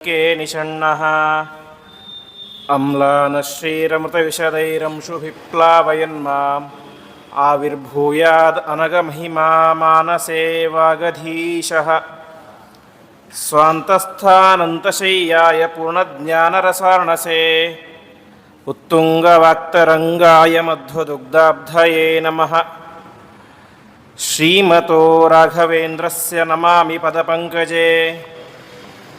K ನಿಷಣ್ಣಃ ಅಮ್ಲಾನಶ್ರೀರಮೃತವಿಶದೈರಂಶುಭಿಪ್ಲಾವಯನ್ಮಾಂ ಆವಿರ್ಭೂಯಾದ್ ಅನಗಮಹಿಮಾ ಮಾನಸೇ ವಾಗಧೀಶಃ ಸ್ವಾಂತಸ್ಥಾನಂತಶಯ್ಯಾಯ ಪೂರ್ಣಜ್ಞಾನರಸಾರ್ಣಸೇ ಉತ್ತುಂಗವಾಕ್ತರಂಗಾಯ ಮಧ್ವದುಗ್ಧಾಬ್ಧಯೇ ನಮಃ. ಶ್ರೀಮತೋ ರಾಘವೇಂದ್ರಸ್ಯ ನಮಾಮಿ ಪದಪಂಕಜೇ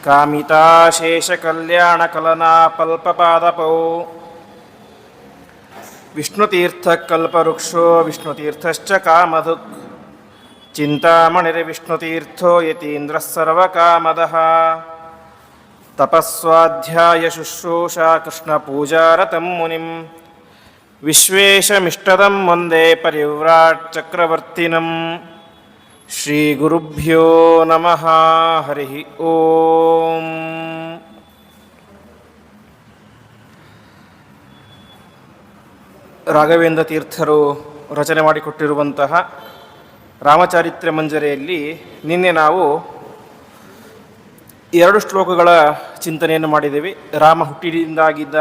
ಕಾಮಿತಾಶೇಷಕಲ್ಯಾಣಕಲನಾಪಲ್ಪಪಾದಪೌ ವಿಷ್ಣುತೀರ್ಥಕಲ್ಪವೃಕ್ಷೋ ವಿಷ್ಣುತೀರ್ಥಶ್ಚ ಕಾಮಧುಕ್ ಚಿಂತಾಮಣಿರ್ವಿಷ್ಣುತೀರ್ಥೋ ಯತೀಂದ್ರಃ ಸರ್ವಕಾಮದಃ ತಪಸ್ವಾಧ್ಯಾಯ ಶುಶ್ರೂಷಾ ಕೃಷ್ಣಪೂಜಾರತಂ ಮುನಿಂ ವಿಶ್ವೇಶಮಿಷ್ಟದಂ ವಂದೇ ಪರಿವ್ರಾಟ್ ಚಕ್ರವರ್ತಿನಂ. ಶ್ರೀ ಗುರುಭ್ಯೋ ನಮಃ. ಹರಿ ಓಂ. ರಾಘವೇಂದ್ರ ತೀರ್ಥರು ರಚನೆ ಮಾಡಿಕೊಟ್ಟಿರುವಂತಹ ರಾಮಚಾರಿತ್ರ್ಯ ಮಂಜರೆಯಲ್ಲಿ ನಿನ್ನೆ ನಾವು 2 ಶ್ಲೋಕಗಳ ಚಿಂತನೆಯನ್ನು ಮಾಡಿದ್ದೇವೆ. ರಾಮ ಹುಟ್ಟಿದಿಂದಾಗಿದ್ದ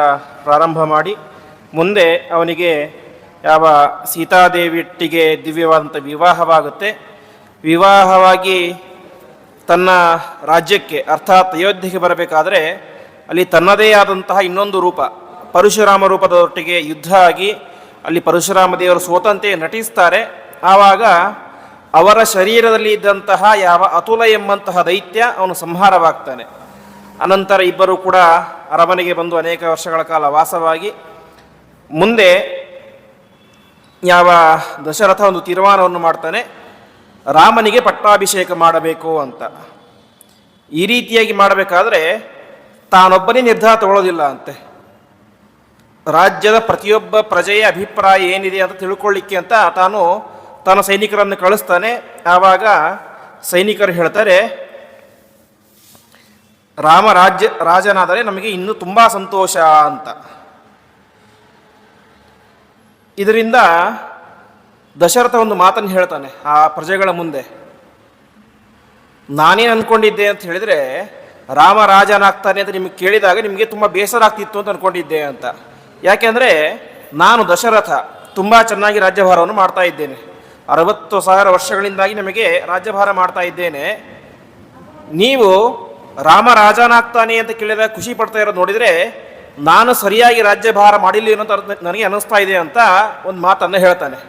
ಪ್ರಾರಂಭ ಮಾಡಿ ಮುಂದೆ ಅವನಿಗೆ ಯಾವ ಸೀತಾದೇವಿಯೊಟ್ಟಿಗೆ ದಿವ್ಯವಾದಂಥ ವಿವಾಹವಾಗುತ್ತೆ, ವಿವಾಹವಾಗಿ ತನ್ನ ರಾಜ್ಯಕ್ಕೆ ಅರ್ಥಾತ್ ಅಯೋಧ್ಯೆಗೆ ಬರಬೇಕಾದರೆ ಅಲ್ಲಿ ತನ್ನದೇ ಆದಂತಹ ಇನ್ನೊಂದು ರೂಪ ಪರಶುರಾಮ ರೂಪದೊಟ್ಟಿಗೆ ಯುದ್ಧ ಆಗಿ ಅಲ್ಲಿ ಪರಶುರಾಮ ದೇವರು ಸೋತಂತೆ ನಟಿಸ್ತಾರೆ. ಆವಾಗ ಅವರ ಶರೀರದಲ್ಲಿ ಇದ್ದಂತಹ ಯಾವ ಅತುಲ ಎಂಬಂತಹ ದೈತ್ಯ ಅವನು ಸಂಹಾರವಾಗ್ತಾನೆ. ಅನಂತರ ಇಬ್ಬರು ಕೂಡ ಅರಮನೆಗೆ ಬಂದು ಅನೇಕ ವರ್ಷಗಳ ಕಾಲ ವಾಸವಾಗಿ ಮುಂದೆ ಯಾವ ದಶರಥ ಒಂದು ತೀರ್ಮಾನವನ್ನು ಮಾಡ್ತಾನೆ, ರಾಮನಿಗೆ ಪಟ್ಟಾಭಿಷೇಕ ಮಾಡಬೇಕು ಅಂತ. ಈ ರೀತಿಯಾಗಿ ಮಾಡಬೇಕಾದ್ರೆ ತಾನೊಬ್ಬನೇ ನಿರ್ಧಾರ ತಗೊಳ್ಳೋದಿಲ್ಲ ಅಂತೆ. ರಾಜ್ಯದ ಪ್ರತಿಯೊಬ್ಬ ಪ್ರಜೆಯ ಅಭಿಪ್ರಾಯ ಏನಿದೆ ಅಂತ ತಿಳ್ಕೊಳ್ಳಿಕ್ಕೆ ಅಂತ ತಾನು ತನ್ನ ಸೈನಿಕರನ್ನು ಕಳಿಸ್ತಾನೆ. ಆವಾಗ ಸೈನಿಕರು ಹೇಳ್ತಾರೆ, ರಾಮ ರಾಜನಾದರೆ ನಮಗೆ ಇನ್ನೂ ತುಂಬ ಸಂತೋಷ ಅಂತ. ಇದರಿಂದ ದಶರಥ ಒಂದು ಮಾತನ್ನು ಹೇಳ್ತಾನೆ ಆ ಪ್ರಜೆಗಳ ಮುಂದೆ, ನಾನೇನು ಅಂದ್ಕೊಂಡಿದ್ದೆ ಅಂತ ಹೇಳಿದರೆ ರಾಮ ರಾಜನಾಗ್ತಾನೆ ಅಂತ ನಿಮಗೆ ಕೇಳಿದಾಗ ನಿಮಗೆ ತುಂಬ ಬೇಸರ ಆಗ್ತಿತ್ತು ಅಂತ ಅಂದ್ಕೊಂಡಿದ್ದೆ ಅಂತ. ಯಾಕೆಂದರೆ ನಾನು ದಶರಥ ತುಂಬ ಚೆನ್ನಾಗಿ ರಾಜ್ಯಭಾರವನ್ನು ಮಾಡ್ತಾ ಇದ್ದೇನೆ, 60,000 ವರ್ಷಗಳಿಂದಾಗಿ ನಿಮಗೆ ರಾಜ್ಯಭಾರ ಮಾಡ್ತಾ ಇದ್ದೇನೆ. ನೀವು ರಾಮ ರಾಜನಾಗ್ತಾನೆ ಅಂತ ಕೇಳಿದಾಗ ಖುಷಿ ಪಡ್ತಾ ಇರೋದು ನೋಡಿದರೆ ನಾನು ಸರಿಯಾಗಿ ರಾಜ್ಯಭಾರ ಮಾಡಿಲ್ಲ ಅಂತ ನನಗೆ ಅನ್ನಿಸ್ತಾ ಇದೆ ಅಂತ ಒಂದು ಮಾತನ್ನು ಹೇಳ್ತಾನೆ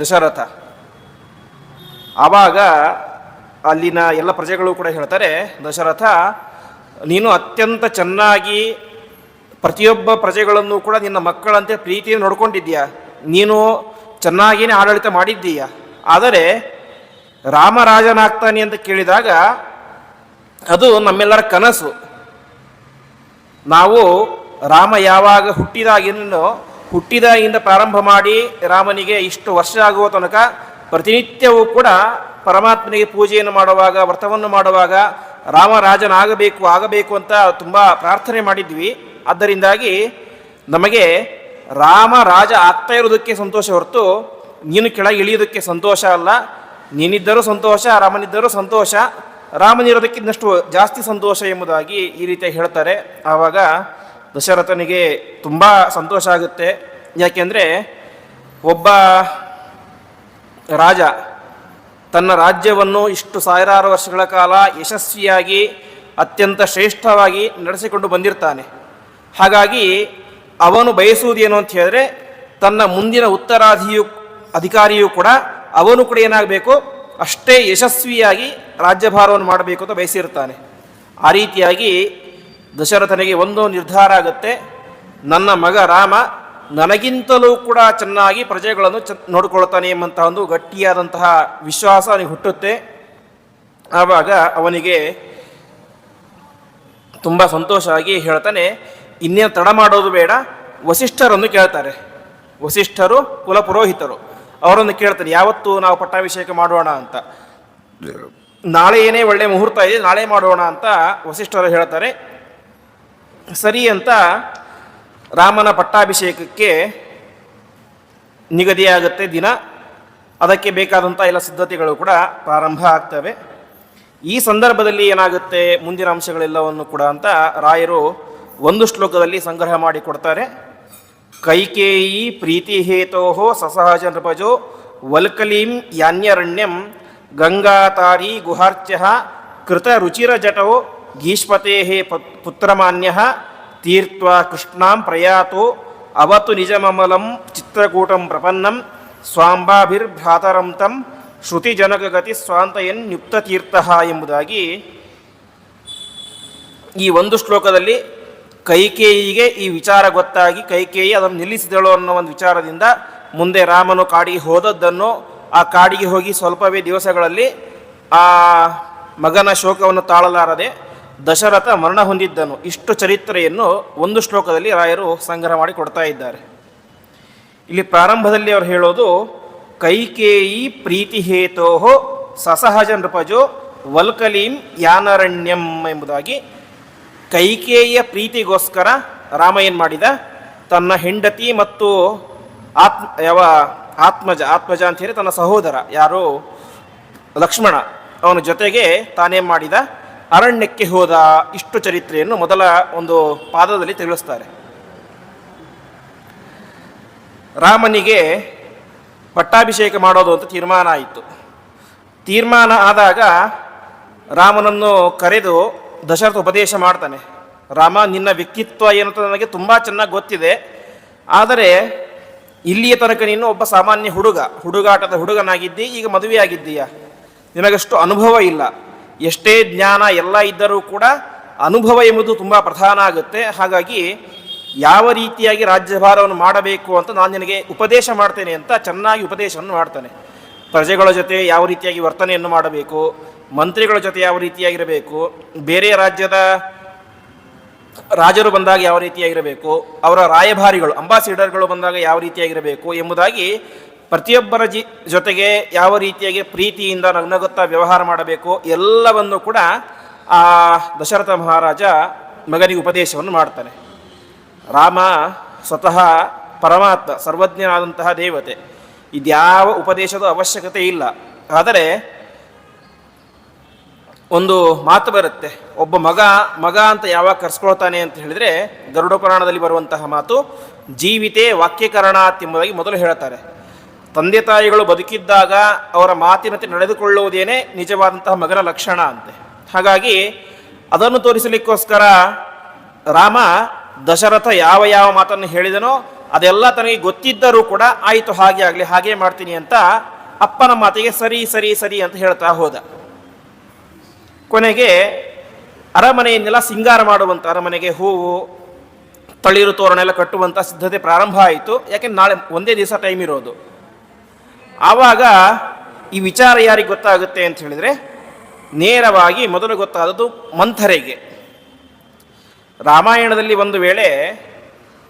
ದಶರಥ. ಆವಾಗ ಅಲ್ಲಿನ ಎಲ್ಲ ಪ್ರಜೆಗಳು ಕೂಡ ಹೇಳ್ತಾರೆ, ದಶರಥ ನೀನು ಅತ್ಯಂತ ಚೆನ್ನಾಗಿ ಪ್ರತಿಯೊಬ್ಬ ಪ್ರಜೆಗಳನ್ನು ಕೂಡ ನಿನ್ನ ಮಕ್ಕಳಂತೆ ಪ್ರೀತಿಯನ್ನು ನೋಡ್ಕೊಂಡಿದ್ದೀಯಾ, ನೀನು ಚೆನ್ನಾಗಿಯೇ ಆಡಳಿತ ಮಾಡಿದ್ದೀಯಾ. ಆದರೆ ರಾಮರಾಜನಾಗ್ತಾನೆ ಅಂತ ಕೇಳಿದಾಗ ಅದು ನಮ್ಮೆಲ್ಲರ ಕನಸು. ನಾವು ರಾಮ ಯಾವಾಗ ಹುಟ್ಟಿದಾಗಿಂದ ಪ್ರಾರಂಭ ಮಾಡಿ ರಾಮನಿಗೆ ಇಷ್ಟು ವರ್ಷ ಆಗುವ ತನಕ ಪ್ರತಿನಿತ್ಯವೂ ಕೂಡ ಪರಮಾತ್ಮನಿಗೆ ಪೂಜೆಯನ್ನು ಮಾಡುವಾಗ ವ್ರತವನ್ನು ಮಾಡುವಾಗ ಆಗಬೇಕು ಅಂತ ತುಂಬ ಪ್ರಾರ್ಥನೆ ಮಾಡಿದ್ವಿ. ಆದ್ದರಿಂದಾಗಿ ನಮಗೆ ರಾಮ ರಾಜ ಆಗ್ತಾ ಇರೋದಕ್ಕೆ ಸಂತೋಷ ಹೊರತು ನೀನು ಕೆಳಗೆ ಇಳಿಯೋದಕ್ಕೆ ಸಂತೋಷ ಅಲ್ಲ. ನೀನಿದ್ದರೂ ಸಂತೋಷ, ರಾಮನಿದ್ದರೂ ಸಂತೋಷ, ರಾಮನಿರೋದಕ್ಕೆ ಇನ್ನಷ್ಟು ಜಾಸ್ತಿ ಸಂತೋಷ ಎಂಬುದಾಗಿ ಈ ರೀತಿಯಾಗಿ ಹೇಳ್ತಾರೆ. ಆವಾಗ ದಶರಥನಿಗೆ ತುಂಬ ಸಂತೋಷ ಆಗುತ್ತೆ. ಯಾಕೆಂದರೆ ಒಬ್ಬ ರಾಜ ತನ್ನ ರಾಜ್ಯವನ್ನು ಇಷ್ಟು 1000 ವರ್ಷಗಳ ಕಾಲ ಯಶಸ್ವಿಯಾಗಿ ಅತ್ಯಂತ ಶ್ರೇಷ್ಠವಾಗಿ ನಡೆಸಿಕೊಂಡು ಬಂದಿರ್ತಾನೆ. ಹಾಗಾಗಿ ಅವನು ಬಯಸುವುದೇನು ಅಂತ ಹೇಳಿದ್ರೆ ತನ್ನ ಮುಂದಿನ ಅಧಿಕಾರಿಯೂ ಕೂಡ ಅವನು ಕೂಡ ಏನಾಗಬೇಕು, ಅಷ್ಟೇ ಯಶಸ್ವಿಯಾಗಿ ರಾಜ್ಯಭಾರವನ್ನು ಮಾಡಬೇಕು ಅಂತ ಬಯಸಿರ್ತಾನೆ. ಆ ರೀತಿಯಾಗಿ ದಶರಥನಿಗೆ ಒಂದು ನಿರ್ಧಾರ ಆಗುತ್ತೆ, ನನ್ನ ಮಗ ರಾಮ ನನಗಿಂತಲೂ ಕೂಡ ಚೆನ್ನಾಗಿ ಪ್ರಜೆಗಳನ್ನು ನೋಡಿಕೊಳ್ತಾನೆ ಎಂಬಂತಹ ಒಂದು ಗಟ್ಟಿಯಾದಂತಹ ವಿಶ್ವಾಸ ಅವನಿಗೆ ಹುಟ್ಟುತ್ತೆ. ಆವಾಗ ಅವನಿಗೆ ತುಂಬ ಸಂತೋಷ ಆಗಿ ಹೇಳ್ತಾನೆ, ಇನ್ನೇನು ತಡ ಮಾಡೋದು ಬೇಡ, ವಸಿಷ್ಠರನ್ನು ಕೇಳ್ತಾರೆ. ವಸಿಷ್ಠರು ಕುಲಪುರೋಹಿತರು, ಅವರನ್ನು ಕೇಳ್ತಾನೆ, ಯಾವತ್ತು ನಾವು ಪಟ್ಟಾಭಿಷೇಕ ಮಾಡೋಣ ಅಂತ. ನಾಳೆ ಏನೇ ಒಳ್ಳೆಯ ಮುಹೂರ್ತ ಇದೆ, ನಾಳೆ ಮಾಡೋಣ ಅಂತ ವಸಿಷ್ಠರು ಹೇಳ್ತಾರೆ. ಸರಿ ಅಂತ ರಾಮನ ಪಟ್ಟಾಭಿಷೇಕಕ್ಕೆ ನಿಗದಿಯಾಗುತ್ತೆ ದಿನ. ಅದಕ್ಕೆ ಬೇಕಾದಂಥ ಎಲ್ಲ ಸಿದ್ಧತೆಗಳು ಕೂಡ ಪ್ರಾರಂಭ ಆಗ್ತವೆ. ಈ ಸಂದರ್ಭದಲ್ಲಿ ಏನಾಗುತ್ತೆ ಮುಂದಿನ ಅಂಶಗಳೆಲ್ಲವನ್ನು ಕೂಡ ಅಂತ ರಾಯರು ಒಂದು ಶ್ಲೋಕದಲ್ಲಿ ಸಂಗ್ರಹ ಮಾಡಿ ಕೊಡ್ತಾರೆ. ಕೈಕೇಯಿ ಪ್ರೀತಿ ಹೇತೋ ಸಸಹಜ ನೃಪಜೋ ವಲ್ಕಲೀಂ ಯಾನ್ಯರಣ್ಯಂ ಗಂಗಾತಾರಿ ಗುಹಾರ್ಚ್ಯ ಕೃತ ರುಚಿರಜಟೋ ಗೀಷ್ಪತೆ ಪುತ್ರಮಾನ್ಯ ತೀರ್ಥ ಕೃಷ್ಣಾಂ ಪ್ರಯಾತೋ ಅವತು ನಿಜಮಮಲಂ ಚಿತ್ರಕೂಟಂ ಪ್ರಪನ್ನಂ ಸ್ವಾಂಬಾಭಿರ್ಭ್ರಾತರಂ ತಂ ಶ್ರುತಿಜನಕಗತಿ ಸ್ವಾಂತಯನ್ಯುಕ್ತತೀರ್ಥ ಎಂಬುದಾಗಿ ಈ ಒಂದು ಶ್ಲೋಕದಲ್ಲಿ ಕೈಕೇಯಿಗೆ ಈ ವಿಚಾರ ಗೊತ್ತಾಗಿ ಕೈಕೇಯಿ ಅದನ್ನು ನಿಲ್ಲಿಸಿದಳು ಅನ್ನೋ ಒಂದು ವಿಚಾರದಿಂದ ಮುಂದೆ ರಾಮನು ಕಾಡಿಗೆ ಹೋದದ್ದನ್ನು, ಆ ಕಾಡಿಗೆ ಹೋಗಿ ಸ್ವಲ್ಪವೇ ದಿವಸಗಳಲ್ಲಿ ಆ ಮಗನ ಶೋಕವನ್ನು ತಾಳಲಾರದೆ ದಶರಥ ಮರಣ ಹೊಂದಿದ್ದನು. ಇಷ್ಟು ಚರಿತ್ರೆಯನ್ನು ಒಂದು ಶ್ಲೋಕದಲ್ಲಿ ರಾಯರು ಸಂಗ್ರಹ ಮಾಡಿ ಕೊಡ್ತಾ ಇದ್ದಾರೆ. ಇಲ್ಲಿ ಪ್ರಾರಂಭದಲ್ಲಿ ಅವರು ಹೇಳೋದು ಕೈಕೇಯಿ ಪ್ರೀತಿ ಹೇತೋ ಸಸಹಜ ನೃಪಜೋ ವಲ್ಕಲೀಂ ಯಾನರಣ್ಯಂ ಎಂಬುದಾಗಿ. ಕೈಕೇಯಿಯ ಪ್ರೀತಿಗೋಸ್ಕರ ರಾಮ ಏನು ಮಾಡಿದ, ತನ್ನ ಹೆಂಡತಿ ಮತ್ತು ಆತ್ಮಜ ಅಂತ ಹೇಳಿ ತನ್ನ ಸಹೋದರ ಯಾರು ಲಕ್ಷ್ಮಣ, ಅವನ ಜೊತೆಗೆ ತಾನೇನು ಮಾಡಿದ, ಅರಣ್ಯಕ್ಕೆ ಹೋದ. ಇಷ್ಟು ಚರಿತ್ರೆಯನ್ನು ಮೊದಲ ಒಂದು ಪಾದದಲ್ಲಿ ತಿಳಿಸ್ತಾರೆ. ರಾಮನಿಗೆ ಪಟ್ಟಾಭಿಷೇಕ ಮಾಡೋದು ಅಂತ ತೀರ್ಮಾನ ಆಯಿತು. ತೀರ್ಮಾನ ಆದಾಗ ರಾಮನನ್ನು ಕರೆದು ದಶರಥ ಉಪದೇಶ ಮಾಡ್ತಾನೆ. ರಾಮ, ನಿನ್ನ ವ್ಯಕ್ತಿತ್ವ ಏನಂತ ನನಗೆ ತುಂಬ ಚೆನ್ನಾಗಿ ಗೊತ್ತಿದೆ, ಆದರೆ ಇಲ್ಲಿಯ ತನಕ ನೀನು ಒಬ್ಬ ಸಾಮಾನ್ಯ ಹುಡುಗಾಟದ ಹುಡುಗನಾಗಿದ್ದಿ, ಈಗ ಮದುವೆಯಾಗಿದ್ದೀಯ, ನಿನಗಷ್ಟು ಅನುಭವ ಇಲ್ಲ. ಎಷ್ಟೇ ಜ್ಞಾನ ಎಲ್ಲ ಇದ್ದರೂ ಕೂಡ ಅನುಭವ ಎಂಬುದು ತುಂಬ ಪ್ರಧಾನ ಆಗುತ್ತೆ. ಹಾಗಾಗಿ ಯಾವ ರೀತಿಯಾಗಿ ರಾಜ್ಯಭಾರವನ್ನು ಮಾಡಬೇಕು ಅಂತ ನಾನು ನಿನಗೆ ಉಪದೇಶ ಮಾಡ್ತೇನೆ ಅಂತ ಚೆನ್ನಾಗಿ ಉಪದೇಶವನ್ನು ಮಾಡ್ತಾನೆ. ಪ್ರಜೆಗಳ ಜೊತೆ ಯಾವ ರೀತಿಯಾಗಿ ವರ್ತನೆಯನ್ನು ಮಾಡಬೇಕು, ಮಂತ್ರಿಗಳ ಜೊತೆ ಯಾವ ರೀತಿಯಾಗಿರಬೇಕು, ಬೇರೆ ರಾಜ್ಯದ ರಾಜರು ಬಂದಾಗ ಯಾವ ರೀತಿಯಾಗಿರಬೇಕು, ಅವರ ರಾಯಭಾರಿಗಳು ಅಂಬಾಸಿಡರ್ಗಳು ಬಂದಾಗ ಯಾವ ರೀತಿಯಾಗಿರಬೇಕು ಎಂಬುದಾಗಿ ಪ್ರತಿಯೊಬ್ಬರ ಜೊತೆಗೆ ಯಾವ ರೀತಿಯಾಗಿ ಪ್ರೀತಿಯಿಂದ ನಗುತ್ತಾ ವ್ಯವಹಾರ ಮಾಡಬೇಕು ಎಲ್ಲವನ್ನು ಕೂಡ ಆ ದಶರಥ ಮಹಾರಾಜ ಮಗನಿಗೆ ಉಪದೇಶವನ್ನು ಮಾಡ್ತಾನೆ. ರಾಮ ಸ್ವತಃ ಪರಮಾತ್ಮ, ಸರ್ವಜ್ಞನಾದಂತಹ ದೇವತೆ, ಇದ್ಯಾವ ಉಪದೇಶದ ಅವಶ್ಯಕತೆ ಇಲ್ಲ. ಆದರೆ ಒಂದು ಮಾತು ಬರುತ್ತೆ, ಒಬ್ಬ ಮಗ ಅಂತ ಯಾವಾಗ ಕರೆಸ್ಕೊಳ್ತಾನೆ ಅಂತ ಹೇಳಿದರೆ ಗರುಡ ಪುರಾಣದಲ್ಲಿ ಬರುವಂತಹ ಮಾತು ಜೀವಿತೇ ವಾಕ್ಯಕರಣಾತ್ ಎಂಬುದಾಗಿ ಮೊದಲು ಹೇಳ್ತಾರೆ. ತಂದೆ ತಾಯಿಗಳು ಬದುಕಿದ್ದಾಗ ಅವರ ಮಾತಿನಂತೆ ನಡೆದುಕೊಳ್ಳುವುದೇನೆ ನಿಜವಾದಂತಹ ಮಗನ ಲಕ್ಷಣ ಅಂತೆ. ಹಾಗಾಗಿ ಅದನ್ನು ತೋರಿಸಲಿಕ್ಕೋಸ್ಕರ ರಾಮ ದಶರಥ ಯಾವ ಮಾತನ್ನು ಹೇಳಿದನೋ ಅದೆಲ್ಲ ತನಗೆ ಗೊತ್ತಿದ್ದರೂ ಕೂಡ ಆಯಿತು, ಹಾಗೆ ಆಗಲಿ, ಹಾಗೆ ಮಾಡ್ತೀನಿ ಅಂತ ಅಪ್ಪನ ಮಾತಿಗೆ ಸರಿ ಸರಿ ಸರಿ ಅಂತ ಹೇಳ್ತಾ ಹೋದ. ಕೊನೆಗೆ ಅರಮನೆಯನ್ನೆಲ್ಲ ಸಿಂಗಾರ ಮಾಡುವಂಥ, ಅರಮನೆಗೆ ಹೂವು ತಳಿರು ತೋರಣ ಎಲ್ಲ ಕಟ್ಟುವಂಥ ಸಿದ್ಧತೆ ಪ್ರಾರಂಭ ಆಯಿತು. ಯಾಕೆಂದ್ರೆ ನಾಳೆ ಒಂದೇ ದಿವಸ ಟೈಮ್ ಇರೋದು. ಆವಾಗ ಈ ವಿಚಾರ ಯಾರಿಗೆ ಗೊತ್ತಾಗುತ್ತೆ ಅಂತ ಹೇಳಿದರೆ ನೇರವಾಗಿ ಮೊದಲು ಗೊತ್ತಾದದ್ದು ಮಂಥರೆಗೆ. ರಾಮಾಯಣದಲ್ಲಿ ಒಂದು ವೇಳೆ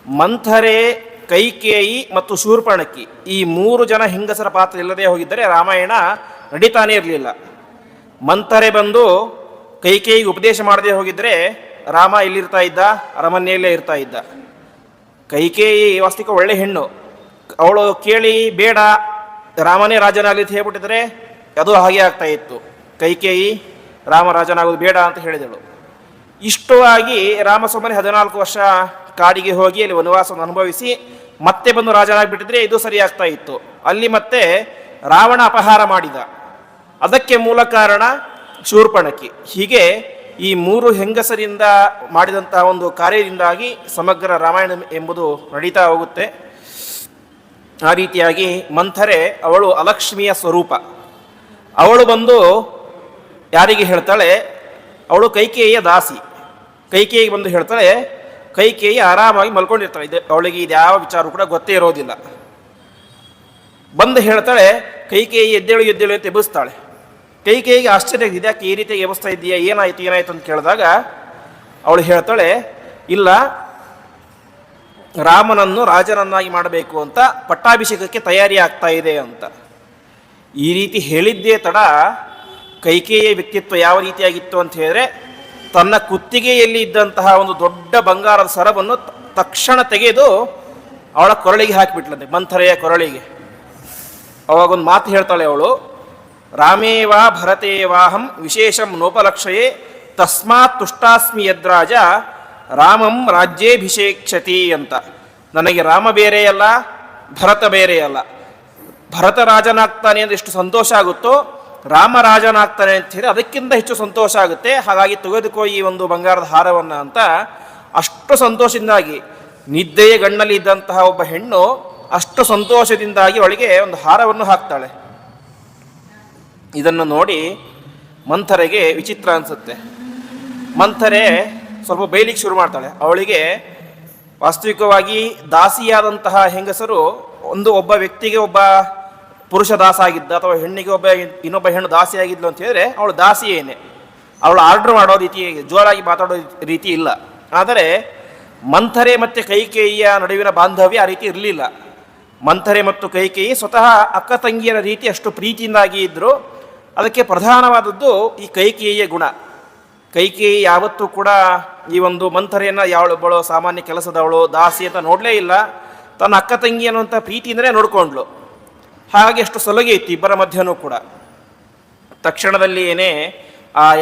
ಮಂಥರೆ, ಕೈಕೇಯಿ ಮತ್ತು ಶೂರ್ಪಣಖಿ ಈ 3 ಜನ ಹೆಂಗಸರ ಪಾತ್ರ ಇಲ್ಲದೆ ಹೋಗಿದ್ದರೆ ರಾಮಾಯಣ ನಡೀತಾನೇ ಇರಲಿಲ್ಲ. ಮಂಥರೆ ಬಂದು ಕೈಕೇಯಿಗೆ ಉಪದೇಶ ಮಾಡದೆ ಹೋಗಿದ್ದರೆ ರಾಮ ಇಲ್ಲಿರ್ತಾ ಇದ್ದ, ಅರಮನೆಯಲ್ಲೇ ಇರ್ತಾ ಇದ್ದ. ಕೈಕೇಯಿ ವಾಸ್ತವಿಕ ಒಳ್ಳೆ ಹೆಣ್ಣು, ಅವಳು ಕೇಳಿ ಬೇಡ ರಾಮನೇ ರಾಜನಾಗಲಿ ಅಂತ ಹೇಳ್ಬಿಟ್ಟಿದ್ರೆ ಅದು ಹಾಗೆ ಆಗ್ತಾ ಇತ್ತು. ಕೈಕೇಯಿ ರಾಮ ರಾಜನಾಗೋದು ಬೇಡ ಅಂತ ಹೇಳಿದಳು. ಇಷ್ಟು ಆಗಿ ರಾಮ ಸುಮ್ಮನೆ 14 ವರ್ಷ ಕಾಡಿಗೆ ಹೋಗಿ ಅಲ್ಲಿ ವನವಾಸವನ್ನು ಅನುಭವಿಸಿ ಮತ್ತೆ ಬಂದು ರಾಜನಾಗಿಬಿಟ್ಟಿದ್ರೆ ಇದು ಸರಿ ಆಗ್ತಾ ಇತ್ತು. ಅಲ್ಲಿ ಮತ್ತೆ ರಾವಣ ಅಪಹಾರ ಮಾಡಿದ, ಅದಕ್ಕೆ ಮೂಲ ಕಾರಣ ಶೂರ್ಪಣಖಿ. ಹೀಗೆ ಈ 3 ಹೆಂಗಸರಿಂದ ಮಾಡಿದಂತಹ ಒಂದು ಕಾರ್ಯದಿಂದಾಗಿ ಸಮಗ್ರ ರಾಮಾಯಣ ಎಂಬುದು ನಡೀತಾ ಹೋಗುತ್ತೆ. ಆ ರೀತಿಯಾಗಿ ಮಂಥರೆ ಅವಳು ಅಲಕ್ಷ್ಮಿಯ ಸ್ವರೂಪ. ಅವಳು ಬಂದು ಯಾರಿಗೆ ಹೇಳ್ತಾಳೆ, ಅವಳು ಕೈಕೇಯಿಯ ದಾಸಿ. ಕೈಕೇಯಿಗೆ ಬಂದು ಹೇಳ್ತಾಳೆ, ಕೈಕೇಯಿ ಆರಾಮಾಗಿ ಮಲ್ಕೊಂಡಿರ್ತಾಳೆ, ಅವಳಿಗೆ ಇದ್ಯಾವ ವಿಚಾರ ಕೂಡ ಗೊತ್ತೇ ಇರೋದಿಲ್ಲ. ಬಂದು ಹೇಳ್ತಾಳೆ, ಕೈಕೇಯಿ ಎದ್ದೇಳು ಎದ್ದೇಳು ಅಂತ ಎಬ್ಬಿಸ್ತಾಳೆ. ಕೈಕೇಯಿಗೆ ಆಶ್ಚರ್ಯ, ಇದ್ಯಾಕೆ ಈ ರೀತಿಯಾಗಿ ಎಬ್ಬಿಸ್ತಾ ಇದೆಯಾ, ಏನಾಯ್ತು ಅಂತ ಕೇಳಿದಾಗ ಅವಳು ಹೇಳ್ತಾಳೆ, ಇಲ್ಲ, ರಾಮನನ್ನು ರಾಜನನ್ನಾಗಿ ಮಾಡಬೇಕು ಅಂತ ಪಟ್ಟಾಭಿಷೇಕಕ್ಕೆ ತಯಾರಿ ಆಗ್ತಾ ಇದೆ ಅಂತ. ಈ ರೀತಿ ಹೇಳಿದ್ದೇ ತಡ ಕೈಕೇಯಿಯ ವ್ಯಕ್ತಿತ್ವ ಯಾವ ರೀತಿಯಾಗಿತ್ತು ಅಂತ ಹೇಳಿದ್ರೆ, ತನ್ನ ಕುತ್ತಿಗೆಯಲ್ಲಿ ಇದ್ದಂತಹ ಒಂದು ದೊಡ್ಡ ಬಂಗಾರದ ಸರವನ್ನು ತಕ್ಷಣ ತೆಗೆದು ಅವಳ ಕೊರಳಿಗೆ ಹಾಕಿಬಿಟ್ಲಂತೆ, ಮಂಥರೆಯ ಕೊರಳಿಗೆ. ಅವಾಗೊಂದು ಮಾತು ಹೇಳ್ತಾಳೆ ಅವಳು, ರಾಮೇವಾ ಭರತೇವಾಹಂ ವಿಶೇಷಂ ನೋಪಲಕ್ಷಯೇ ತಸ್ಮಾತ್ ತುಷ್ಟಾಸ್ಮಿ ಯದ್ರಾಜ ರಾಮಂ ರಾಜ್ಯೇಭಿಷೇಕ್ಷತಿ ಅಂತ. ನನಗೆ ರಾಮ ಬೇರೆಯಲ್ಲ, ಭರತ ಬೇರೆಯಲ್ಲ. ಭರತ ರಾಜನಾಗ್ತಾನೆ ಅಂದರೆ ಎಷ್ಟು ಸಂತೋಷ ಆಗುತ್ತೋ, ರಾಮ ರಾಜನಾಗ್ತಾನೆ ಅಂತ ಹೇಳಿ ಅದಕ್ಕಿಂತ ಹೆಚ್ಚು ಸಂತೋಷ ಆಗುತ್ತೆ. ಹಾಗಾಗಿ ತೆಗೆದುಕೋ ಈ ಒಂದು ಬಂಗಾರದ ಹಾರವನ್ನು ಅಂತ ಅಷ್ಟು ಸಂತೋಷದಿಂದಾಗಿ, ನಿದ್ದೆಯ ಗಣ್ಣಲ್ಲಿ ಇದ್ದಂತಹ ಒಬ್ಬ ಹೆಣ್ಣು ಅಷ್ಟು ಸಂತೋಷದಿಂದಾಗಿ ಅವಳಿಗೆ ಒಂದು ಹಾರವನ್ನು ಹಾಕ್ತಾಳೆ. ಇದನ್ನು ನೋಡಿ ಮಂಥರೆಗೆ ವಿಚಿತ್ರ ಅನಿಸುತ್ತೆ. ಮಂಥರೆ ಸ್ವಲ್ಪ ಬೈಲಿಕ್ಕೆ ಶುರು ಮಾಡ್ತಾಳೆ. ಅವಳಿಗೆ ವಾಸ್ತವಿಕವಾಗಿ ದಾಸಿಯಾದಂತಹ ಹೆಂಗಸರು ಒಬ್ಬ ವ್ಯಕ್ತಿಗೆ ಒಬ್ಬ ಪುರುಷ ದಾಸ ಆಗಿದ್ದ ಅಥವಾ ಹೆಣ್ಣಿಗೆ ಇನ್ನೊಬ್ಬ ಹೆಣ್ಣು ದಾಸಿಯಾಗಿದ್ಲು ಅಂತ ಹೇಳಿದ್ರೆ ಅವಳು ದಾಸಿಯೇನೆ. ಅವಳು ಆರ್ಡರ್ ಮಾಡೋ ರೀತಿ, ಜೋರಾಗಿ ಮಾತಾಡೋ ರೀತಿ ಇಲ್ಲ. ಆದರೆ ಮಂಥರೆ ಮತ್ತು ಕೈಕೇಯಿಯ ನಡುವಿನ ಬಾಂಧವ್ಯ ಆ ರೀತಿ ಇರಲಿಲ್ಲ. ಮಂಥರೆ ಮತ್ತು ಕೈಕೇಯಿ ಸ್ವತಃ ಅಕ್ಕ ತಂಗಿಯರ ರೀತಿ ಅಷ್ಟು ಪ್ರೀತಿಯಿಂದಾಗಿ ಇದ್ದರು. ಅದಕ್ಕೆ ಪ್ರಧಾನವಾದದ್ದು ಈ ಕೈಕೇಯಿಯ ಗುಣ. ಕೈಕೇಯಿ ಯಾವತ್ತೂ ಕೂಡ ಈ ಒಂದು ಮಂಥರೆಯನ್ನು ಯಾವಳೊಬ್ಬಳು ಸಾಮಾನ್ಯ ಕೆಲಸದವಳು ದಾಸಿ ಅಂತ ನೋಡಲೇ ಇಲ್ಲ. ತನ್ನ ಅಕ್ಕ ತಂಗಿ ಅನ್ನುವಂಥ ಪ್ರೀತಿಯಿಂದಲೇ ನೋಡಿಕೊಂಡ್ಳು. ಹಾಗಾಗಿ ಅಷ್ಟು ಸಲುಗೆ ಇತ್ತು ಇಬ್ಬರ ಮಧ್ಯನೂ ಕೂಡ. ತಕ್ಷಣದಲ್ಲಿ ಏನೇ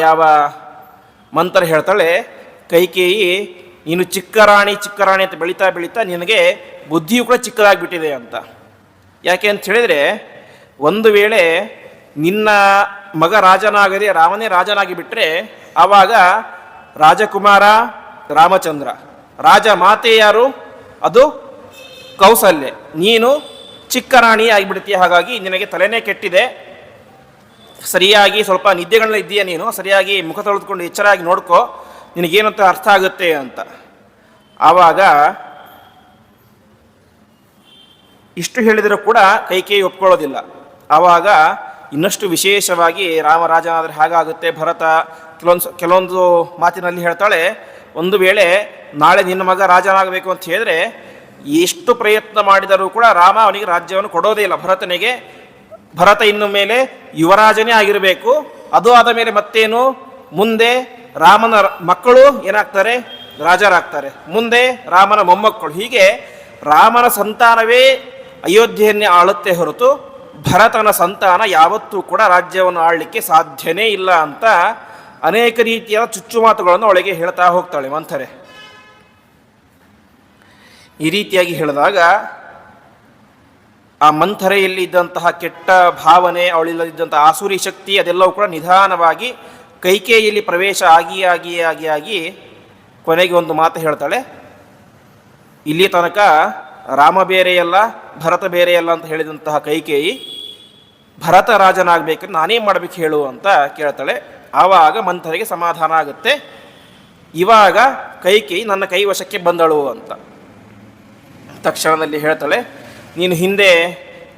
ಯಾವ ಮಂಥರೆ ಹೇಳ್ತಾಳೆ, ಕೈಕೇಯಿ ನೀನು ಚಿಕ್ಕ ರಾಣಿ ಅಂತ ಬೆಳೀತಾ ಬೆಳೀತಾ ನಿನಗೆ ಬುದ್ಧಿಯು ಕೂಡ ಚಿಕ್ಕದಾಗಿಬಿಟ್ಟಿದೆ ಅಂತ. ಯಾಕೆ ಅಂತ ಹೇಳಿದರೆ, ಒಂದು ವೇಳೆ ನಿನ್ನ ಮಗ ರಾಜನಾಗದೆ ರಾಮನೇ ರಾಜನಾಗಿ ಬಿಟ್ಟರೆ ಆವಾಗ ರಾಜಕುಮಾರ ರಾಮಚಂದ್ರ, ರಾಜ ಮಾತೆ ಯಾರು? ಅದು ಕೌಸಲ್ಯ. ನೀನು ಚಿಕ್ಕ ರಾಣಿ ಆಗಿಬಿಡ್ತೀಯ. ಹಾಗಾಗಿ ನಿನಗೆ ತಲೆನೇ ಕೆಟ್ಟಿದೆ. ಸರಿಯಾಗಿ ಸ್ವಲ್ಪ ನಿದ್ದೆಗಳನ್ನ ಇದ್ದೀಯ ನೀನು, ಸರಿಯಾಗಿ ಮುಖ ತೊಳೆದುಕೊಂಡು ಎಚ್ಚರಾಗಿ ನೋಡ್ಕೋ, ನಿನಗೇನಂತ ಅರ್ಥ ಆಗುತ್ತೆ ಅಂತ. ಆವಾಗ ಇಷ್ಟು ಹೇಳಿದರೂ ಕೂಡ ಕೈಕೇಯಿ ಒಪ್ಕೊಳ್ಳೋದಿಲ್ಲ. ಆವಾಗ ಇನ್ನಷ್ಟು ವಿಶೇಷವಾಗಿ ರಾಮರಾಜನಾದರೆ ಹಾಗಾಗುತ್ತೆ, ಭರತ ಕೆಲವೊಂದು ಮಾತಿನಲ್ಲಿ ಹೇಳ್ತಾಳೆ, ಒಂದು ವೇಳೆ ನಾಳೆ ನಿನ್ನ ಮಗ ರಾಜನಾಗಬೇಕು ಅಂತ ಹೇಳಿದ್ರೆ ಎಷ್ಟು ಪ್ರಯತ್ನ ಮಾಡಿದರೂ ಕೂಡ ರಾಮ ಅವನಿಗೆ ರಾಜ್ಯವನ್ನು ಕೊಡೋದೇ ಇಲ್ಲ ಭರತನಿಗೆ. ಭರತ ಇನ್ನು ಮೇಲೆ ಯುವರಾಜನೇ ಆಗಿರಬೇಕು. ಅದು ಆದ ಮೇಲೆ ಮತ್ತೇನು, ಮುಂದೆ ರಾಮನ ಮಕ್ಕಳು ಏನಾಗ್ತಾರೆ? ರಾಜರಾಗ್ತಾರೆ. ಮುಂದೆ ರಾಮನ ಮೊಮ್ಮಕ್ಕಳು. ಹೀಗೆ ರಾಮನ ಸಂತಾನವೇ ಅಯೋಧ್ಯೆಯನ್ನೇ ಆಳುತ್ತೆ ಹೊರತು ಭರತನ ಸಂತಾನ ಯಾವತ್ತೂ ಕೂಡ ರಾಜ್ಯವನ್ನು ಆಳಲಿಕ್ಕೆ ಸಾಧ್ಯನೇ ಇಲ್ಲ ಅಂತ ಅನೇಕ ರೀತಿಯ ಚುಚ್ಚುಮಾತುಗಳನ್ನು ಅವಳಿಗೆ ಹೇಳ್ತಾ ಹೋಗ್ತಾಳೆ ಮಂಥರೆ. ಈ ರೀತಿಯಾಗಿ ಹೇಳಿದಾಗ ಆ ಮಂಥರೆಯಲ್ಲಿ ಇದ್ದಂತಹ ಕೆಟ್ಟ ಭಾವನೆ, ಅವಳಿಲ್ಲದಿದ್ದಂತಹ ಆಸುರಿ ಶಕ್ತಿ ಅದೆಲ್ಲವೂ ಕೂಡ ನಿಧಾನವಾಗಿ ಕೈಕೇಯಿಯಲ್ಲಿ ಪ್ರವೇಶ ಆಗಿ ಕೊನೆಗೆ ಒಂದು ಮಾತು ಹೇಳ್ತಾಳೆ, ಇಲ್ಲಿ ತನಕ ರಾಮ ಬೇರೆಯಲ್ಲ ಭರತ ಬೇರೆಯಲ್ಲ ಅಂತ ಹೇಳಿದಂತಹ ಕೈಕೇಯಿ ಭರತ ರಾಜನಾಗಬೇಕಂದ್ರೆ ನಾನೇನು ಮಾಡಬೇಕು ಹೇಳು ಅಂತ ಕೇಳ್ತಾಳೆ. ಆವಾಗ ಮಂಥರೆಗೆ ಸಮಾಧಾನ ಆಗುತ್ತೆ. ಇವಾಗ ಕೈಕೇಯಿ ನನ್ನ ಕೈವಶಕ್ಕೆ ಬಂದಳು ಅಂತ ತಕ್ಷಣದಲ್ಲಿ ಹೇಳ್ತಾಳೆ, ನೀನು ಹಿಂದೆ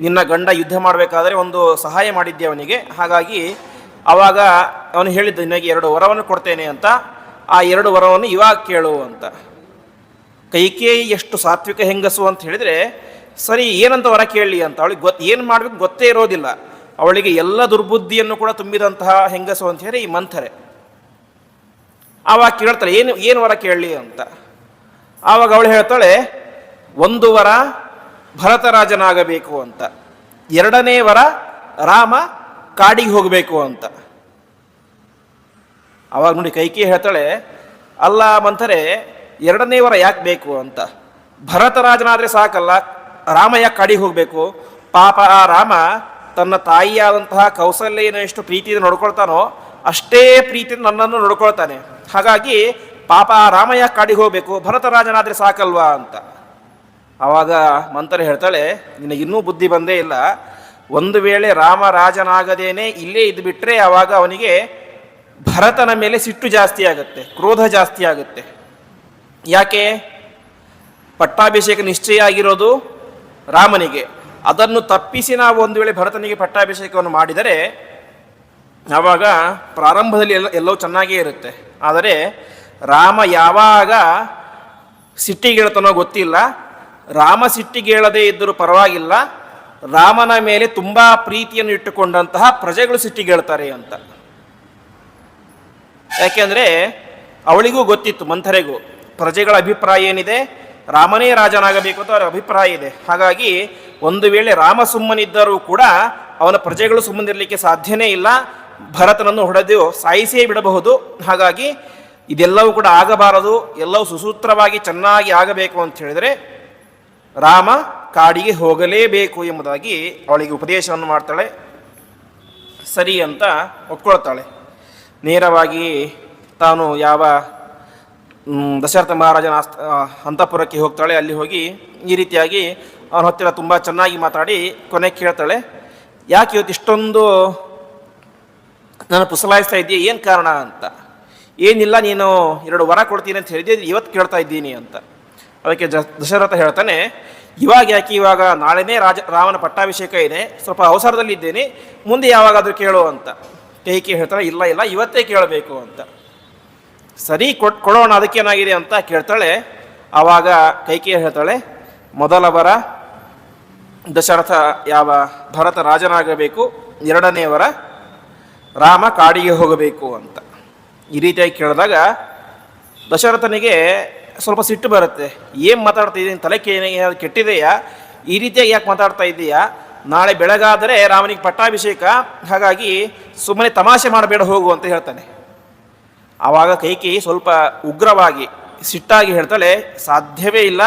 ನಿನ್ನ ಗಂಡ ಯುದ್ಧ ಮಾಡಬೇಕಾದ್ರೆ ಒಂದು ಸಹಾಯ ಮಾಡಿದ್ದೆ ಅವನಿಗೆ. ಹಾಗಾಗಿ ಆವಾಗ ಅವನು ಹೇಳಿದ್ದ ನಿನಗೆ 2 ವರವನ್ನು ಕೊಡ್ತೇನೆ ಅಂತ. ಆ 2 ವರವನ್ನು ಇವಾಗ ಕೇಳು ಅಂತ. ಕೈಕೇಯಿ ಎಷ್ಟು ಸಾತ್ವಿಕ ಹೆಂಗಸು ಅಂತ ಹೇಳಿದರೆ, ಸರಿ ಏನಂತ ವರ ಕೇಳಲಿ ಅಂತ ಅವಳಿಗೆ ಏನು ಮಾಡಬೇಕು ಗೊತ್ತೇ ಇರೋದಿಲ್ಲ. ಅವಳಿಗೆ ಎಲ್ಲ ದುರ್ಬುದ್ಧಿಯನ್ನು ಕೂಡ ತುಂಬಿದಂತಹ ಹೆಂಗಸು ಅಂತ ಹೇಳಿ ಈ ಮಂಥರೆ. ಆವಾಗ ಕೇಳ್ತಾಳೆ, ಏನು ವರ ಕೇಳಲಿ ಅಂತ. ಆವಾಗ ಅವಳು ಹೇಳ್ತಾಳೆ, 1 ವರ ಭರತರಾಜನಾಗಬೇಕು ಅಂತ, 2ನೇ ವರ ರಾಮ ಕಾಡಿಗೆ ಹೋಗಬೇಕು ಅಂತ. ಆವಾಗ ನೋಡಿ ಕೈಕೇಯಿ ಹೇಳ್ತಾಳೆ, ಅಲ್ಲ ಮಂಥರೆ, 2ನೇ ವರ ಯಾಕೆ ಬೇಕು ಅಂತ? ಭರತರಾಜನಾದರೆ ಸಾಕಲ್ಲ, ರಾಮ ಯಾಕೆ ಕಾಡಿಗೆ ಹೋಗಬೇಕು? ಪಾಪ ಆ ರಾಮ ತನ್ನ ತಾಯಿಯಾದಂತಹ ಕೌಸಲ್ಯನ ಎಷ್ಟು ಪ್ರೀತಿಯಿಂದ ನೋಡ್ಕೊಳ್ತಾನೋ ಅಷ್ಟೇ ಪ್ರೀತಿಯಿಂದ ನನ್ನನ್ನು ನೋಡ್ಕೊಳ್ತಾನೆ. ಹಾಗಾಗಿ ಪಾಪ ಆ ರಾಮ ಯಾಕೆ ಕಾಡಿಗೆ ಹೋಗಬೇಕು? ಭರತರಾಜನಾದರೆ ಸಾಕಲ್ವಾ ಅಂತ. ಆವಾಗ ಮಂಥರೆ ಹೇಳ್ತಾಳೆ, ನಿನಗಿನ್ನೂ ಬುದ್ಧಿ ಬಂದೇ ಇಲ್ಲ. ಒಂದು ವೇಳೆ ರಾಮ ರಾಜನಾಗದೇನೆ ಇಲ್ಲೇ ಇದ್ದುಬಿಟ್ರೆ ಆವಾಗ ಅವನಿಗೆ ಭರತನ ಮೇಲೆ ಸಿಟ್ಟು ಜಾಸ್ತಿ ಆಗುತ್ತೆ, ಕ್ರೋಧ ಜಾಸ್ತಿ ಆಗುತ್ತೆ. ಯಾಕೆ? ಪಟ್ಟಾಭಿಷೇಕ ನಿಶ್ಚಯ ಆಗಿರೋದು ರಾಮನಿಗೆ. ಅದನ್ನು ತಪ್ಪಿಸಿ ನಾವು ಒಂದು ವೇಳೆ ಭರತನಿಗೆ ಪಟ್ಟಾಭಿಷೇಕವನ್ನು ಮಾಡಿದರೆ ಆವಾಗ ಪ್ರಾರಂಭದಲ್ಲಿ ಎಲ್ಲವೂ ಚೆನ್ನಾಗೇ ಇರುತ್ತೆ. ಆದರೆ ರಾಮ ಯಾವಾಗ ಸಿಟ್ಟಿಗೇಳ್ತಾನೋ ಗೊತ್ತಿಲ್ಲ. ರಾಮ ಸಿಟ್ಟಿಗೇಳದೇ ಇದ್ದರೂ ಪರವಾಗಿಲ್ಲ, ರಾಮನ ಮೇಲೆ ತುಂಬ ಪ್ರೀತಿಯನ್ನು ಇಟ್ಟುಕೊಂಡಂತಹ ಪ್ರಜೆಗಳು ಸಿಟ್ಟಿಗೇಳ್ತಾರೆ ಅಂತ. ಯಾಕೆಂದರೆ ಅವಳಿಗೂ ಗೊತ್ತಿತ್ತು, ಮಂಥರೆಗೂ ಪ್ರಜೆಗಳ ಅಭಿಪ್ರಾಯ ಏನಿದೆ, ರಾಮನೇ ರಾಜನಾಗಬೇಕು ಅಂತ ಅವರ ಅಭಿಪ್ರಾಯ ಇದೆ. ಹಾಗಾಗಿ ಒಂದು ವೇಳೆ ರಾಮ ಸುಮ್ಮನಿದ್ದರೂ ಕೂಡ ಅವನ ಪ್ರಜೆಗಳು ಸುಮ್ಮನಿರಲಿಕ್ಕೆ ಸಾಧ್ಯನೇ ಇಲ್ಲ, ಭರತನನ್ನು ಹೊಡೆದು ಸಾಯಿಸಿಯೇ ಬಿಡಬಹುದು. ಹಾಗಾಗಿ ಇದೆಲ್ಲವೂ ಕೂಡ ಆಗಬಾರದು, ಎಲ್ಲವೂ ಸುಸೂತ್ರವಾಗಿ ಚೆನ್ನಾಗಿ ಆಗಬೇಕು ಅಂತ ಹೇಳಿದರೆ ರಾಮ ಕಾಡಿಗೆ ಹೋಗಲೇಬೇಕು ಎಂಬುದಾಗಿ ಅವಳಿಗೆ ಉಪದೇಶವನ್ನು ಮಾಡ್ತಾಳೆ. ಸರಿ ಅಂತ ಒಪ್ಕೊಳ್ತಾಳೆ. ನೇರವಾಗಿ ತಾನು ಯಾವ ದಶರಥ ಮಹಾರಾಜನ ಅಂತಃಪುರಕ್ಕೆ ಹೋಗ್ತಾಳೆ. ಅಲ್ಲಿ ಹೋಗಿ ಈ ರೀತಿಯಾಗಿ ಅವನ ಹತ್ತಿರ ತುಂಬ ಚೆನ್ನಾಗಿ ಮಾತಾಡಿ ಕೊನೆಗೆ ಕೇಳ್ತಾಳೆ, ಯಾಕೆ ಇವತ್ತು ಇಷ್ಟೊಂದು ನಾನು ಪುಸಲಾಯಿಸ್ತಾ ಇದ್ದೀಯ, ಏನು ಕಾರಣ ಅಂತ. ಏನಿಲ್ಲ, ನೀನು 2 ವರ ಕೊಡ್ತೀನಿ ಅಂತ ಹೇಳಿದ್ದೆ, ಇವತ್ತು ಕೇಳ್ತಾ ಇದ್ದೀನಿ ಅಂತ. ಅದಕ್ಕೆ ದಶರಥ ಹೇಳ್ತಾನೆ, ಇವಾಗ ಯಾಕೆ, ಇವಾಗ ನಾಳೆನೇ ರಾಮನ ಪಟ್ಟಾಭಿಷೇಕ ಇದೆ, ಸ್ವಲ್ಪ ಅವಸರದಲ್ಲಿದ್ದೇನೆ, ಮುಂದೆ ಯಾವಾಗಾದರೂ ಕೇಳು ಅಂತ. ಕೈಕೇಯಿ ಹೇಳ್ತಾಳೆ, ಇಲ್ಲ ಇಲ್ಲ ಇವತ್ತೇ ಕೇಳಬೇಕು ಅಂತ. ಸರಿ ಕೊಡೋಣ, ಅದಕ್ಕೇನಾಗಿದೆ ಅಂತ ಕೇಳ್ತಾಳೆ. ಆವಾಗ ಕೈಕೇಯಿ ಹೇಳ್ತಾಳೆ, ಮೊದಲ ವರ ದಶರಥ ಯಾವ ಭರತ ರಾಜನಾಗಬೇಕು, 2ನೇ ವರ ರಾಮ ಕಾಡಿಗೆ ಹೋಗಬೇಕು ಅಂತ. ಈ ರೀತಿಯಾಗಿ ಕೇಳಿದಾಗ ದಶರಥನಿಗೆ ಸ್ವಲ್ಪ ಸಿಟ್ಟು ಬರುತ್ತೆ. ಏನು ಮಾತಾಡ್ತಾ ಇದ್ದೀನಿ, ತಲೆಗೆ ಏನಾದ್ರು ಕೆಟ್ಟಿದೆಯಾ, ಈ ರೀತಿಯಾಗಿ ಯಾಕೆ ಮಾತಾಡ್ತಾ ಇದ್ದೀಯಾ, ನಾಳೆ ಬೆಳಗಾದರೆ ರಾಮನಿಗೆ ಪಟ್ಟಾಭಿಷೇಕ, ಹಾಗಾಗಿ ಸುಮ್ಮನೆ ತಮಾಷೆ ಮಾಡಬೇಡ, ಹೋಗು ಅಂತ ಹೇಳ್ತಾನೆ. ಆವಾಗ ಕೈಕೇಯಿ ಸ್ವಲ್ಪ ಉಗ್ರವಾಗಿ ಸಿಟ್ಟಾಗಿ ಹೇಳ್ತಾಳೆ, ಸಾಧ್ಯವೇ ಇಲ್ಲ,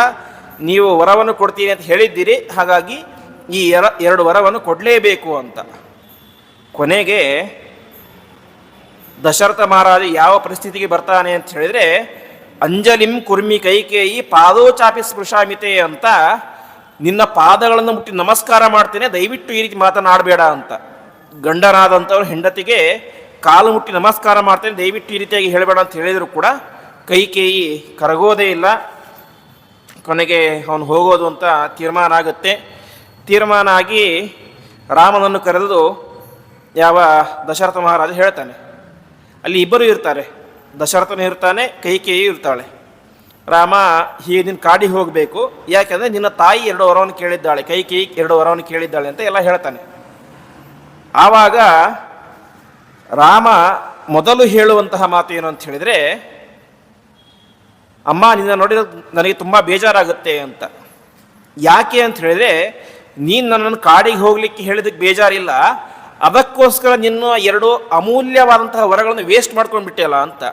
ನೀವು ವರವನ್ನು ಕೊಡ್ತೀನಿ ಅಂತ ಹೇಳಿದ್ದೀರಿ, ಹಾಗಾಗಿ ಈ 2 ವರವನ್ನು ಕೊಡಲೇಬೇಕು ಅಂತ. ಕೊನೆಗೆ ದಶರಥ ಮಹಾರಾಜ ಯಾವ ಪರಿಸ್ಥಿತಿಗೆ ಬರ್ತಾನೆ ಅಂತ ಹೇಳಿದರೆ, ಅಂಜಲಿಂ ಕುರ್ಮಿ ಕೈಕೇಯಿ ಪಾದೋಚಾಪಿ ಸ್ಪೃಶಾಮಿತೆ ಅಂತ, ನಿನ್ನ ಪಾದಗಳನ್ನು ಮುಟ್ಟಿ ನಮಸ್ಕಾರ ಮಾಡ್ತೇನೆ, ದಯವಿಟ್ಟು ಈ ರೀತಿ ಮಾತನಾಡಬೇಡ ಅಂತ. ಗಂಡನಾದಂಥವ್ರು ಹೆಂಡತಿಗೆ ಕಾಲು ಮುಟ್ಟಿ ನಮಸ್ಕಾರ ಮಾಡ್ತೇನೆ, ದಯವಿಟ್ಟು ಈ ರೀತಿಯಾಗಿ ಹೇಳಬೇಡ ಅಂತ ಹೇಳಿದರೂ ಕೂಡ ಕೈಕೇಯಿ ಕರಗೋದೇ ಇಲ್ಲ. ಕೊನೆಗೆ ಅವನು ಹೋಗೋದು ಅಂತ ತೀರ್ಮಾನ ಆಗುತ್ತೆ. ತೀರ್ಮಾನ ಆಗಿ ರಾಮನನ್ನು ಕರೆದು ಯಾವ ದಶರಥ ಮಹಾರಾಜ ಹೇಳ್ತಾನೆ. ಅಲ್ಲಿ ಇಬ್ಬರು ಇರ್ತಾರೆ, ದಶರಥನು ಇರ್ತಾನೆ, ಕೈಕೇಯಿ ಇರ್ತಾಳೆ. ರಾಮ, ಹೀಗೆ ನಿನ್ನ ಕಾಡಿಗೆ ಹೋಗಬೇಕು, ಯಾಕೆಂದರೆ ನಿನ್ನ ತಾಯಿ 2 ವರವನ್ನು ಕೇಳಿದ್ದಾಳೆ, ಕೈಕೇಯಿ 2 ವರವನ್ನು ಕೇಳಿದ್ದಾಳೆ ಅಂತ ಎಲ್ಲ ಹೇಳ್ತಾನೆ. ಆವಾಗ ರಾಮ ಮೊದಲು ಹೇಳುವಂತಹ ಮಾತು ಏನು ಅಂತ ಹೇಳಿದರೆ, ಅಮ್ಮ ನಿನ್ನ ನೋಡಿದ ನನಗೆ ತುಂಬ ಬೇಜಾರಾಗುತ್ತೆ ಅಂತ. ಯಾಕೆ ಅಂತ ಹೇಳಿದರೆ, ನೀನು ನನ್ನನ್ನು ಕಾಡಿಗೆ ಹೋಗಲಿಕ್ಕೆ ಹೇಳಿದಕ್ಕೆ ಬೇಜಾರಿಲ್ಲ, ಅದಕ್ಕೋಸ್ಕರ ನಿನ್ನ 2 ಅಮೂಲ್ಯವಾದಂತಹ ವರಗಳನ್ನು ವೇಸ್ಟ್ ಮಾಡ್ಕೊಂಡ್ಬಿಟ್ಟೆಲ್ಲ ಅಂತ.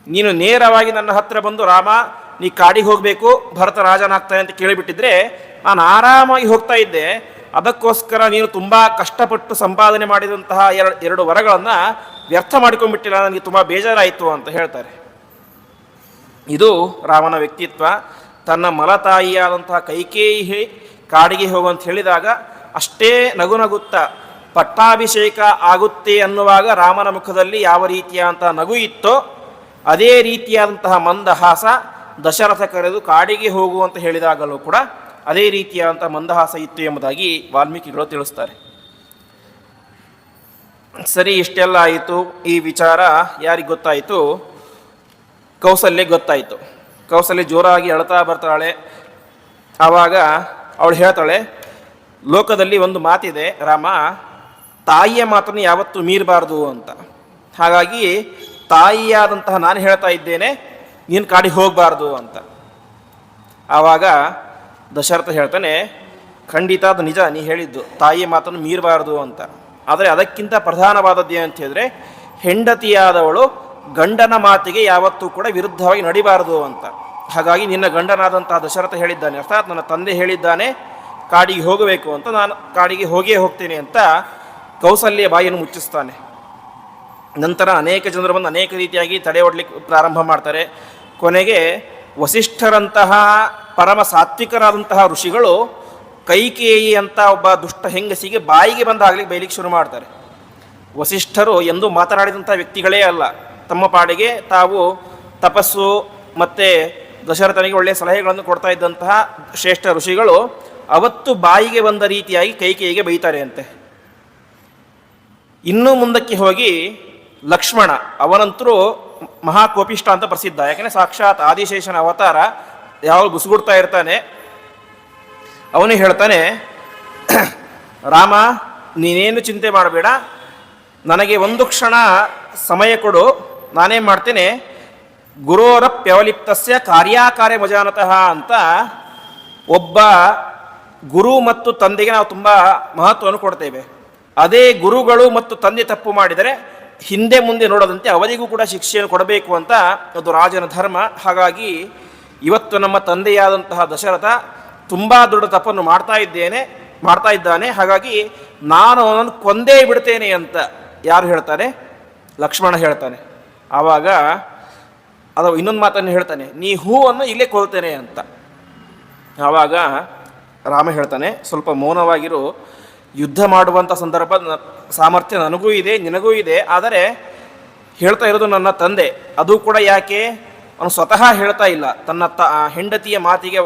ನೀನು ನೇರವಾಗಿ ನನ್ನ ಹತ್ತಿರ ಬಂದು, ರಾಮ ನೀ ಕಾಡಿಗೆ ಹೋಗಬೇಕು, ಭರತ ರಾಜನಾಗ್ತಾನೆ ಅಂತ ಕೇಳಿಬಿಟ್ಟಿದ್ರೆ ನಾನು ಆರಾಮಾಗಿ ಹೋಗ್ತಾ ಇದ್ದೆ. ಅದಕ್ಕೋಸ್ಕರ ನೀನು ತುಂಬ ಕಷ್ಟಪಟ್ಟು ಸಂಪಾದನೆ ಮಾಡಿದಂತಹ 2 ವರಗಳನ್ನು ವ್ಯರ್ಥ ಮಾಡಿಕೊಂಡ್ಬಿಟ್ಟಿಲ್ಲ, ನನಗೆ ತುಂಬ ಬೇಜಾರಾಯಿತು ಅಂತ ಹೇಳ್ತಾರೆ. ಇದು ರಾಮನ ವ್ಯಕ್ತಿತ್ವ. ತನ್ನ ಮಲತಾಯಿಯಾದಂತಹ ಕೈಕೇಯಿ ಕಾಡಿಗೆ ಹೋಗುವಂತ ಹೇಳಿದಾಗ ಅಷ್ಟೇ ನಗುತ್ತಾ ಪಟ್ಟಾಭಿಷೇಕ ಆಗುತ್ತೆ ಅನ್ನುವಾಗ ರಾಮನ ಮುಖದಲ್ಲಿ ಯಾವ ರೀತಿಯಾದಂತಹ ನಗು ಇತ್ತೋ ಅದೇ ರೀತಿಯಾದಂತಹ ಮಂದಹಾಸ ದಶರಥ ಕರೆದು ಕಾಡಿಗೆ ಹೋಗುವಂತ ಹೇಳಿದಾಗಲೂ ಕೂಡ ಅದೇ ರೀತಿಯಾದಂತಹ ಮಂದಹಾಸ ಇತ್ತು ಎಂಬುದಾಗಿ ವಾಲ್ಮೀಕಿಗಳು ತಿಳಿಸ್ತಾರೆ. ಸರಿ, ಇಷ್ಟೆಲ್ಲ ಆಯಿತು. ಈ ವಿಚಾರ ಯಾರಿಗೆ ಗೊತ್ತಾಯಿತು? ಕೌಸಲ್ಯ ಗೊತ್ತಾಯಿತು. ಕೌಸಲ್ಯ ಜೋರಾಗಿ ಅಳ್ತಾ ಬರ್ತಾಳೆ. ಆವಾಗ ಅವಳು ಹೇಳ್ತಾಳೆ, ಲೋಕದಲ್ಲಿ ಒಂದು ಮಾತಿದೆ ರಾಮ, ತಾಯಿಯ ಮಾತನ್ನು ಯಾವತ್ತೂ ಮೀರಬಾರ್ದು ಅಂತ. ಹಾಗಾಗಿ ತಾಯಿಯಾದಂತಹ ನಾನು ಹೇಳ್ತಾ ಇದ್ದೇನೆ, ನೀನು ಕಾಡಿಗೆ ಹೋಗಬಾರ್ದು ಅಂತ. ಆವಾಗ ದಶರಥ ಹೇಳ್ತಾನೆ, ಖಂಡಿತ ಅದು ನಿಜ, ನೀ ಹೇಳಿದ್ದು ತಾಯಿಯ ಮಾತನ್ನು ಮೀರಬಾರ್ದು ಅಂತ. ಆದರೆ ಅದಕ್ಕಿಂತ ಪ್ರಧಾನವಾದದ್ದು ಏನಂತ ಹೇಳಿದ್ರೆ, ಹೆಂಡತಿಯಾದವಳು ಗಂಡನ ಮಾತಿಗೆ ಯಾವತ್ತೂ ಕೂಡ ವಿರುದ್ಧವಾಗಿ ನಡಿಬಾರದು ಅಂತ. ಹಾಗಾಗಿ ನಿನ್ನ ಗಂಡನಾದಂತಹ ದಶರಥ ಹೇಳಿದ್ದಾನೆ, ಅರ್ಥಾತ್ ನನ್ನ ತಂದೆ ಹೇಳಿದ್ದಾನೆ ಕಾಡಿಗೆ ಹೋಗಬೇಕು ಅಂತ, ನಾನು ಕಾಡಿಗೆ ಹೋಗಿಯೇ ಹೋಗ್ತೇನೆ ಅಂತ ಕೌಸಲ್ಯ ಬಾಯಿಯನ್ನು ಮುಚ್ಚಿಸ್ತಾನೆ. ನಂತರ ಅನೇಕ ಜನರು ಬಂದು ಅನೇಕ ರೀತಿಯಾಗಿ ತಡೆ ಒಡ್ಲಿಕ್ಕೆ ಪ್ರಾರಂಭ ಮಾಡ್ತಾರೆ. ಕೊನೆಗೆ ವಸಿಷ್ಠರಂತಹ ಪರಮ ಸಾತ್ವಿಕರಾದಂತಹ ಋಷಿಗಳು ಕೈಕೇಯಿ ಅಂತ ಒಬ್ಬ ದುಷ್ಟ ಹೆಂಗಸಿಗೆ ಬಾಯಿಗೆ ಬಂದಾಗಲಿಕ್ಕೆ ಬೈಲಿಕ್ಕೆ ಶುರು ಮಾಡ್ತಾರೆ. ವಸಿಷ್ಠರು ಎಂದೂ ಮಾತನಾಡಿದಂಥ ವ್ಯಕ್ತಿಗಳೇ ಅಲ್ಲ. ತಮ್ಮ ಪಾಡಿಗೆ ತಾವು ತಪಸ್ಸು ಮತ್ತು ದಶರಥನಿಗೆ ಒಳ್ಳೆಯ ಸಲಹೆಗಳನ್ನು ಕೊಡ್ತಾ ಇದ್ದಂತಹ ಶ್ರೇಷ್ಠ ಋಷಿಗಳು ಅವತ್ತು ಬಾಯಿಗೆ ಬಂದ ರೀತಿಯಾಗಿ ಕೈಕೇಯಿಗೆ ಬೈತಾರೆ ಅಂತೆ. ಇನ್ನೂ ಮುಂದಕ್ಕೆ ಹೋಗಿ ಲಕ್ಷ್ಮಣ, ಅವನಂತರೂ ಮಹಾಕೋಪಿಷ್ಟ ಅಂತ ಪ್ರಸಿದ್ಧ. ಯಾಕೆಂದರೆ ಸಾಕ್ಷಾತ್ ಆದಿಶೇಷನ ಅವತಾರ, ಯಾವಾಗ ಬುಸುಗುಡ್ತಾ ಇರ್ತಾನೆ. ಅವನು ಹೇಳ್ತಾನೆ, ರಾಮ ನೀನೇನು ಚಿಂತೆ ಮಾಡಬೇಡ, ನನಗೆ ಒಂದು ಕ್ಷಣ ಸಮಯ ಕೊಡು, ನಾನೇನು ಮಾಡ್ತೇನೆ, ಗುರೋರಪ್ಯವಲಿಪ್ತಸ್ಯ ಕಾರ್ಯಾಕಾರ್ಯ ಮಜಾನತಃ ಅಂತ ಒಬ್ಬ ಗುರು ಮತ್ತು ತಂದೆಗೆ ನಾವು ತುಂಬ ಮಹತ್ವವನ್ನು ಕೊಡ್ತೇವೆ. ಅದೇ ಗುರುಗಳು ಮತ್ತು ತಂದೆ ತಪ್ಪು ಮಾಡಿದರೆ ಹಿಂದೆ ಮುಂದೆ ನೋಡದಂತೆ ಅವರಿಗೂ ಕೂಡ ಶಿಕ್ಷೆಯನ್ನು ಕೊಡಬೇಕು ಅಂತ ಅದು ರಾಜನ ಧರ್ಮ. ಹಾಗಾಗಿ ಇವತ್ತು ನಮ್ಮ ತಂದೆಯಾದಂತಹ ದಶರಥ ತುಂಬ ದೊಡ್ಡ ತಪ್ಪನ್ನು ಮಾಡ್ತಾ ಇದ್ದಾನೆ. ಹಾಗಾಗಿ ನಾನು ಅವನನ್ನು ಕೊಂದೇ ಬಿಡ್ತೇನೆ ಅಂತ ಯಾರು ಹೇಳ್ತಾರೆ? ಲಕ್ಷ್ಮಣ ಹೇಳ್ತಾನೆ. ಆವಾಗ ಅದು ಇನ್ನೊಂದು ಮಾತನ್ನು ಹೇಳ್ತಾನೆ, ನೀ ಹೂವನ್ನು ಇಲ್ಲೇ ಕೊಲ್ತೇನೆ ಅಂತ. ಆವಾಗ ರಾಮ ಹೇಳ್ತಾನೆ, ಸ್ವಲ್ಪ ಮೌನವಾಗಿರು, ಯುದ್ಧ ಮಾಡುವಂಥ ಸಂದರ್ಭ ಸಾಮರ್ಥ್ಯ ನನಗೂ ಇದೆ, ನಿನಗೂ ಇದೆ. ಆದರೆ ಹೇಳ್ತಾ ಇರೋದು ನನ್ನ ತಂದೆ. ಅದು ಕೂಡ ಯಾಕೆ ಅವನು ಸ್ವತಃ ಹೇಳ್ತಾ ಇಲ್ಲ, ತನ್ನ ಹೆಂಡತಿಯ ಮಾತಿಗೆ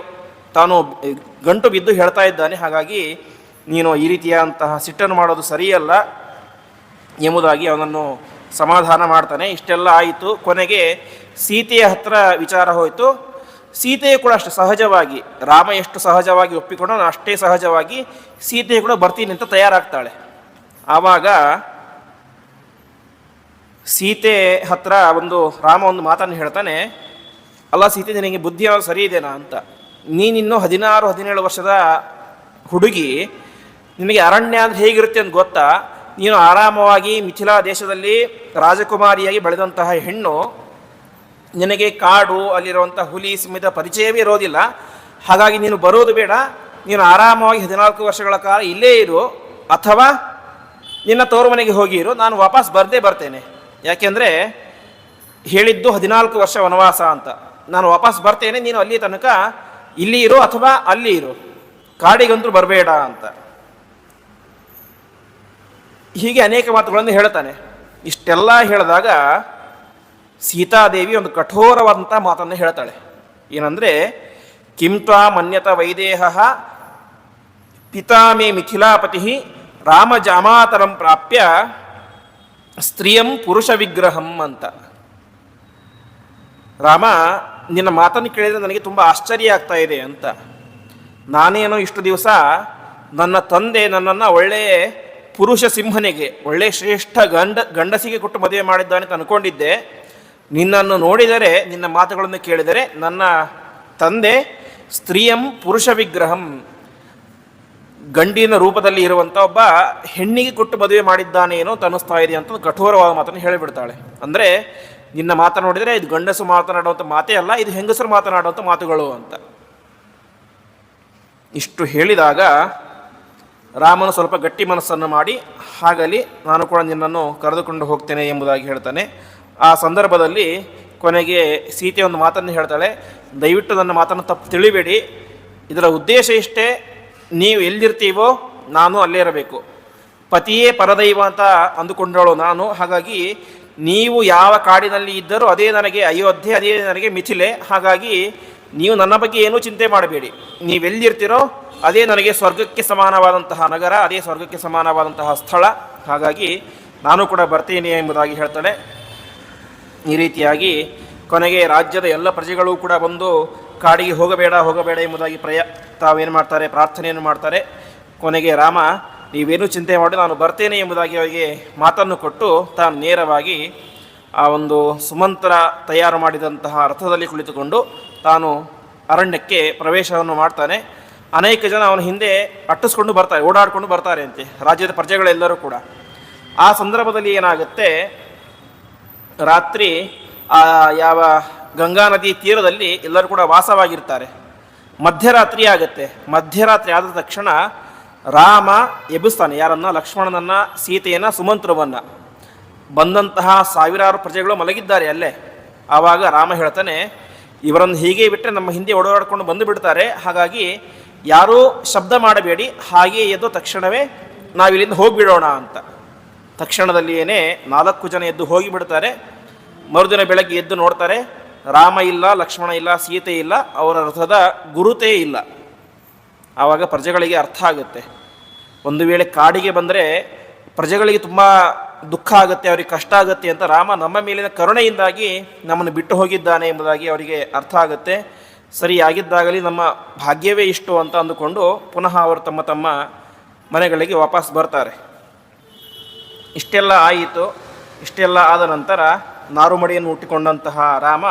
ತಾನು ಗಂಟು ಬಿದ್ದು ಹೇಳ್ತಾ ಇದ್ದಾನೆ. ಹಾಗಾಗಿ ನೀನು ಈ ರೀತಿಯಾದಂತಹ ಸಿಟ್ಟನ್ನು ಮಾಡೋದು ಸರಿಯಲ್ಲ ಎಂಬುದಾಗಿ ಅವನನ್ನು ಸಮಾಧಾನ ಮಾಡ್ತಾನೆ. ಇಷ್ಟೆಲ್ಲ ಆಯಿತು. ಕೊನೆಗೆ ಸೀತೆಯ ಹತ್ರ ವಿಚಾರ ಹೋಯಿತು. ಸೀತೆಯು ಕೂಡ ಅಷ್ಟು ಸಹಜವಾಗಿ, ರಾಮ ಎಷ್ಟು ಸಹಜವಾಗಿ ಒಪ್ಪಿಕೊಂಡು ಅಷ್ಟೇ ಸಹಜವಾಗಿ ಸೀತೆಯು ಕೂಡ ಬರ್ತೀನಿ ಅಂತ ತಯಾರಾಗ್ತಾಳೆ. ಆವಾಗ ಸೀತೆ ಹತ್ರ ರಾಮ ಒಂದು ಮಾತನ್ನು ಹೇಳ್ತಾನೆ, ಅಲ್ಲ ಸೀತೆ, ನಿನಗೆ ಬುದ್ಧಿ ಸರಿ ಇದೆನಾ ಅಂತ. ನೀನಿನ್ನೂ 16-17 ವರ್ಷದ ಹುಡುಗಿ, ನಿನಗೆ ಅರಣ್ಯ ಅಂದರೆ ಹೇಗಿರುತ್ತೆ ಅಂತ ಗೊತ್ತಾ? ನೀನು ಆರಾಮವಾಗಿ ಮಿಥಿಲಾ ದೇಶದಲ್ಲಿ ರಾಜಕುಮಾರಿಯಾಗಿ ಬೆಳೆದಂತಹ ಹೆಣ್ಣು, ನಿನಗೆ ಕಾಡು, ಅಲ್ಲಿರುವಂಥ ಹುಲಿ ಸಿಂಹದ ಪರಿಚಯವೇ ಇರೋದಿಲ್ಲ. ಹಾಗಾಗಿ ನೀನು ಬರೋದು ಬೇಡ, ನೀನು ಆರಾಮವಾಗಿ 14 ವರ್ಷಗಳ ಕಾಲ ಇಲ್ಲೇ ಇರು, ಅಥವಾ ನಿನ್ನ ತವರು ಮನೆಗೆ ಹೋಗಿರು. ನಾನು ವಾಪಸ್ ಬರ್ತೇನೆ. ಯಾಕೆಂದರೆ ಹೇಳಿದ್ದು 14 ವರ್ಷ ವನವಾಸ ಅಂತ. ನಾನು ವಾಪಸ್ ಬರ್ತೇನೆ, ನೀನು ಅಲ್ಲಿ ತನಕ ಇಲ್ಲಿ ಇರು ಅಥವಾ ಅಲ್ಲಿ ಇರು, ಕಾಡಿಗಂತೂ ಬರಬೇಡ ಅಂತ. ಹೀಗೆ ಅನೇಕ ಮಾತುಗಳನ್ನು ಹೇಳ್ತಾನೆ. ಇಷ್ಟೆಲ್ಲ ಹೇಳಿದಾಗ ಸೀತಾದೇವಿ ಒಂದು ಕಠೋರವಾದಂಥ ಮಾತನ್ನು ಹೇಳ್ತಾಳೆ. ಏನಂದರೆ, ಕಿಂ ತ್ವಾ ಮನ್ಯತ ವೈದೇಹ ಪಿತಾ ಮೇ ಮಿಥಿಲಾಪತಿ ರಾಮ ಜಾಮಾತರಂ ಪ್ರಾಪ್ಯ ಸ್ತ್ರೀಯಂ ಪುರುಷ ವಿಗ್ರಹಂ ಅಂತ. ರಾಮ, ನಿನ್ನ ಮಾತನ್ನು ಕೇಳಿದರೆ ನನಗೆ ತುಂಬ ಆಶ್ಚರ್ಯ ಆಗ್ತಾ ಇದೆ ಅಂತ. ನಾನೇನೋ ಇಷ್ಟು ದಿವಸ ನನ್ನ ತಂದೆ ನನ್ನನ್ನು ಒಳ್ಳೆಯ ಪುರುಷ ಸಿಂಹನಿಗೆ, ಒಳ್ಳೆಯ ಶ್ರೇಷ್ಠ ಗಂಡಸಿಗೆ ಕೊಟ್ಟು ಮದುವೆ ಮಾಡಿದ್ದಾನೆ ಅಂತ ಅಂದ್ಕೊಂಡಿದ್ದೆ. ನಿನ್ನನ್ನು ನೋಡಿದರೆ, ನಿನ್ನ ಮಾತುಗಳನ್ನು ಕೇಳಿದರೆ ನನ್ನ ತಂದೆ ಸ್ತ್ರೀಯಂ ಪುರುಷ ವಿಗ್ರಹಂ, ಗಂಡಿನ ರೂಪದಲ್ಲಿ ಇರುವಂಥ ಒಬ್ಬ ಹೆಣ್ಣಿಗೆ ಕೊಟ್ಟು ಮದುವೆ ಮಾಡಿದ್ದಾನೆ ಏನೋ ಅಂತ ಅನ್ನಿಸ್ತಾ ಇದೆ ಅಂತ ಕಠೋರವಾದ ಮಾತನ್ನು ಹೇಳಿಬಿಡ್ತಾಳೆ. ಅಂದರೆ ನಿನ್ನ ಮಾತನ್ನು ನೋಡಿದರೆ ಇದು ಗಂಡಸು ಮಾತನಾಡುವಂಥ ಮಾತೇ ಅಲ್ಲ, ಇದು ಹೆಂಗಸರು ಮಾತನಾಡುವಂಥ ಮಾತುಗಳು ಅಂತ. ಇಷ್ಟು ಹೇಳಿದಾಗ ರಾಮನು ಸ್ವಲ್ಪ ಗಟ್ಟಿ ಮನಸ್ಸನ್ನು ಮಾಡಿ, ಹಾಗಲಿ ನಾನು ಕೂಡ ನಿನ್ನನ್ನು ಕರೆದುಕೊಂಡು ಹೋಗ್ತೇನೆ ಎಂಬುದಾಗಿ ಹೇಳ್ತಾನೆ. ಆ ಸಂದರ್ಭದಲ್ಲಿ ಕೊನೆಗೆ ಸೀತೆ ಒಂದು ಮಾತನ್ನು ಹೇಳ್ತಾಳೆ, ದಯವಿಟ್ಟು ನನ್ನ ಮಾತನ್ನು ತಪ್ಪು ತಿಳಿಬೇಡಿ, ಇದರ ಉದ್ದೇಶ ಇಷ್ಟೇ, ನೀವು ಎಲ್ಲಿರ್ತೀವೋ ನಾನು ಅಲ್ಲೇ ಇರಬೇಕು, ಪತಿಯೇ ಪರದೈವ ಅಂತ ಅಂದುಕೊಂಡಳು ನಾನು. ಹಾಗಾಗಿ ನೀವು ಯಾವ ಕಾಡಿನಲ್ಲಿ ಇದ್ದರೂ ಅದೇ ನನಗೆ ಅಯೋಧ್ಯೆ, ಅದೇ ನನಗೆ ಮಿಥಿಲೆ. ಹಾಗಾಗಿ ನೀವು ನನ್ನ ಬಗ್ಗೆ ಏನೂ ಚಿಂತೆ ಮಾಡಬೇಡಿ, ನೀವೆಲ್ಲಿರ್ತೀರೋ ಅದೇ ನನಗೆ ಸ್ವರ್ಗಕ್ಕೆ ಸಮಾನವಾದಂತಹ ನಗರ, ಅದೇ ಸ್ವರ್ಗಕ್ಕೆ ಸಮಾನವಾದಂತಹ ಸ್ಥಳ. ಹಾಗಾಗಿ ನಾನು ಕೂಡ ಬರ್ತೀನಿ ಎಂಬುದಾಗಿ ಹೇಳ್ತಾಳೆ. ಈ ರೀತಿಯಾಗಿ ಕೊನೆಗೆ ರಾಜ್ಯದ ಎಲ್ಲ ಪ್ರಜೆಗಳು ಕೂಡ ಬಂದು ಕಾಡಿಗೆ ಹೋಗಬೇಡ ಎಂಬುದಾಗಿ ತಾವೇನು ಮಾಡ್ತಾರೆ, ಪ್ರಾರ್ಥನೆಯನ್ನು ಮಾಡ್ತಾರೆ. ಕೊನೆಗೆ ರಾಮ, ನೀವೇನು ಚಿಂತೆ ಮಾಡಿ ನಾನು ಬರ್ತೇನೆ ಎಂಬುದಾಗಿ ಅವರಿಗೆ ಮಾತನ್ನು ಕೊಟ್ಟು ತಾನು ನೇರವಾಗಿ ಆ ಒಂದು ಸುಮಂತ್ರ ತಯಾರು ಮಾಡಿದಂತಹ ರಥದಲ್ಲಿ ಕುಳಿತುಕೊಂಡು ತಾನು ಅರಣ್ಯಕ್ಕೆ ಪ್ರವೇಶವನ್ನು ಮಾಡ್ತಾನೆ. ಅನೇಕ ಜನ ಅವನ ಹಿಂದೆ ಅಟ್ಟಿಸ್ಕೊಂಡು ಬರ್ತಾರೆ, ಓಡಾಡಿಕೊಂಡು ಬರ್ತಾರೆ ಅಂತೆ, ರಾಜ್ಯದ ಪ್ರಜೆಗಳೆಲ್ಲರೂ ಕೂಡ. ಆ ಸಂದರ್ಭದಲ್ಲಿ ಏನಾಗುತ್ತೆ, ರಾತ್ರಿ ಯಾವ ಗಂಗಾ ನದಿ ತೀರದಲ್ಲಿ ಎಲ್ಲರೂ ಕೂಡ ವಾಸವಾಗಿರ್ತಾರೆ. ಮಧ್ಯರಾತ್ರಿ ಆಗುತ್ತೆ. ಮಧ್ಯರಾತ್ರಿ ಆದ ತಕ್ಷಣ ರಾಮ ಎಬ್ಬಿಸ್ತಾನೆ ಯಾರನ್ನ? ಲಕ್ಷ್ಮಣನನ್ನು, ಸೀತೆಯನ್ನು, ಸುಮಂತ್ರವನ್ನು. ಬಂದಂತಹ ಸಾವಿರಾರು ಪ್ರಜೆಗಳು ಮಲಗಿದ್ದಾರೆ ಅಲ್ಲೇ. ಆವಾಗ ರಾಮ ಹೇಳ್ತಾನೆ, ಇವರನ್ನು ಹೀಗೆ ಬಿಟ್ಟರೆ ನಮ್ಮ ಹಿಂದೆ ಓಡಾಡ್ಕೊಂಡು ಬಂದು ಬಿಡ್ತಾರೆ. ಹಾಗಾಗಿ ಯಾರೂ ಶಬ್ದ ಮಾಡಬೇಡಿ, ಹಾಗೆಯೇ ಎದ್ದು ತಕ್ಷಣವೇ ನಾವಿಲ್ಲಿಂದ ಹೋಗಿಬಿಡೋಣ ಅಂತ. ತಕ್ಷಣದಲ್ಲಿಯೇ 4 ಜನ ಎದ್ದು ಹೋಗಿಬಿಡ್ತಾರೆ. ಮರುದಿನ ಬೆಳಗ್ಗೆ ಎದ್ದು ನೋಡ್ತಾರೆ, ರಾಮ ಇಲ್ಲ, ಲಕ್ಷ್ಮಣ ಇಲ್ಲ, ಸೀತೆ ಇಲ್ಲ, ಅವರ ರಥದ ಗುರುತೇ ಇಲ್ಲ. ಆವಾಗ ಪ್ರಜೆಗಳಿಗೆ ಅರ್ಥ ಆಗುತ್ತೆ, ಒಂದು ವೇಳೆ ಕಾಡಿಗೆ ಬಂದರೆ ಪ್ರಜೆಗಳಿಗೆ ತುಂಬ ದುಃಖ ಆಗುತ್ತೆ, ಅವರಿಗೆ ಕಷ್ಟ ಆಗುತ್ತೆ ಅಂತ ರಾಮ ನಮ್ಮ ಮೇಲಿನ ಕರುಣೆಯಿಂದಾಗಿ ನಮ್ಮನ್ನು ಬಿಟ್ಟು ಹೋಗಿದ್ದಾನೆ ಎಂಬುದಾಗಿ ಅವರಿಗೆ ಅರ್ಥ ಆಗುತ್ತೆ. ಸರಿಯಾಗಿದ್ದಾಗಲಿ, ನಮ್ಮ ಭಾಗ್ಯವೇ ಇಷ್ಟು ಅಂತ ಅಂದುಕೊಂಡು ಪುನಃ ಅವರು ತಮ್ಮ ತಮ್ಮ ಮನೆಗಳಿಗೆ ವಾಪಸ್ ಬರ್ತಾರೆ. ಇಷ್ಟೆಲ್ಲ ಆಯಿತು. ಇಷ್ಟೆಲ್ಲ ಆದ ನಂತರ ನಾರುಮಡಿಯನ್ನು ಹುಟ್ಟಿಕೊಂಡಂತಹ ರಾಮ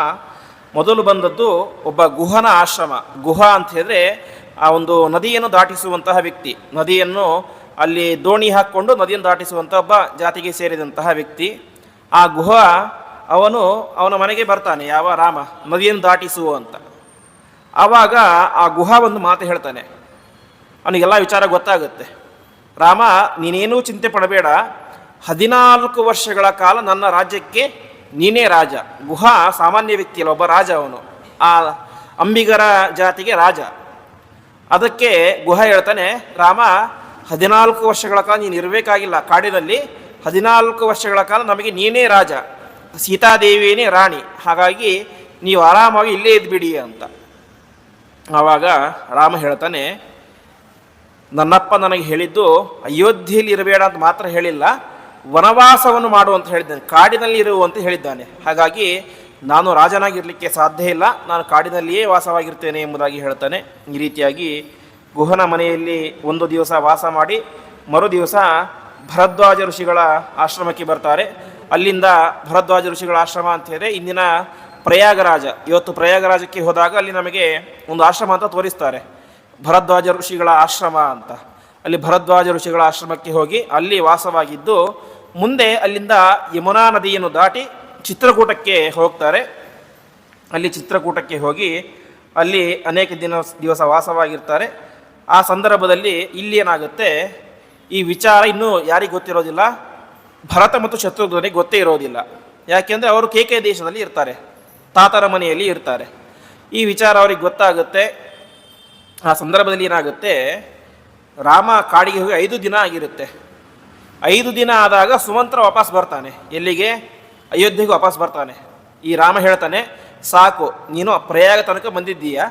ಮೊದಲು ಬಂದದ್ದು ಒಬ್ಬ ಗುಹನ ಆಶ್ರಮ. ಗುಹ ಅಂತ ಹೇಳಿದ್ರೆ ಆ ಒಂದು ನದಿಯನ್ನು ದಾಟಿಸುವಂತಹ ವ್ಯಕ್ತಿ. ನದಿಯನ್ನು ಅಲ್ಲಿ ದೋಣಿ ಹಾಕ್ಕೊಂಡು ನದಿಯನ್ನು ದಾಟಿಸುವಂಥ ಒಬ್ಬ ಜಾತಿಗೆ ಸೇರಿದಂತಹ ವ್ಯಕ್ತಿ. ಆ ಗುಹ ಅವನ ಮನೆಗೆ ಬರ್ತಾನೆ, ಯಾವ ರಾಮ ನದಿಯನ್ನು ದಾಟಿಸುವ ಅಂತ. ಆವಾಗ ಆ ಗುಹ ಒಂದು ಮಾತು ಹೇಳ್ತಾನೆ, ಅವನಿಗೆಲ್ಲ ವಿಚಾರ ಗೊತ್ತಾಗುತ್ತೆ. ರಾಮ, ನೀನೇನೂ ಚಿಂತೆ ಪಡಬೇಡ, 14 ವರ್ಷಗಳ ಕಾಲ ನನ್ನ ರಾಜ್ಯಕ್ಕೆ ನೀನೇ ರಾಜ. ಗುಹ ಸಾಮಾನ್ಯ ವ್ಯಕ್ತಿ ಅಲ್ಲ, ಒಬ್ಬ ರಾಜ ಅವನು, ಆ ಅಂಬಿಗರ ಜಾತಿಗೆ ರಾಜ. ಅದಕ್ಕೆ ಗುಹ ಹೇಳ್ತಾನೆ, ರಾಮ 14 ವರ್ಷಗಳ ಕಾಲ ನೀನು ಇರಬೇಕಾಗಿಲ್ಲ ಕಾಡಿನಲ್ಲಿ, 14 ವರ್ಷಗಳ ಕಾಲ ನಮಗೆ ನೀನೇ ರಾಜ, ಸೀತಾದೇವಿಯೇ ರಾಣಿ, ಹಾಗಾಗಿ ನೀವು ಆರಾಮಾಗಿ ಇಲ್ಲೇ ಇದ್ಬಿಡಿ ಅಂತ. ಆವಾಗ ರಾಮ ಹೇಳ್ತಾನೆ, ನನ್ನಪ್ಪ ನನಗೆ ಹೇಳಿದ್ದು ಅಯೋಧ್ಯೆಯಲ್ಲಿ ಇರಬೇಡ ಅಂತ ಮಾತ್ರ ಹೇಳಿಲ್ಲ, ವನವಾಸವನ್ನು ಮಾಡು ಅಂತ ಹೇಳಿದ್ದಾನೆ, ಕಾಡಿನಲ್ಲಿ ಇರು ಅಂತ ಹೇಳಿದ್ದಾನೆ. ಹಾಗಾಗಿ ನಾನು ರಾಜನಾಗಿರಲಿಕ್ಕೆ ಸಾಧ್ಯ ಇಲ್ಲ, ನಾನು ಕಾಡಿನಲ್ಲಿಯೇ ವಾಸವಾಗಿರ್ತೇನೆ ಎಂಬುದಾಗಿ ಹೇಳ್ತಾನೆ. ಈ ರೀತಿಯಾಗಿ ಗುಹನ ಮನೆಯಲ್ಲಿ ಒಂದು ದಿವಸ ವಾಸ ಮಾಡಿ ಮರುದಿವಸ ಭರದ್ವಾಜ ಋಷಿಗಳ ಆಶ್ರಮಕ್ಕೆ ಬರ್ತಾರೆ. ಅಲ್ಲಿಂದ ಭರದ್ವಾಜ ಋಷಿಗಳ ಆಶ್ರಮ ಅಂತ ಹೇಳಿದ್ರೆ ಇಂದಿನ ಪ್ರಯಾಗರಾಜ. ಇವತ್ತು ಪ್ರಯಾಗರಾಜಕ್ಕೆ ಹೋದಾಗ ಅಲ್ಲಿ ನಮಗೆ ಒಂದು ಆಶ್ರಮ ಅಂತ ತೋರಿಸ್ತಾರೆ, ಭರದ್ವಾಜ ಋಷಿಗಳ ಆಶ್ರಮ ಅಂತ. ಅಲ್ಲಿ ಭರದ್ವಾಜ ಋಷಿಗಳ ಆಶ್ರಮಕ್ಕೆ ಹೋಗಿ ಅಲ್ಲಿ ವಾಸವಾಗಿದ್ದು ಮುಂದೆ ಅಲ್ಲಿಂದ ಯಮುನಾ ನದಿಯನ್ನು ದಾಟಿ ಚಿತ್ರಕೂಟಕ್ಕೆ ಹೋಗ್ತಾರೆ. ಅಲ್ಲಿ ಚಿತ್ರಕೂಟಕ್ಕೆ ಹೋಗಿ ಅಲ್ಲಿ ಅನೇಕ ದಿವಸ ವಾಸವಾಗಿರ್ತಾರೆ. ಆ ಸಂದರ್ಭದಲ್ಲಿ ಇಲ್ಲಿ ಏನಾಗುತ್ತೆ, ಈ ವಿಚಾರ ಇನ್ನೂ ಯಾರಿಗೆ ಗೊತ್ತಿರೋದಿಲ್ಲ, ಭರತ ಮತ್ತು ಶತ್ರುಘ್ನಿಗೆ ಗೊತ್ತೇ ಇರೋದಿಲ್ಲ. ಯಾಕೆಂದರೆ ಅವರು ಕೇಕೆ ದೇಶದಲ್ಲಿ ಇರ್ತಾರೆ, ತಾತರ ಮನೆಯಲ್ಲಿ ಇರ್ತಾರೆ. ಈ ವಿಚಾರ ಅವರಿಗೆ ಗೊತ್ತಾಗುತ್ತೆ. ಆ ಸಂದರ್ಭದಲ್ಲಿ ಏನಾಗುತ್ತೆ, ರಾಮ ಕಾಡಿಗೆ ಹೋಗಿ 5 ದಿನ ಆಗಿರುತ್ತೆ. 5 ದಿನ ಆದಾಗ ಸುಮಂತ್ರ ವಾಪಸ್ ಬರ್ತಾನೆ. ಎಲ್ಲಿಗೆ? ಅಯೋಧ್ಯೆಗೆ ವಾಪಸ್ ಬರ್ತಾನೆ. ಈ ರಾಮ ಹೇಳ್ತಾನೆ, ಸಾಕು, ನೀನು ಪ್ರಯಾಗ ತನಕ ಬಂದಿದ್ದೀಯಾ,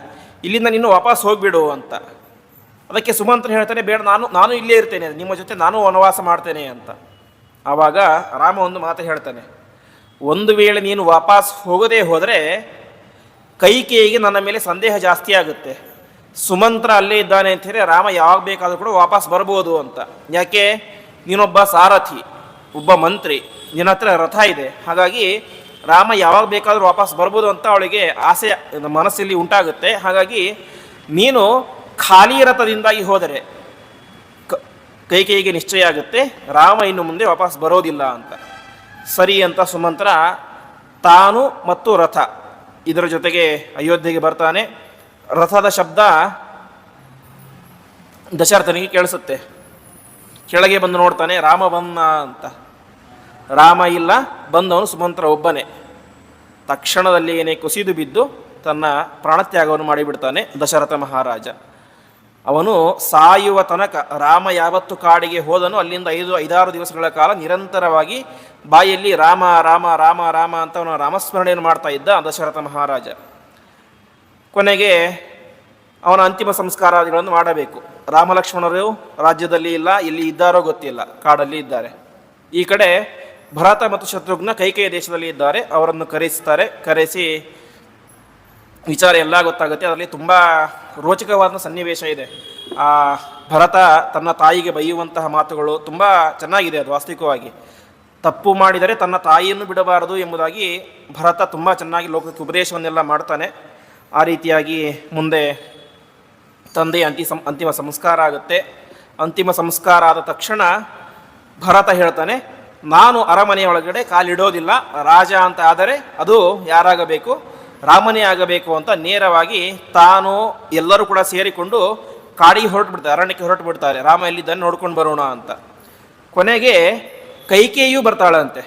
ಇಲ್ಲಿಂದ ನೀನು ವಾಪಸ್ ಹೋಗಿಬಿಡು ಅಂತ. ಅದಕ್ಕೆ ಸುಮಂತ್ರ ಹೇಳ್ತಾನೆ, ಬೇಡ, ನಾನು ಇಲ್ಲೇ ಇರ್ತೇನೆ, ನಿಮ್ಮ ಜೊತೆ ನಾನು ವನವಾಸ ಮಾಡ್ತೇನೆ ಅಂತ. ಆವಾಗ ರಾಮ ಒಂದು ಮಾತು ಹೇಳ್ತಾನೆ, ಒಂದು ವೇಳೆ ನೀನು ವಾಪಸ್ ಹೋಗದೇ ಹೋದರೆ ಕೈಕೇಯಿಗೆ ನನ್ನ ಮೇಲೆ ಸಂದೇಹ ಜಾಸ್ತಿ ಆಗುತ್ತೆ. ಸುಮಂತ್ರ ಅಲ್ಲೇ ಇದ್ದಾನೆ ಅಂತ ಹೇಳಿ ರಾಮ ಯಾವಾಗ ಬೇಕಾದರೂ ಕೂಡ ವಾಪಸ್ ಬರ್ಬೋದು ಅಂತ. ಯಾಕೆ? ನೀನೊಬ್ಬ ಸಾರಥಿ, ಒಬ್ಬ ಮಂತ್ರಿ, ನಿನ್ನ ಹತ್ರ ರಥ ಇದೆ, ಹಾಗಾಗಿ ರಾಮ ಯಾವಾಗ ಬೇಕಾದರೂ ವಾಪಸ್ ಬರ್ಬೋದು ಅಂತ ಅವಳಿಗೆ ಆಸೆ ಮನಸ್ಸಲ್ಲಿ ಉಂಟಾಗುತ್ತೆ. ಹಾಗಾಗಿ ನೀನು ಖಾಲಿ ರಥದಿಂದಾಗಿ ಹೋದರೆ ಕೈಕೇಯಿಗೆ ನಿಶ್ಚಯ ಆಗುತ್ತೆ, ರಾಮ ಇನ್ನು ಮುಂದೆ ವಾಪಸ್ ಬರೋದಿಲ್ಲ ಅಂತ. ಸರಿ ಅಂತ ಸುಮಂತ್ರ ತಾನು ಮತ್ತು ರಥ ಇದರ ಜೊತೆಗೆ ಅಯೋಧ್ಯೆಗೆ ಬರ್ತಾನೆ. ರಥದ ಶಬ್ದ ದಶರಥನಿಗೆ ಕೇಳಿಸುತ್ತೆ. ಕೆಳಗೆ ಬಂದು ನೋಡ್ತಾನೆ, ರಾಮ ಬಂದ ಅಂತ. ರಾಮ ಇಲ್ಲ, ಬಂದವನು ಸುಮಂತ್ರ ಒಬ್ಬನೇ. ತಕ್ಷಣದಲ್ಲಿ ಏನೇ ಕುಸಿದು ಬಿದ್ದು ತನ್ನ ಪ್ರಾಣತ್ಯಾಗವನ್ನು ಮಾಡಿಬಿಡ್ತಾನೆ ದಶರಥ ಮಹಾರಾಜ. ಅವನು ಸಾಯುವ ತನಕ, ರಾಮ ಯಾವತ್ತು ಕಾಡಿಗೆ ಹೋದನು ಅಲ್ಲಿಂದ 5-6 ದಿವಸಗಳ ಕಾಲ ನಿರಂತರವಾಗಿ ಬಾಯಲ್ಲಿ ರಾಮ ರಾಮ ರಾಮ ರಾಮ ಅಂತ ಅವನು ರಾಮಸ್ಮರಣೆಯನ್ನು ಮಾಡ್ತಾ ಇದ್ದ ದಶರಥ ಮಹಾರಾಜ. ಕೊನೆಗೆ ಅವನ ಅಂತಿಮ ಸಂಸ್ಕಾರಾದಿಗಳನ್ನು ಮಾಡಬೇಕು. ರಾಮಲಕ್ಷ್ಮಣರು ರಾಜ್ಯದಲ್ಲಿ ಇಲ್ಲ, ಇಲ್ಲಿ ಇದ್ದಾರೋ ಗೊತ್ತಿಲ್ಲ, ಕಾಡಲ್ಲಿ ಇದ್ದಾರೆ. ಈ ಕಡೆ ಭರತ ಮತ್ತು ಶತ್ರುಘ್ನ ಕೈಕೇಯ ದೇಶದಲ್ಲಿ ಇದ್ದಾರೆ. ಅವರನ್ನು ಕರೆಸ್ತಾರೆ. ಕರೆಸಿ ವಿಚಾರ ಎಲ್ಲ ಗೊತ್ತಾಗುತ್ತೆ. ಅದರಲ್ಲಿ ತುಂಬ ರೋಚಕವಾದ ಸನ್ನಿವೇಶ ಇದೆ. ಆ ಭರತ ತನ್ನ ತಾಯಿಗೆ ಬೈಯುವಂತಹ ಮಾತುಗಳು ತುಂಬ ಚೆನ್ನಾಗಿದೆ. ಅದು ವಾಸ್ತವಿಕವಾಗಿ ತಪ್ಪು ಮಾಡಿದರೆ ತನ್ನ ತಾಯಿಯನ್ನು ಬಿಡಬಾರದು ಎಂಬುದಾಗಿ ಭರತ ತುಂಬ ಚೆನ್ನಾಗಿ ಲೋಕಕ್ಕೆ ಉಪದೇಶವನ್ನೆಲ್ಲ ಮಾಡ್ತಾನೆ. ಆ ರೀತಿಯಾಗಿ ಮುಂದೆ ತಂದೆಯ ಅಂತಿಮ ಸಂಸ್ಕಾರ ಆಗುತ್ತೆ. ಅಂತಿಮ ಸಂಸ್ಕಾರ ಆದ ತಕ್ಷಣ ಭರತ ಹೇಳ್ತಾನೆ, ನಾನು ಅರಮನೆಯ ಒಳಗಡೆ ಕಾಲಿಡೋದಿಲ್ಲ, ರಾಜ ಅಂತ ಆದರೆ ಅದು ಯಾರಾಗಬೇಕು? ರಾಮನೇ ಆಗಬೇಕು ಅಂತ ನೇರವಾಗಿ ತಾನು ಎಲ್ಲರೂ ಕೂಡ ಸೇರಿಕೊಂಡು ಕಾಡಿಗೆ ಹೊರಟು ಬಿಡ್ತಾರೆ, ಅರಣ್ಯಕ್ಕೆ ಹೊರಟು ಬಿಡ್ತಾರೆ. ರಾಮ ಎಲ್ಲಿದ್ದಾನೆ ನೋಡ್ಕೊಂಡು ಬರೋಣ ಅಂತ. ಕೊನೆಗೆ ಕೈಕೇಯಿಯೂ ಬರ್ತಾಳಂತೆ.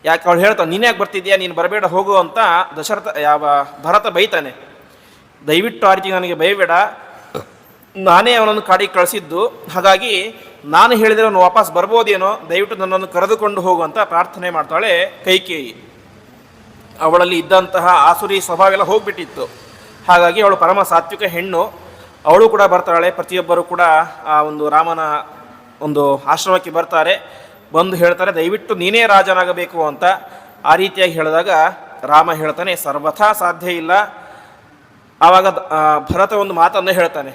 ಯಾಕೆ ಅವಳು ಹೇಳ್ತಾನೆ, ನೀನು ಯಾಕೆ ಬರ್ತಿದ್ಯಾ, ನೀನು ಬರಬೇಡ ಹೋಗು ಅಂತ ಭರತ ಬೈತಾನೆ. ದಯವಿಟ್ಟು ಆ ರೀತಿ ನನಗೆ ಬೈಬೇಡ, ನಾನೇ ಅವನನ್ನು ಕಾಡಿಗೆ ಕಳಿಸಿದ್ದು, ಹಾಗಾಗಿ ನಾನು ಹೇಳಿದರೆ ಅವನು ವಾಪಸ್ ಬರ್ಬೋದೇನೋ, ದಯವಿಟ್ಟು ನನ್ನನ್ನು ಕರೆದುಕೊಂಡು ಹೋಗುವಂತ ಪ್ರಾರ್ಥನೆ ಮಾಡ್ತಾಳೆ ಕೈಕೇಯಿ. ಅವಳಲ್ಲಿ ಇದ್ದಂತಹ ಆಸುರಿ ಸ್ವಭಾವ ಹೋಗ್ಬಿಟ್ಟಿತ್ತು. ಹಾಗಾಗಿ ಅವಳು ಪರಮ ಸಾತ್ವಿಕ ಹೆಣ್ಣು. ಅವಳು ಕೂಡ ಬರ್ತಾಳೆ. ಪ್ರತಿಯೊಬ್ಬರು ಕೂಡ ಆ ಒಂದು ರಾಮನ ಒಂದು ಆಶ್ರಮಕ್ಕೆ ಬರ್ತಾರೆ. ಬಂದು ಹೇಳ್ತಾರೆ, ದಯವಿಟ್ಟು ನೀನೇ ರಾಜನಾಗಬೇಕು ಅಂತ. ಆ ರೀತಿಯಾಗಿ ಹೇಳಿದಾಗ ರಾಮ ಹೇಳ್ತಾನೆ, ಸರ್ವಥಾ ಸಾಧ್ಯ ಇಲ್ಲ. ಆವಾಗ ಭರತ ಒಂದು ಮಾತನ್ನು ಹೇಳ್ತಾನೆ.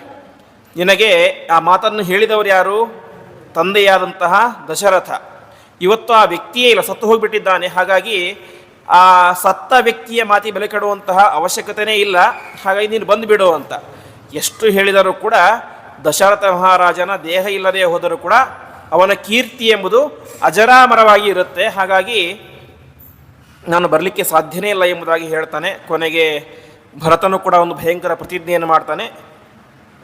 ನಿನಗೆ ಆ ಮಾತನ್ನು ಹೇಳಿದವರು ಯಾರು? ತಂದೆಯಾದಂತಹ ದಶರಥ. ಇವತ್ತು ಆ ವ್ಯಕ್ತಿಯೇ ಇಲ್ಲ, ಸತ್ತು ಹೋಗಿಬಿಟ್ಟಿದ್ದಾನೆ. ಹಾಗಾಗಿ ಆ ಸತ್ತ ವ್ಯಕ್ತಿಯ ಮಾತಿ ಬೆಲೆ ಕೆಡುವಂತಹ ಅವಶ್ಯಕತೆಯೇ ಇಲ್ಲ. ಹಾಗಾಗಿ ನೀನು ಬಂದುಬಿಡು ಅಂತ ಎಷ್ಟು ಹೇಳಿದರೂ ಕೂಡ ದಶರಥ ಮಹಾರಾಜನ ದೇಹ ಇಲ್ಲದೆ ಹೋದರೂ ಕೂಡ ಅವನ ಕೀರ್ತಿ ಎಂಬುದು ಅಜರಾಮರವಾಗಿ ಇರುತ್ತೆ. ಹಾಗಾಗಿ ನಾನು ಬರಲಿಕ್ಕೆ ಸಾಧ್ಯನೇ ಇಲ್ಲ ಎಂಬುದಾಗಿ ಹೇಳ್ತಾನೆ. ಕೊನೆಗೆ ಭರತನು ಕೂಡ ಒಂದು ಭಯಂಕರ ಪ್ರತಿಜ್ಞೆಯನ್ನು ಮಾಡ್ತಾನೆ.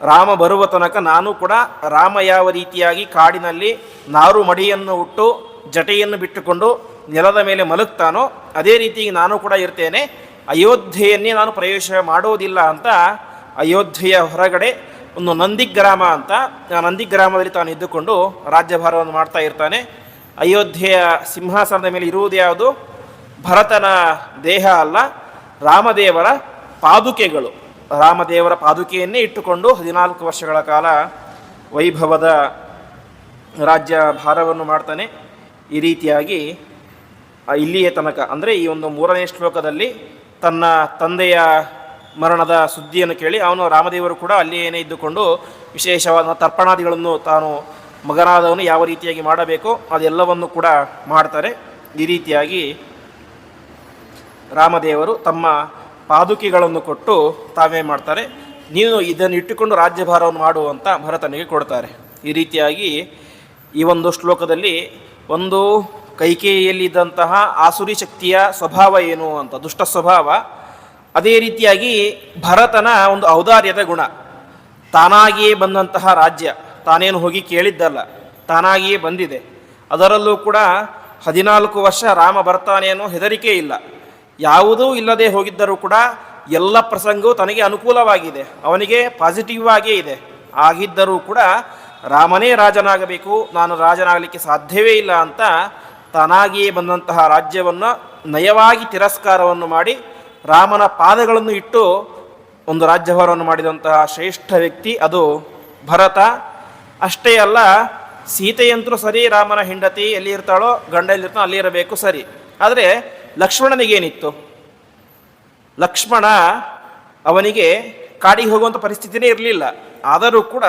ರಾಮ ಬರುವ ತನಕ ನಾನು ಕೂಡ ರಾಮ ಯಾವ ರೀತಿಯಾಗಿ ಕಾಡಿನಲ್ಲಿ ನಾರು ಮಡಿಯನ್ನು ಉಟ್ಟು ಜಟೆಯನ್ನು ಬಿಟ್ಟುಕೊಂಡು ನೆಲದ ಮೇಲೆ ಮಲಗ್ತಾನೋ ಅದೇ ರೀತಿಯಾಗಿ ನಾನು ಕೂಡ ಇರ್ತೇನೆ, ಅಯೋಧ್ಯೆಯನ್ನೇ ನಾನು ಪ್ರವೇಶ ಮಾಡೋದಿಲ್ಲ ಅಂತ ಅಯೋಧ್ಯೆಯ ಹೊರಗಡೆ ಒಂದು ನಂದಿಗ್ರಾಮ ಅಂತ, ಆ ನಂದಿಗ್ರಾಮದಲ್ಲಿ ತಾನು ಇದ್ದುಕೊಂಡು ರಾಜ್ಯಭಾರವನ್ನು ಮಾಡ್ತಾ ಇರ್ತಾನೆ. ಅಯೋಧ್ಯೆಯ ಸಿಂಹಾಸನದ ಮೇಲೆ ಇರುವುದು ಯಾವುದು? ಭರತನ ದೇಹ ಅಲ್ಲ, ರಾಮದೇವರ ಪಾದುಕೆಗಳು. ರಾಮದೇವರ ಪಾದುಕೆಯನ್ನೇ ಇಟ್ಟುಕೊಂಡು 14 ವರ್ಷಗಳ ಕಾಲ ವೈಭವದ ರಾಜ್ಯ ಭಾರವನ್ನು ಮಾಡ್ತಾನೆ. ಈ ರೀತಿಯಾಗಿ ಇಲ್ಲಿಯೇ ತನಕ ಅಂದರೆ ಈ ಒಂದು 3ನೇ ಶ್ಲೋಕದಲ್ಲಿ ತನ್ನ ತಂದೆಯ ಮರಣದ ಸುದ್ದಿಯನ್ನು ಕೇಳಿ ಅವನು ರಾಮದೇವರು ಕೂಡ ಅಲ್ಲಿಯೇ ಇದ್ದುಕೊಂಡು ವಿಶೇಷವಾದ ತರ್ಪಣಾದಿಗಳನ್ನು ತಾನು ಮಗನಾದವನು ಯಾವ ರೀತಿಯಾಗಿ ಮಾಡಬೇಕು ಅದೆಲ್ಲವನ್ನು ಕೂಡ ಮಾಡ್ತಾರೆ. ಈ ರೀತಿಯಾಗಿ ರಾಮದೇವರು ತಮ್ಮ ಪಾದುಕೆಗಳನ್ನು ಕೊಟ್ಟು ತಾವೇ ಮಾಡ್ತಾರೆ, ನೀನು ಇದನ್ನು ಇಟ್ಟುಕೊಂಡು ರಾಜ್ಯಭಾರವನ್ನು ಮಾಡುವಂತ ಭರತನಿಗೆ ಕೊಡ್ತಾರೆ. ಈ ರೀತಿಯಾಗಿ ಈ ಒಂದು ಶ್ಲೋಕದಲ್ಲಿ ಒಂದು ಕೈಕೇಯಿಯಲ್ಲಿದ್ದಂತಹ ಆಸುರಿ ಶಕ್ತಿಯ ಸ್ವಭಾವ ಏನು ಅಂತ, ದುಷ್ಟ ಸ್ವಭಾವ. ಅದೇ ರೀತಿಯಾಗಿ ಭರತನ ಒಂದು ಔದಾರ್ಯದ ಗುಣ, ತಾನಾಗಿಯೇ ಬಂದಂತಹ ರಾಜ್ಯ, ತಾನೇನು ಹೋಗಿ ಕೇಳಿದ್ದಲ್ಲ, ತಾನಾಗಿಯೇ ಬಂದಿದೆ. ಅದರಲ್ಲೂ ಕೂಡ 14 ವರ್ಷ ರಾಮ ಬರ್ತಾನೆ ಅನ್ನೋ ಹೆದರಿಕೆ ಇಲ್ಲ, ಯಾವುದೂ ಇಲ್ಲದೆ ಹೋಗಿದ್ದರೂ ಕೂಡ ಎಲ್ಲ ಪ್ರಸಂಗವೂ ತನಗೆ ಅನುಕೂಲವಾಗಿದೆ, ಅವನಿಗೆ ಪಾಸಿಟಿವ್ ಆಗೇ ಇದೆ. ಆಗಿದ್ದರೂ ಕೂಡ ರಾಮನೇ ರಾಜನಾಗಬೇಕು, ನಾನು ರಾಜನಾಗಲಿಕ್ಕೆ ಸಾಧ್ಯವೇ ಇಲ್ಲ ಅಂತ ತಾನಾಗಿಯೇ ಬಂದಂತಹ ರಾಜ್ಯವನ್ನು ನಯವಾಗಿ ತಿರಸ್ಕಾರವನ್ನು ಮಾಡಿ ರಾಮನ ಪಾದಗಳನ್ನು ಇಟ್ಟು ಒಂದು ರಾಜ್ಯಭಾರವನ್ನು ಮಾಡಿದಂತಹ ಶ್ರೇಷ್ಠ ವ್ಯಕ್ತಿ ಅದು ಭರತ. ಅಷ್ಟೇ ಅಲ್ಲ, ಸೀತೆಯಂತರೂ ಸರಿ, ರಾಮನ ಹೆಂಡತಿ ಎಲ್ಲಿ ಇರ್ತಾಳೋ ಗಂಡ ಎಲ್ಲಿರ್ತಾನೋ ಅಲ್ಲಿ ಇರಬೇಕು ಸರಿ. ಆದರೆ ಲಕ್ಷ್ಮಣನಿಗೇನಿತ್ತು? ಲಕ್ಷ್ಮಣ ಅವನಿಗೆ ಕಾಡಿಗೆ ಹೋಗುವಂಥ ಪರಿಸ್ಥಿತಿನೇ ಇರಲಿಲ್ಲ. ಆದರೂ ಕೂಡ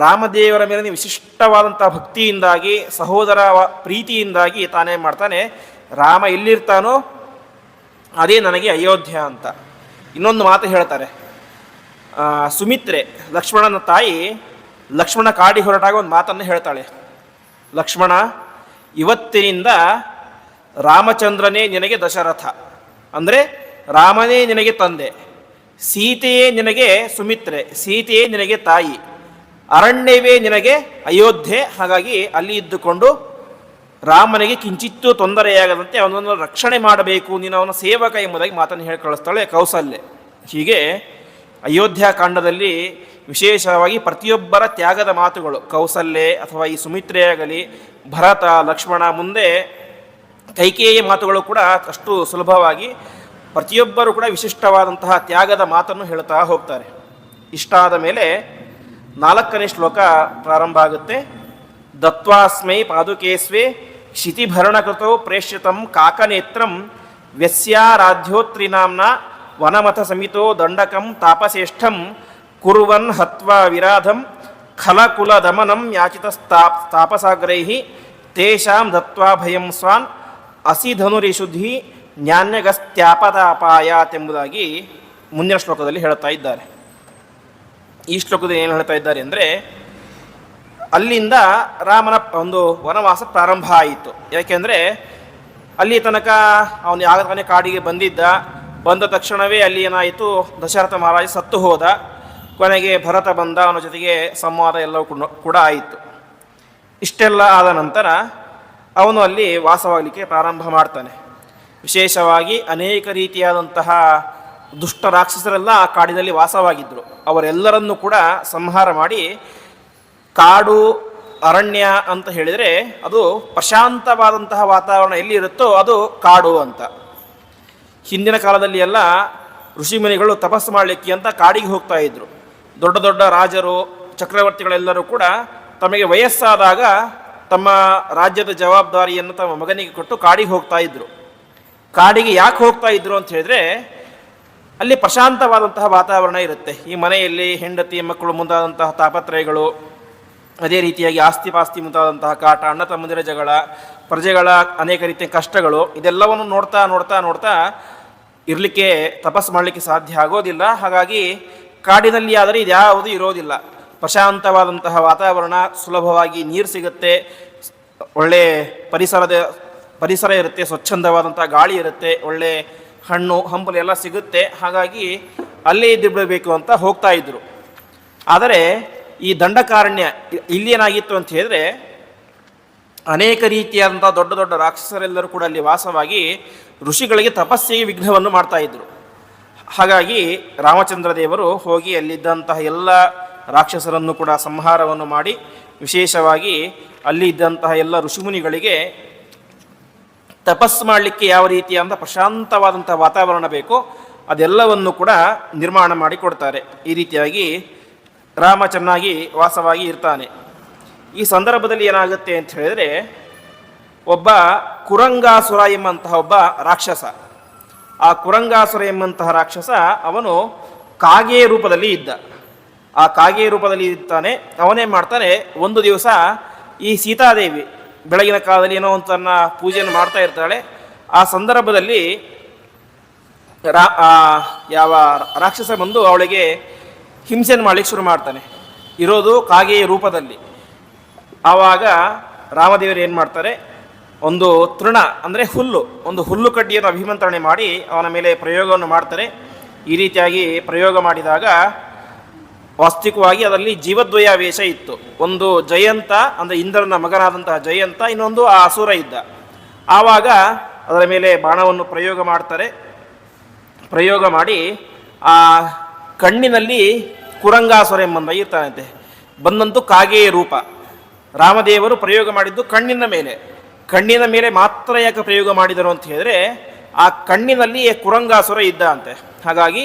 ರಾಮದೇವರ ಮೇಲೆ ವಿಶಿಷ್ಟವಾದಂಥ ಭಕ್ತಿಯಿಂದಾಗಿ, ಸಹೋದರ ಪ್ರೀತಿಯಿಂದಾಗಿ ತಾನೇ ಮಾಡ್ತಾನೆ, ರಾಮ ಎಲ್ಲಿರ್ತಾನೋ ಅದೇ ನನಗೆ ಅಯೋಧ್ಯ ಅಂತ. ಇನ್ನೊಂದು ಮಾತು ಹೇಳ್ತಾರೆ, ಸುಮಿತ್ರೆ ಲಕ್ಷ್ಮಣನ ತಾಯಿ, ಲಕ್ಷ್ಮಣ ಕಾಡಿಗೆ ಹೊರಟಾಗ ಒಂದು ಮಾತನ್ನು ಹೇಳ್ತಾಳೆ, ಲಕ್ಷ್ಮಣ ಇವತ್ತಿನಿಂದ ರಾಮಚಂದ್ರನೇ ನಿನಗೆ ದಶರಥ, ಅಂದರೆ ರಾಮನೇ ನಿನಗೆ ತಂದೆ, ಸೀತೆಯೇ ನಿನಗೆ ಸುಮಿತ್ರೆ, ಸೀತೆಯೇ ನಿನಗೆ ತಾಯಿ, ಅರಣ್ಯವೇ ನಿನಗೆ ಅಯೋಧ್ಯೆ. ಹಾಗಾಗಿ ಅಲ್ಲಿ ಇದ್ದುಕೊಂಡು ರಾಮನಿಗೆ ಕಿಂಚಿತ್ತೂ ತೊಂದರೆಯಾಗದಂತೆ ಅವನನ್ನು ರಕ್ಷಣೆ ಮಾಡಬೇಕು, ನೀನು ಅವನ ಸೇವಕ ಎಂಬುದಾಗಿ ಮಾತನ್ನು ಹೇಳಿ ಕಳಿಸ್ತಾಳೆ ಕೌಸಲ್ಯೆ. ಹೀಗೆ ಅಯೋಧ್ಯಾಕಾಂಡದಲ್ಲಿ ವಿಶೇಷವಾಗಿ ಪ್ರತಿಯೊಬ್ಬರ ತ್ಯಾಗದ ಮಾತುಗಳು, ಕೌಸಲ್ಯೆ ಅಥವಾ ಈ ಸುಮಿತ್ರೆಯಾಗಲಿ, ಭರತ, ಲಕ್ಷ್ಮಣ, ಮುಂದೆ ಕೈಕೇಯಿಯ ಮಾತುಗಳು ಕೂಡ ಅಷ್ಟು ಸುಲಭವಾಗಿ ಪ್ರತಿಯೊಬ್ಬರು ಕೂಡ ವಿಶಿಷ್ಟವಾದಂತಹ ತ್ಯಾಗದ ಮಾತನ್ನು ಹೇಳ್ತಾ ಹೋಗ್ತಾರೆ. ಇಷ್ಟಾದ ಮೇಲೆ 4ನೇ ಶ್ಲೋಕ ಪ್ರಾರಂಭ ಆಗುತ್ತೆ. ದತ್ವಾಸ್ಮೈ ಪಾದುಕೇಸ್ವೇ ಕ್ಷಿತಿಭರಣಕೃತೌ ಪ್ರೇಷ್ಯತಂ ಕಾಕನೇತ್ರಂ ವ್ಯಸ್ಯಾರಾಧ್ಯೋತ್ರಿನಾಂನ ವನಮಥ ಸಮಿತೋ ದಂಡಕಂ ತಾಪಸೇಷ್ಠಂ ಕುರುವನ್ ಹತ್ವಾ ವಿರಾಧಂ ಖಲಕುಲ ದಮನಂ ಯಾಚಿತಾಪಸಾಗ್ರೈಃ ತೇಷಾಂ ದತ್ವಾ ಭಯಂ ಸ್ವಾನ್ ಅಸಿಧನುರಿಶುದ್ಧಿ ಜ್ಞಾನ್ಯಗಸ್ತ್ಯಾಪದಾಪಾಯಾತ್ ಎಂಬುದಾಗಿ ಮುಂದಿನ ಶ್ಲೋಕದಲ್ಲಿ ಹೇಳ್ತಾ ಇದ್ದಾರೆ. ಈ ಶ್ಲೋಕದಲ್ಲಿ ಏನು ಹೇಳ್ತಾ ಇದ್ದಾರೆ ಅಂದರೆ, ಅಲ್ಲಿಂದ ರಾಮನ ಒಂದು ವನವಾಸ ಪ್ರಾರಂಭ ಆಯಿತು. ಯಾಕೆಂದರೆ ಅಲ್ಲಿ ತನಕ ಅವನು ಯಾಗತಾನೆ ಕಾಡಿಗೆ ಬಂದ ತಕ್ಷಣವೇ ಅಲ್ಲಿ ಏನಾಯಿತು, ದಶರಥ ಮಹಾರಾಜ ಸತ್ತು ಹೋದ. ಕೊನೆಗೆ ಭರತ ಬಂದ, ಅವನ ಜೊತೆಗೆ ಸಂವಾದ ಎಲ್ಲವೂ ಕೂಡ ಆಯಿತು. ಇಷ್ಟೆಲ್ಲ ಆದ ನಂತರ ಅವನು ಅಲ್ಲಿ ವಾಸವಾಗಲಿಕ್ಕೆ ಪ್ರಾರಂಭ ಮಾಡ್ತಾನೆ. ವಿಶೇಷವಾಗಿ ಅನೇಕ ರೀತಿಯಾದಂತಹ ದುಷ್ಟ ರಾಕ್ಷಸರೆಲ್ಲ ಆ ಕಾಡಿನಲ್ಲಿ ವಾಸವಾಗಿದ್ದರು. ಅವರೆಲ್ಲರನ್ನೂ ಕೂಡ ಸಂಹಾರ ಮಾಡಿ, ಕಾಡು ಅರಣ್ಯ ಅಂತ ಹೇಳಿದರೆ ಅದು ಪ್ರಶಾಂತವಾದಂತಹ ವಾತಾವರಣ ಎಲ್ಲಿ ಇರುತ್ತೋ ಅದು ಕಾಡು ಅಂತ. ಹಿಂದಿನ ಕಾಲದಲ್ಲಿ ಎಲ್ಲ ಋಷಿಮುನಿಗಳು ತಪಸ್ಸು ಮಾಡಲಿಕ್ಕೆ ಅಂತ ಕಾಡಿಗೆ ಹೋಗ್ತಾ ಇದ್ರು. ದೊಡ್ಡ ದೊಡ್ಡ ರಾಜರು, ಚಕ್ರವರ್ತಿಗಳೆಲ್ಲರೂ ಕೂಡ ತಮಗೆ ವಯಸ್ಸಾದಾಗ ತಮ್ಮ ರಾಜ್ಯದ ಜವಾಬ್ದಾರಿಯನ್ನು ತಮ್ಮ ಮಗನಿಗೆ ಕೊಟ್ಟು ಕಾಡಿಗೆ ಹೋಗ್ತಾ ಇದ್ರು. ಕಾಡಿಗೆ ಯಾಕೆ ಹೋಗ್ತಾ ಇದ್ರು ಅಂತ ಹೇಳಿದ್ರೆ, ಅಲ್ಲಿ ಪ್ರಶಾಂತವಾದಂತಹ ವಾತಾವರಣ ಇರುತ್ತೆ. ಈ ಮನೆಯಲ್ಲಿ ಹೆಂಡತಿ ಮಕ್ಕಳು ಮುಂತಾದಂತಹ ತಾಪತ್ರಯಗಳು, ಅದೇ ರೀತಿಯಾಗಿ ಆಸ್ತಿ ಪಾಸ್ತಿ ಮುಂತಾದಂತಹ ಕಾಟ, ಅಣ್ಣ ತಮ್ಮಂದಿರ ಜಗಳ, ಪ್ರಜೆಗಳ ಅನೇಕ ರೀತಿಯ ಕಷ್ಟಗಳು, ಇದೆಲ್ಲವನ್ನು ನೋಡ್ತಾ ನೋಡ್ತಾ ನೋಡ್ತಾ ಇರಲಿಕ್ಕೆ, ತಪಸ್ಸು ಮಾಡಲಿಕ್ಕೆ ಸಾಧ್ಯ ಆಗೋದಿಲ್ಲ. ಹಾಗಾಗಿ ಕಾಡಿನಲ್ಲಿ ಆದರೆ ಇದ್ಯಾವುದು ಇರೋದಿಲ್ಲ. ಪ್ರಶಾಂತವಾದಂತಹ ವಾತಾವರಣ, ಸುಲಭವಾಗಿ ನೀರು ಸಿಗುತ್ತೆ, ಒಳ್ಳೆ ಪರಿಸರ ಇರುತ್ತೆ, ಸ್ವಚ್ಛಂದವಾದಂಥ ಗಾಳಿ ಇರುತ್ತೆ, ಒಳ್ಳೆ ಹಣ್ಣು ಹಂಪಲು ಎಲ್ಲ ಸಿಗುತ್ತೆ. ಹಾಗಾಗಿ ಅಲ್ಲೇ ಇದ್ದು ಬಿಡಬೇಕು ಅಂತ ಹೋಗ್ತಾ ಇದ್ರು. ಆದರೆ ಈ ದಂಡಕಾರಣ್ಯ ಇಲ್ಲಿ ಏನಾಗಿತ್ತು ಅಂತ ಹೇಳಿದ್ರೆ, ಅನೇಕ ರೀತಿಯಾದಂಥ ದೊಡ್ಡ ದೊಡ್ಡ ರಾಕ್ಷಸರೆಲ್ಲರೂ ಕೂಡ ಅಲ್ಲಿ ವಾಸವಾಗಿ ಋಷಿಗಳಿಗೆ ತಪಸ್ಸಿಗೆ ವಿಘ್ನವನ್ನು ಮಾಡ್ತಾ ಇದ್ರು. ಹಾಗಾಗಿ ರಾಮಚಂದ್ರ ದೇವರು ಹೋಗಿ ಅಲ್ಲಿದ್ದಂತಹ ಎಲ್ಲ ರಾಕ್ಷಸರನ್ನು ಕೂಡ ಸಂಹಾರವನ್ನು ಮಾಡಿ, ವಿಶೇಷವಾಗಿ ಅಲ್ಲಿ ಇದ್ದಂತಹ ಎಲ್ಲ ಋಷಿಮುನಿಗಳಿಗೆ ತಪಸ್ಸು ಮಾಡಲಿಕ್ಕೆ ಯಾವ ರೀತಿಯಾದ ಪ್ರಶಾಂತವಾದಂಥ ವಾತಾವರಣ ಬೇಕೋ ಅದೆಲ್ಲವನ್ನು ಕೂಡ ನಿರ್ಮಾಣ ಮಾಡಿ ಕೊಡ್ತಾರೆ. ಈ ರೀತಿಯಾಗಿ ರಾಮ ಚೆನ್ನಾಗಿ ವಾಸವಾಗಿ ಇರ್ತಾನೆ. ಈ ಸಂದರ್ಭದಲ್ಲಿ ಏನಾಗುತ್ತೆ ಅಂತ ಹೇಳಿದರೆ, ಒಬ್ಬ ಕುರಂಗಾಸುರ ಎಂಬಂತಹ ಒಬ್ಬ ರಾಕ್ಷಸ, ಆ ಕುರಂಗಾಸುರ ಎಂಬಂತಹ ರಾಕ್ಷಸ ಅವನು ಕಾಗೆ ರೂಪದಲ್ಲಿ ಇದ್ದ. ಆ ಕಾಗೆ ರೂಪದಲ್ಲಿ ಇರ್ತಾನೆ. ಅವನೇನು ಮಾಡ್ತಾನೆ, ಒಂದು ದಿವಸ ಈ ಸೀತಾದೇವಿ ಬೆಳಗಿನ ಕಾಲದಲ್ಲಿ ಏನೋ ಒಂದು ತನ್ನ ಪೂಜೆಯನ್ನು ಮಾಡ್ತಾ ಇರ್ತಾಳೆ. ಆ ಸಂದರ್ಭದಲ್ಲಿ ಯಾವ ರಾಕ್ಷಸ ಬಂದು ಅವಳಿಗೆ ಹಿಂಸೆಯನ್ನು ಮಾಡಲಿಕ್ಕೆ ಶುರು ಮಾಡ್ತಾನೆ, ಇರೋದು ಕಾಗೆಯ ರೂಪದಲ್ಲಿ. ಆವಾಗ ರಾಮದೇವರು ಏನು ಮಾಡ್ತಾರೆ, ಒಂದು ತೃಣ ಅಂದರೆ ಒಂದು ಹುಲ್ಲು ಕಡ್ಡಿಯನ್ನು ಅಭಿಮಂತ್ರಣೆ ಮಾಡಿ ಅವನ ಮೇಲೆ ಪ್ರಯೋಗವನ್ನು ಮಾಡ್ತಾರೆ. ಈ ರೀತಿಯಾಗಿ ಪ್ರಯೋಗ ಮಾಡಿದಾಗ ವಾಸ್ತವಿಕವಾಗಿ ಅದರಲ್ಲಿ ಜೀವದ್ವಯ ವೇಷ ಇತ್ತು. ಒಂದು ಜಯಂತ ಅಂದರೆ ಇಂದ್ರನ ಮಗನಾದಂತಹ ಜಯಂತ, ಇನ್ನೊಂದು ಆ ಅಸುರ ಇದ್ದ. ಆವಾಗ ಅದರ ಮೇಲೆ ಬಾಣವನ್ನು ಪ್ರಯೋಗ ಮಾಡ್ತಾರೆ. ಪ್ರಯೋಗ ಮಾಡಿ ಆ ಕಣ್ಣಿನಲ್ಲಿ ಕುರಂಗಾಸುರ ಎಂಬಂದ ಇರ್ತಾನಂತೆ. ಬಂದಂತೂ ಕಾಗೆಯ ರೂಪ. ರಾಮದೇವರು ಪ್ರಯೋಗ ಮಾಡಿದ್ದು ಕಣ್ಣಿನ ಮೇಲೆ ಮಾತ್ರ ಯಾಕೆ ಪ್ರಯೋಗ ಮಾಡಿದರು ಅಂತ ಹೇಳಿದ್ರೆ, ಆ ಕಣ್ಣಿನಲ್ಲಿ ಕುರಂಗಾಸುರ ಇದ್ದ ಅಂತೆ. ಹಾಗಾಗಿ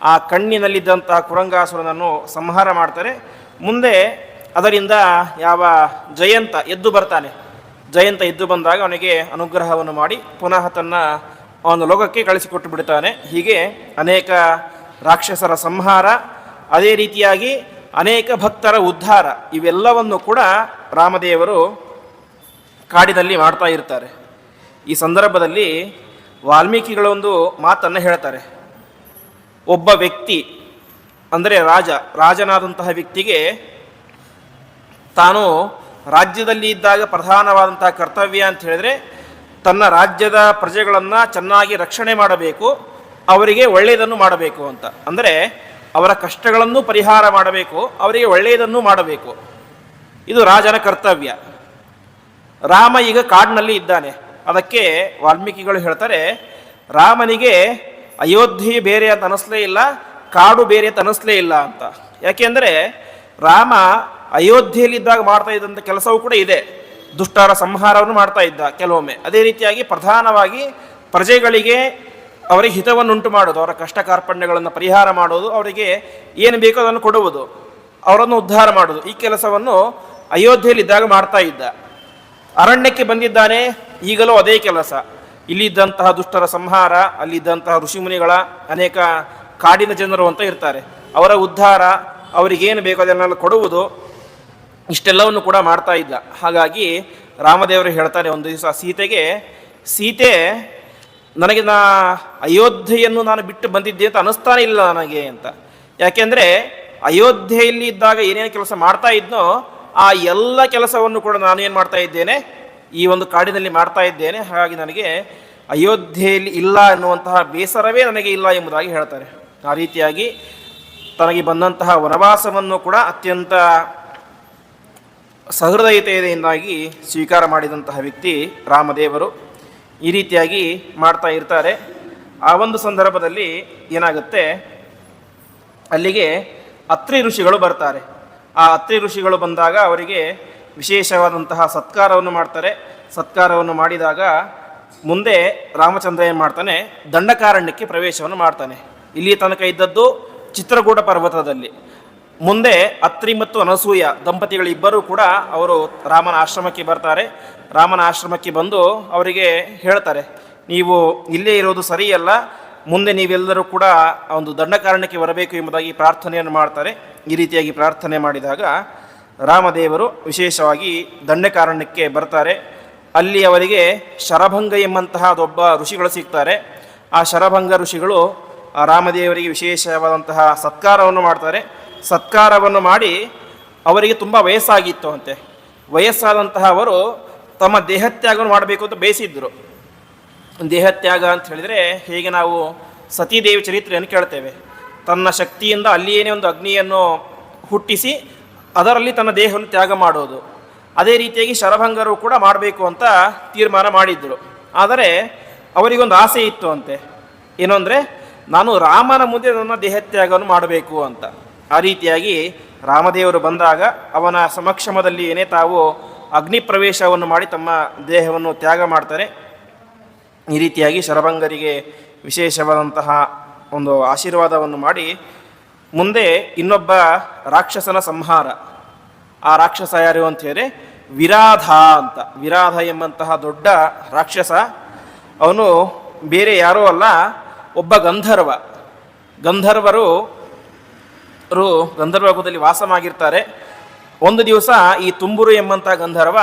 ಆ ಕಣ್ಣಿನಲ್ಲಿದ್ದಂತಹ ಕುರಂಗಾಸುರನನ್ನು ಸಂಹಾರ ಮಾಡ್ತಾರೆ. ಮುಂದೆ ಅದರಿಂದ ಯಾವ ಜಯಂತ ಎದ್ದು ಬರ್ತಾನೆ, ಜಯಂತ ಎದ್ದು ಬಂದಾಗ ಅವನಿಗೆ ಅನುಗ್ರಹವನ್ನು ಮಾಡಿ ಪುನಃ ತನ್ನ ಅವನ ಲೋಕಕ್ಕೆ ಕಳಿಸಿಕೊಟ್ಟು ಬಿಡ್ತಾನೆ. ಹೀಗೆ ಅನೇಕ ರಾಕ್ಷಸರ ಸಂಹಾರ, ಅದೇ ರೀತಿಯಾಗಿ ಅನೇಕ ಭಕ್ತರ ಉದ್ಧಾರ, ಇವೆಲ್ಲವನ್ನು ಕೂಡ ರಾಮದೇವರು ಕಾಡಿನಲ್ಲಿ ಮಾಡ್ತಾ ಇರ್ತಾರೆ. ಈ ಸಂದರ್ಭದಲ್ಲಿ ವಾಲ್ಮೀಕಿಗಳೊಂದು ಮಾತನ್ನು ಹೇಳ್ತಾರೆ. ಒಬ್ಬ ವ್ಯಕ್ತಿ ಅಂದರೆ ರಾಜನಾದಂತಹ ವ್ಯಕ್ತಿಗೆ ತಾನು ರಾಜ್ಯದಲ್ಲಿ ಇದ್ದಾಗ ಪ್ರಧಾನವಾದಂತಹ ಕರ್ತವ್ಯ ಅಂತ ಹೇಳಿದ್ರೆ, ತನ್ನ ರಾಜ್ಯದ ಪ್ರಜೆಗಳನ್ನು ಚೆನ್ನಾಗಿ ರಕ್ಷಣೆ ಮಾಡಬೇಕು, ಅವರಿಗೆ ಒಳ್ಳೆಯದನ್ನು ಮಾಡಬೇಕು ಅಂತ. ಅಂದರೆ ಅವರ ಕಷ್ಟಗಳನ್ನು ಪರಿಹಾರ ಮಾಡಬೇಕು, ಅವರಿಗೆ ಒಳ್ಳೆಯದನ್ನು ಮಾಡಬೇಕು. ಇದು ರಾಜನ ಕರ್ತವ್ಯ. ರಾಮ ಈಗ ಕಾಡಿನಲ್ಲಿ ಇದ್ದಾನೆ. ಅದಕ್ಕೆ ವಾಲ್ಮೀಕಿಗಳು ಹೇಳ್ತಾರೆ, ರಾಮನಿಗೆ ಅಯೋಧ್ಯೆ ಬೇರೆ ಅಂತ ಅನಿಸ್ಲೇ ಇಲ್ಲ, ಕಾಡು ಬೇರೆ ಅಂತ ಅನಿಸ್ಲೇ ಇಲ್ಲ ಅಂತ. ಯಾಕೆಂದರೆ ರಾಮ ಅಯೋಧ್ಯೆಯಲ್ಲಿದ್ದಾಗ ಮಾಡ್ತಾ ಇದ್ದಂಥ ಕೆಲಸವೂ ಕೂಡ ಇದೆ. ದುಷ್ಟರ ಸಂಹಾರವನ್ನು ಮಾಡ್ತಾ ಇದ್ದ ಕೆಲವೊಮ್ಮೆ. ಅದೇ ರೀತಿಯಾಗಿ ಪ್ರಧಾನವಾಗಿ ಪ್ರಜೆಗಳಿಗೆ ಅವರಿಗೆ ಹಿತವನ್ನುಂಟು ಮಾಡೋದು, ಅವರ ಕಷ್ಟ ಕಾರ್ಪಣ್ಯಗಳನ್ನು ಪರಿಹಾರ ಮಾಡೋದು, ಅವರಿಗೆ ಏನು ಬೇಕೋ ಅದನ್ನು ಕೊಡುವುದು, ಅವರನ್ನು ಉದ್ಧಾರ ಮಾಡೋದು, ಈ ಕೆಲಸವನ್ನು ಅಯೋಧ್ಯೆಯಲ್ಲಿದ್ದಾಗ ಮಾಡ್ತಾ ಇದ್ದ. ಅರಣ್ಯಕ್ಕೆ ಬಂದಿದ್ದಾನೆ, ಈಗಲೂ ಅದೇ ಕೆಲಸ. ಇಲ್ಲಿದ್ದಂತಹ ದುಷ್ಟರ ಸಂಹಾರ, ಅಲ್ಲಿದ್ದಂತಹ ಋಷಿಮುನಿಗಳ ಅನೇಕ ಕಾಡಿನ ಜನರು ಅಂತ ಇರ್ತಾರೆ, ಅವರ ಉದ್ಧಾರ, ಅವರಿಗೇನು ಬೇಕೋ ಅದನ್ನೆಲ್ಲ ಕೊಡುವುದು, ಇಷ್ಟೆಲ್ಲವನ್ನು ಕೂಡ ಮಾಡ್ತಾ ಇದ್ದ. ಹಾಗಾಗಿ ರಾಮದೇವರು ಹೇಳ್ತಾರೆ ಒಂದು ದಿವಸ ಸೀತೆ ನನಗೆ ಅಯೋಧ್ಯೆಯನ್ನು ನಾನು ಬಿಟ್ಟು ಬಂದಿದ್ದೆ ಅಂತ ಅನ್ನಿಸ್ತಾನೆ ಇಲ್ಲ ನನಗೆ ಅಂತ. ಯಾಕೆಂದರೆ ಅಯೋಧ್ಯೆಯಲ್ಲಿ ಇದ್ದಾಗ ಏನೇನು ಕೆಲಸ ಮಾಡ್ತಾ ಇದ್ನೋ ಆ ಎಲ್ಲ ಕೆಲಸವನ್ನು ಕೂಡ ನಾನು ಏನು ಮಾಡ್ತಾ ಇದ್ದೇನೆ, ಈ ಒಂದು ಕಾಡಿನಲ್ಲಿ ಮಾಡ್ತಾ ಇದ್ದೇನೆ. ಹಾಗಾಗಿ ನನಗೆ ಅಯೋಧ್ಯೆಯಲ್ಲಿ ಇಲ್ಲ ಎನ್ನುವಂತಹ ಬೇಸರವೇ ನನಗೆ ಇಲ್ಲ ಎಂಬುದಾಗಿ ಹೇಳ್ತಾರೆ. ಆ ರೀತಿಯಾಗಿ ತನಗೆ ಬಂದಂತಹ ವನವಾಸವನ್ನು ಕೂಡ ಅತ್ಯಂತ ಸಹೃದಯತೆಯಿಂದಾಗಿ ಸ್ವೀಕಾರ ಮಾಡಿದಂತಹ ವ್ಯಕ್ತಿ ರಾಮದೇವರು. ಈ ರೀತಿಯಾಗಿ ಮಾಡ್ತಾ ಇರ್ತಾರೆ. ಆ ಒಂದು ಸಂದರ್ಭದಲ್ಲಿ ಏನಾಗುತ್ತೆ, ಅಲ್ಲಿಗೆ ಅತ್ರಿ ಋಷಿಗಳು ಬರ್ತಾರೆ. ಆ ಅತ್ರಿ ಋಷಿಗಳು ಬಂದಾಗ ಅವರಿಗೆ ವಿಶೇಷವಾದಂತಹ ಸತ್ಕಾರವನ್ನು ಮಾಡ್ತಾರೆ. ಸತ್ಕಾರವನ್ನು ಮಾಡಿದಾಗ ಮುಂದೆ ರಾಮಚಂದ್ರ ಏನು ಮಾಡ್ತಾನೆ, ದಂಡಕಾರಣ್ಯಕ್ಕೆ ಪ್ರವೇಶವನ್ನು ಮಾಡ್ತಾನೆ. ಇಲ್ಲಿ ತನಕ ಇದ್ದದ್ದು ಚಿತ್ರಕೂಟ ಪರ್ವತದಲ್ಲಿ. ಮುಂದೆ ಅತ್ರಿ ಮತ್ತು ಅನಸೂಯ ದಂಪತಿಗಳಿಬ್ಬರೂ ಕೂಡ ಅವರು ರಾಮನ ಆಶ್ರಮಕ್ಕೆ ಬರ್ತಾರೆ. ರಾಮನ ಆಶ್ರಮಕ್ಕೆ ಬಂದು ಅವರಿಗೆ ಹೇಳ್ತಾರೆ, ನೀವು ಇಲ್ಲೇ ಇರೋದು ಸರಿಯಲ್ಲ, ಮುಂದೆ ನೀವೆಲ್ಲರೂ ಕೂಡ ಒಂದು ದಂಡಕಾರಣ್ಯಕ್ಕೆ ಬರಬೇಕು ಎಂಬುದಾಗಿ ಪ್ರಾರ್ಥನೆಯನ್ನು ಮಾಡ್ತಾರೆ. ಈ ರೀತಿಯಾಗಿ ಪ್ರಾರ್ಥನೆ ಮಾಡಿದಾಗ ರಾಮದೇವರು ವಿಶೇಷವಾಗಿ ದಂಡಕಾರಣ್ಯಕ್ಕೆ ಬರ್ತಾರೆ. ಅಲ್ಲಿ ಅವರಿಗೆ ಶರಭಂಗ ಎಂಬಂತಹ ಒಬ್ಬ ಋಷಿಗಳು ಸಿಗ್ತಾರೆ. ಆ ಶರಭಂಗ ಋಷಿಗಳು ರಾಮದೇವರಿಗೆ ವಿಶೇಷವಾದಂತಹ ಸತ್ಕಾರವನ್ನು ಮಾಡ್ತಾರೆ. ಸತ್ಕಾರವನ್ನು ಮಾಡಿ ಅವರಿಗೆ ತುಂಬ ವಯಸ್ಸಾಗಿತ್ತು ಅಂತೆ. ವಯಸ್ಸಾದಂತಹ ಅವರು ತಮ್ಮ ದೇಹತ್ಯಾಗವನ್ನು ಮಾಡಬೇಕು ಅಂತ ಬಯಸಿದ್ದರು. ದೇಹತ್ಯಾಗ ಅಂತ ಹೇಳಿದರೆ ಹೇಗೆ ನಾವು ಸತೀದೇವಿ ಚರಿತ್ರೆಯನ್ನು ಕೇಳ್ತೇವೆ. ತನ್ನ ಶಕ್ತಿಯಿಂದ ಅಲ್ಲಿಯೇ ಒಂದು ಅಗ್ನಿಯನ್ನು ಹುಟ್ಟಿಸಿ ಅದರಲ್ಲಿ ತನ್ನ ದೇಹವನ್ನು ತ್ಯಾಗ ಮಾಡೋದು. ಅದೇ ರೀತಿಯಾಗಿ ಶರಭಂಗರು ಕೂಡ ಮಾಡಬೇಕು ಅಂತ ತೀರ್ಮಾನ ಮಾಡಿದ್ದರು. ಆದರೆ ಅವರಿಗೊಂದು ಆಸೆ ಇತ್ತು ಅಂತೆ. ಏನು ಅಂದರೆ, ನಾನು ರಾಮನ ಮುಂದೆ ನನ್ನ ದೇಹತ್ಯಾಗವನ್ನು ಮಾಡಬೇಕು ಅಂತ. ಆ ರೀತಿಯಾಗಿ ರಾಮದೇವರು ಬಂದಾಗ ಅವನ ಸಮಕ್ಷಮದಲ್ಲಿ ಏನೇ ತಾವು ಅಗ್ನಿ ಪ್ರವೇಶವನ್ನು ಮಾಡಿ ತಮ್ಮ ದೇಹವನ್ನು ತ್ಯಾಗ ಮಾಡ್ತಾರೆ. ಈ ರೀತಿಯಾಗಿ ಶರಭಂಗರಿಗೆ ವಿಶೇಷವಾದಂತಹ ಒಂದು ಆಶೀರ್ವಾದವನ್ನು ಮಾಡಿ ಮುಂದೆ ಇನ್ನೊಬ್ಬ ರಾಕ್ಷಸನ ಸಂಹಾರ. ಆ ರಾಕ್ಷಸ ಯಾರು ಅಂತ ಹೇಳಿದ್ರೆ ವಿರಾಧ ಅಂತ. ವಿರಾಧ ಎಂಬಂತಹ ದೊಡ್ಡ ರಾಕ್ಷಸ, ಅವನು ಬೇರೆ ಯಾರೂ ಅಲ್ಲ, ಒಬ್ಬ ಗಂಧರ್ವ. ಗಂಧರ್ವ ಲೋಕದಲ್ಲಿ ವಾಸವಾಗಿರ್ತಾರೆ. ಒಂದು ದಿವಸ ಈ ತುಂಬುರು ಎಂಬಂಥ ಗಂಧರ್ವ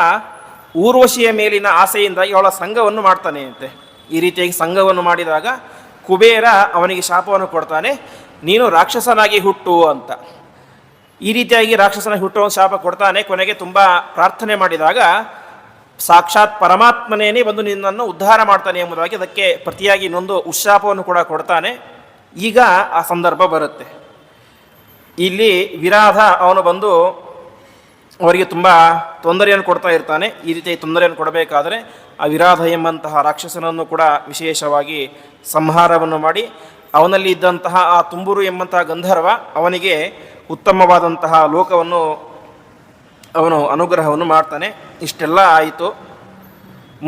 ಊರ್ವಶಿಯ ಮೇಲಿನ ಆಸೆಯಿಂದಾಗಿ ಅವಳ ಸಂಘವನ್ನು ಮಾಡ್ತಾನೆ ಅಂತೆ. ಈ ರೀತಿಯಾಗಿ ಸಂಘವನ್ನು ಮಾಡಿದಾಗ ಕುಬೇರ ಅವನಿಗೆ ಶಾಪವನ್ನು ಕೊಡ್ತಾನೆ, ನೀನು ರಾಕ್ಷಸನಾಗಿ ಹುಟ್ಟು ಅಂತ. ಈ ರೀತಿಯಾಗಿ ರಾಕ್ಷಸನಾಗಿ ಹುಟ್ಟುವ ಶಾಪ ಕೊಡ್ತಾನೆ. ಕೊನೆಗೆ ತುಂಬ ಪ್ರಾರ್ಥನೆ ಮಾಡಿದಾಗ ಸಾಕ್ಷಾತ್ ಪರಮಾತ್ಮನೇನೇ ಬಂದು ನಿನ್ನನ್ನು ಉದ್ಧಾರ ಮಾಡ್ತಾನೆ ಎಂಬುದಾಗಿ ಅದಕ್ಕೆ ಪ್ರತಿಯಾಗಿ ಇನ್ನೊಂದು ಉಶಾಪವನ್ನು ಕೂಡ ಕೊಡ್ತಾನೆ. ಈಗ ಆ ಸಂದರ್ಭ ಬರುತ್ತೆ. ಇಲ್ಲಿ ವಿರಾಧ ಅವನು ಬಂದು ಅವರಿಗೆ ತುಂಬ ತೊಂದರೆಯನ್ನು ಕೊಡ್ತಾ ಇರ್ತಾನೆ. ಈ ರೀತಿ ತೊಂದರೆಯನ್ನು ಕೊಡಬೇಕಾದರೆ ಆ ವಿರಾಧ ಎಂಬಂತಹ ರಾಕ್ಷಸನನ್ನು ಕೂಡ ವಿಶೇಷವಾಗಿ ಸಂಹಾರವನ್ನು ಮಾಡಿ ಅವನಲ್ಲಿ ಇದ್ದಂತಹ ಆ ತುಂಬುರು ಎಂಬಂತಹ ಗಂಧರ್ವ ಅವನಿಗೆ ಉತ್ತಮವಾದಂತಹ ಲೋಕವನ್ನು ಅವನು ಅನುಗ್ರಹವನ್ನು ಮಾಡ್ತಾನೆ. ಇಷ್ಟೆಲ್ಲ ಆಯಿತು.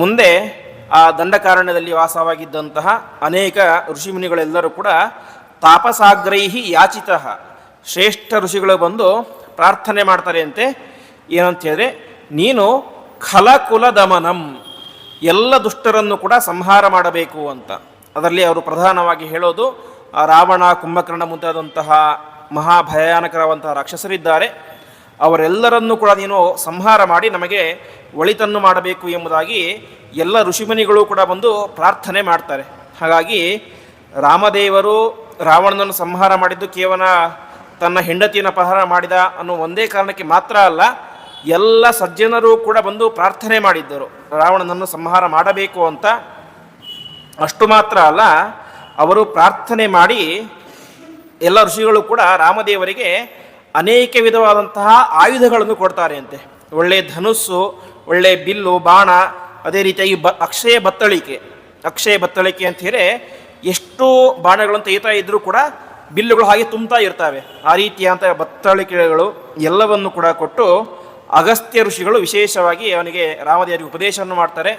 ಮುಂದೆ ಆ ದಂಡಕಾರಣ್ಯದಲ್ಲಿ ವಾಸವಾಗಿದ್ದಂತಹ ಅನೇಕ ಋಷಿಮುನಿಗಳೆಲ್ಲರೂ ಕೂಡ ತಾಪಸಾಗ್ರೈಹಿ ಯಾಚಿತಃ, ಶ್ರೇಷ್ಠ ಋಷಿಗಳು ಬಂದು ಪ್ರಾರ್ಥನೆ ಮಾಡ್ತಾರೆ ಅಂತೆ. ಏನಂತ ಹೇಳಿದ್ರೆ, ನೀನು ಖಲಕುಲ ದಮನಂ, ಎಲ್ಲ ದುಷ್ಟರನ್ನು ಕೂಡ ಸಂಹಾರ ಮಾಡಬೇಕು ಅಂತ. ಅದರಲ್ಲಿ ಅವರು ಪ್ರಧಾನವಾಗಿ ಹೇಳೋದು ಆ ರಾವಣ, ಕುಂಭಕರ್ಣ ಮುಂತಾದಂತಹ ಮಹಾಭಯಾನಕರವಂತಹ ರಾಕ್ಷಸರಿದ್ದಾರೆ, ಅವರೆಲ್ಲರನ್ನೂ ಕೂಡ ನೀನು ಸಂಹಾರ ಮಾಡಿ ನಮಗೆ ಒಳಿತನ್ನು ಮಾಡಬೇಕು ಎಂಬುದಾಗಿ ಎಲ್ಲ ಋಷಿಮುನಿಗಳು ಕೂಡ ಬಂದು ಪ್ರಾರ್ಥನೆ ಮಾಡ್ತಾರೆ. ಹಾಗಾಗಿ ರಾಮದೇವರು ರಾವಣನನ್ನು ಸಂಹಾರ ಮಾಡಿದ್ದು ಕೇವಲ ತನ್ನ ಹೆಂಡತಿಯನ್ನು ಅಪಹಾರ ಮಾಡಿದ ಅನ್ನೋ ಒಂದೇ ಕಾರಣಕ್ಕೆ ಮಾತ್ರ ಅಲ್ಲ, ಎಲ್ಲ ಸಜ್ಜನರು ಕೂಡ ಬಂದು ಪ್ರಾರ್ಥನೆ ಮಾಡಿದ್ದರು ರಾವಣನನ್ನು ಸಂಹಾರ ಮಾಡಬೇಕು ಅಂತ. ಅಷ್ಟು ಮಾತ್ರ ಅಲ್ಲ, ಅವರು ಪ್ರಾರ್ಥನೆ ಮಾಡಿ ಎಲ್ಲ ಋಷಿಗಳು ಕೂಡ ರಾಮದೇವರಿಗೆ ಅನೇಕ ವಿಧವಾದಂತಹ ಆಯುಧಗಳನ್ನು ಕೊಡ್ತಾರೆ ಅಂತೆ. ಒಳ್ಳೆಯ ಧನುಸ್ಸು, ಒಳ್ಳೆಯ ಬಿಲ್ಲು, ಬಾಣ, ಅದೇ ರೀತಿಯಾಗಿ ಅಕ್ಷಯ ಬತ್ತಳಿಕೆ ಅಂತ ಹೇಳಿ ಎಷ್ಟು ಬಾಣಗಳನ್ನು ತೆಗಿತಾ ಇದ್ದರೂ ಕೂಡ ಬಿಲ್ಲುಗಳು ಹಾಗೆ ತುಂಬ್ತಾ ಇರ್ತವೆ. ಆ ರೀತಿಯಾದಂಥ ಬತ್ತಳಿಕೆಗಳು ಎಲ್ಲವನ್ನು ಕೂಡ ಕೊಟ್ಟು ಅಗಸ್ತ್ಯ ಋಷಿಗಳು ವಿಶೇಷವಾಗಿ ಅವನಿಗೆ ರಾಮದೇವರಿಗೆ ಉಪದೇಶವನ್ನು ಮಾಡ್ತಾರೆ.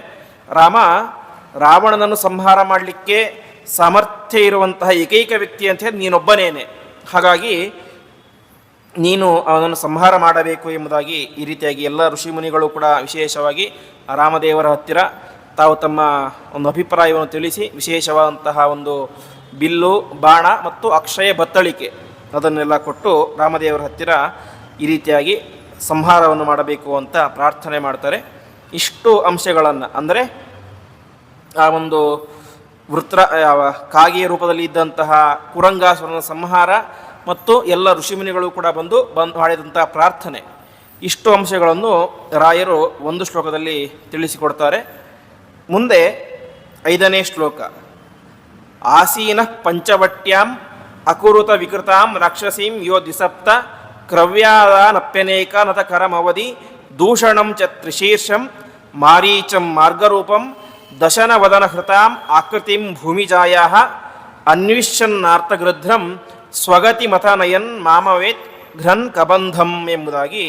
ರಾವಣನನ್ನು ಸಂಹಾರ ಮಾಡಲಿಕ್ಕೆ ಸಾಮರ್ಥ್ಯ ಇರುವಂತಹ ಏಕೈಕ ವ್ಯಕ್ತಿ ಅಂತ ಹೇಳಿ ನೀನೊಬ್ಬನೇನೆ. ಹಾಗಾಗಿ ನೀನು ಅವನನ್ನು ಸಂಹಾರ ಮಾಡಬೇಕು ಎಂಬುದಾಗಿ ಈ ರೀತಿಯಾಗಿ ಎಲ್ಲ ಋಷಿಮುನಿಗಳು ಕೂಡ ವಿಶೇಷವಾಗಿ ರಾಮದೇವರ ಹತ್ತಿರ ತಾವು ತಮ್ಮ ಒಂದು ಅಭಿಪ್ರಾಯವನ್ನು ತಿಳಿಸಿ ವಿಶೇಷವಾದಂತಹ ಒಂದು ಬಿಲ್ಲು, ಬಾಣ ಮತ್ತು ಅಕ್ಷಯ ಬತ್ತಳಿಕೆ ಅದನ್ನೆಲ್ಲ ಕೊಟ್ಟು ರಾಮದೇವರ ಹತ್ತಿರ ಈ ರೀತಿಯಾಗಿ ಸಂಹಾರವನ್ನು ಮಾಡಬೇಕು ಅಂತ ಪ್ರಾರ್ಥನೆ ಮಾಡ್ತಾರೆ. ಇಷ್ಟು ಅಂಶಗಳನ್ನು ಅಂದರೆ ಆ ಒಂದು ಕಾಗೆಯ ರೂಪದಲ್ಲಿ ಇದ್ದಂತಹ ಕುರಂಗಾಸುರನ ಸಂಹಾರ ಮತ್ತು ಎಲ್ಲ ಋಷಿಮುನಿಗಳು ಕೂಡ ಬಂದು ಮಾಡಿದಂತಹ ಪ್ರಾರ್ಥನೆ, ಇಷ್ಟು ಅಂಶಗಳನ್ನು ರಾಯರು ಒಂದು ಶ್ಲೋಕದಲ್ಲಿ ತಿಳಿಸಿಕೊಡ್ತಾರೆ. ಮುಂದೆ 5ನೇ ಶ್ಲೋಕ. ಆಸೀನ ಪಂಚವಟ್ಯಾಂ ಅಕುರುತ ವಿಕೃತಾಂ ರಾಕ್ಷಸೀಂ ಯೋ ದ್ವಿಸಪ್ತ ಕ್ರವ್ಯಾದಾನಪ್ಯನೇಕ ನತಕರಮವಧಿ ದೂಷಣಂ ಚ ತ್ರಿಶೀರ್ಷಂ ಮಾರೀಚಂ ಮಾರ್ಗರೂಪಂ ದಶನವದನ ಹೃತಾಂ ಆಕೃತಿಂ ಭೂಮಿಜಾಯಾ ಅನ್ವಿಷನ್ನಾರ್ಥಗೃಧ್ರಂ ಸ್ವಗತಿ ಮತನಯನ್ ಮಾಮವೇತ್ ಘ್ರನ್ ಕಬಂಧಂ ಎಂಬುದಾಗಿ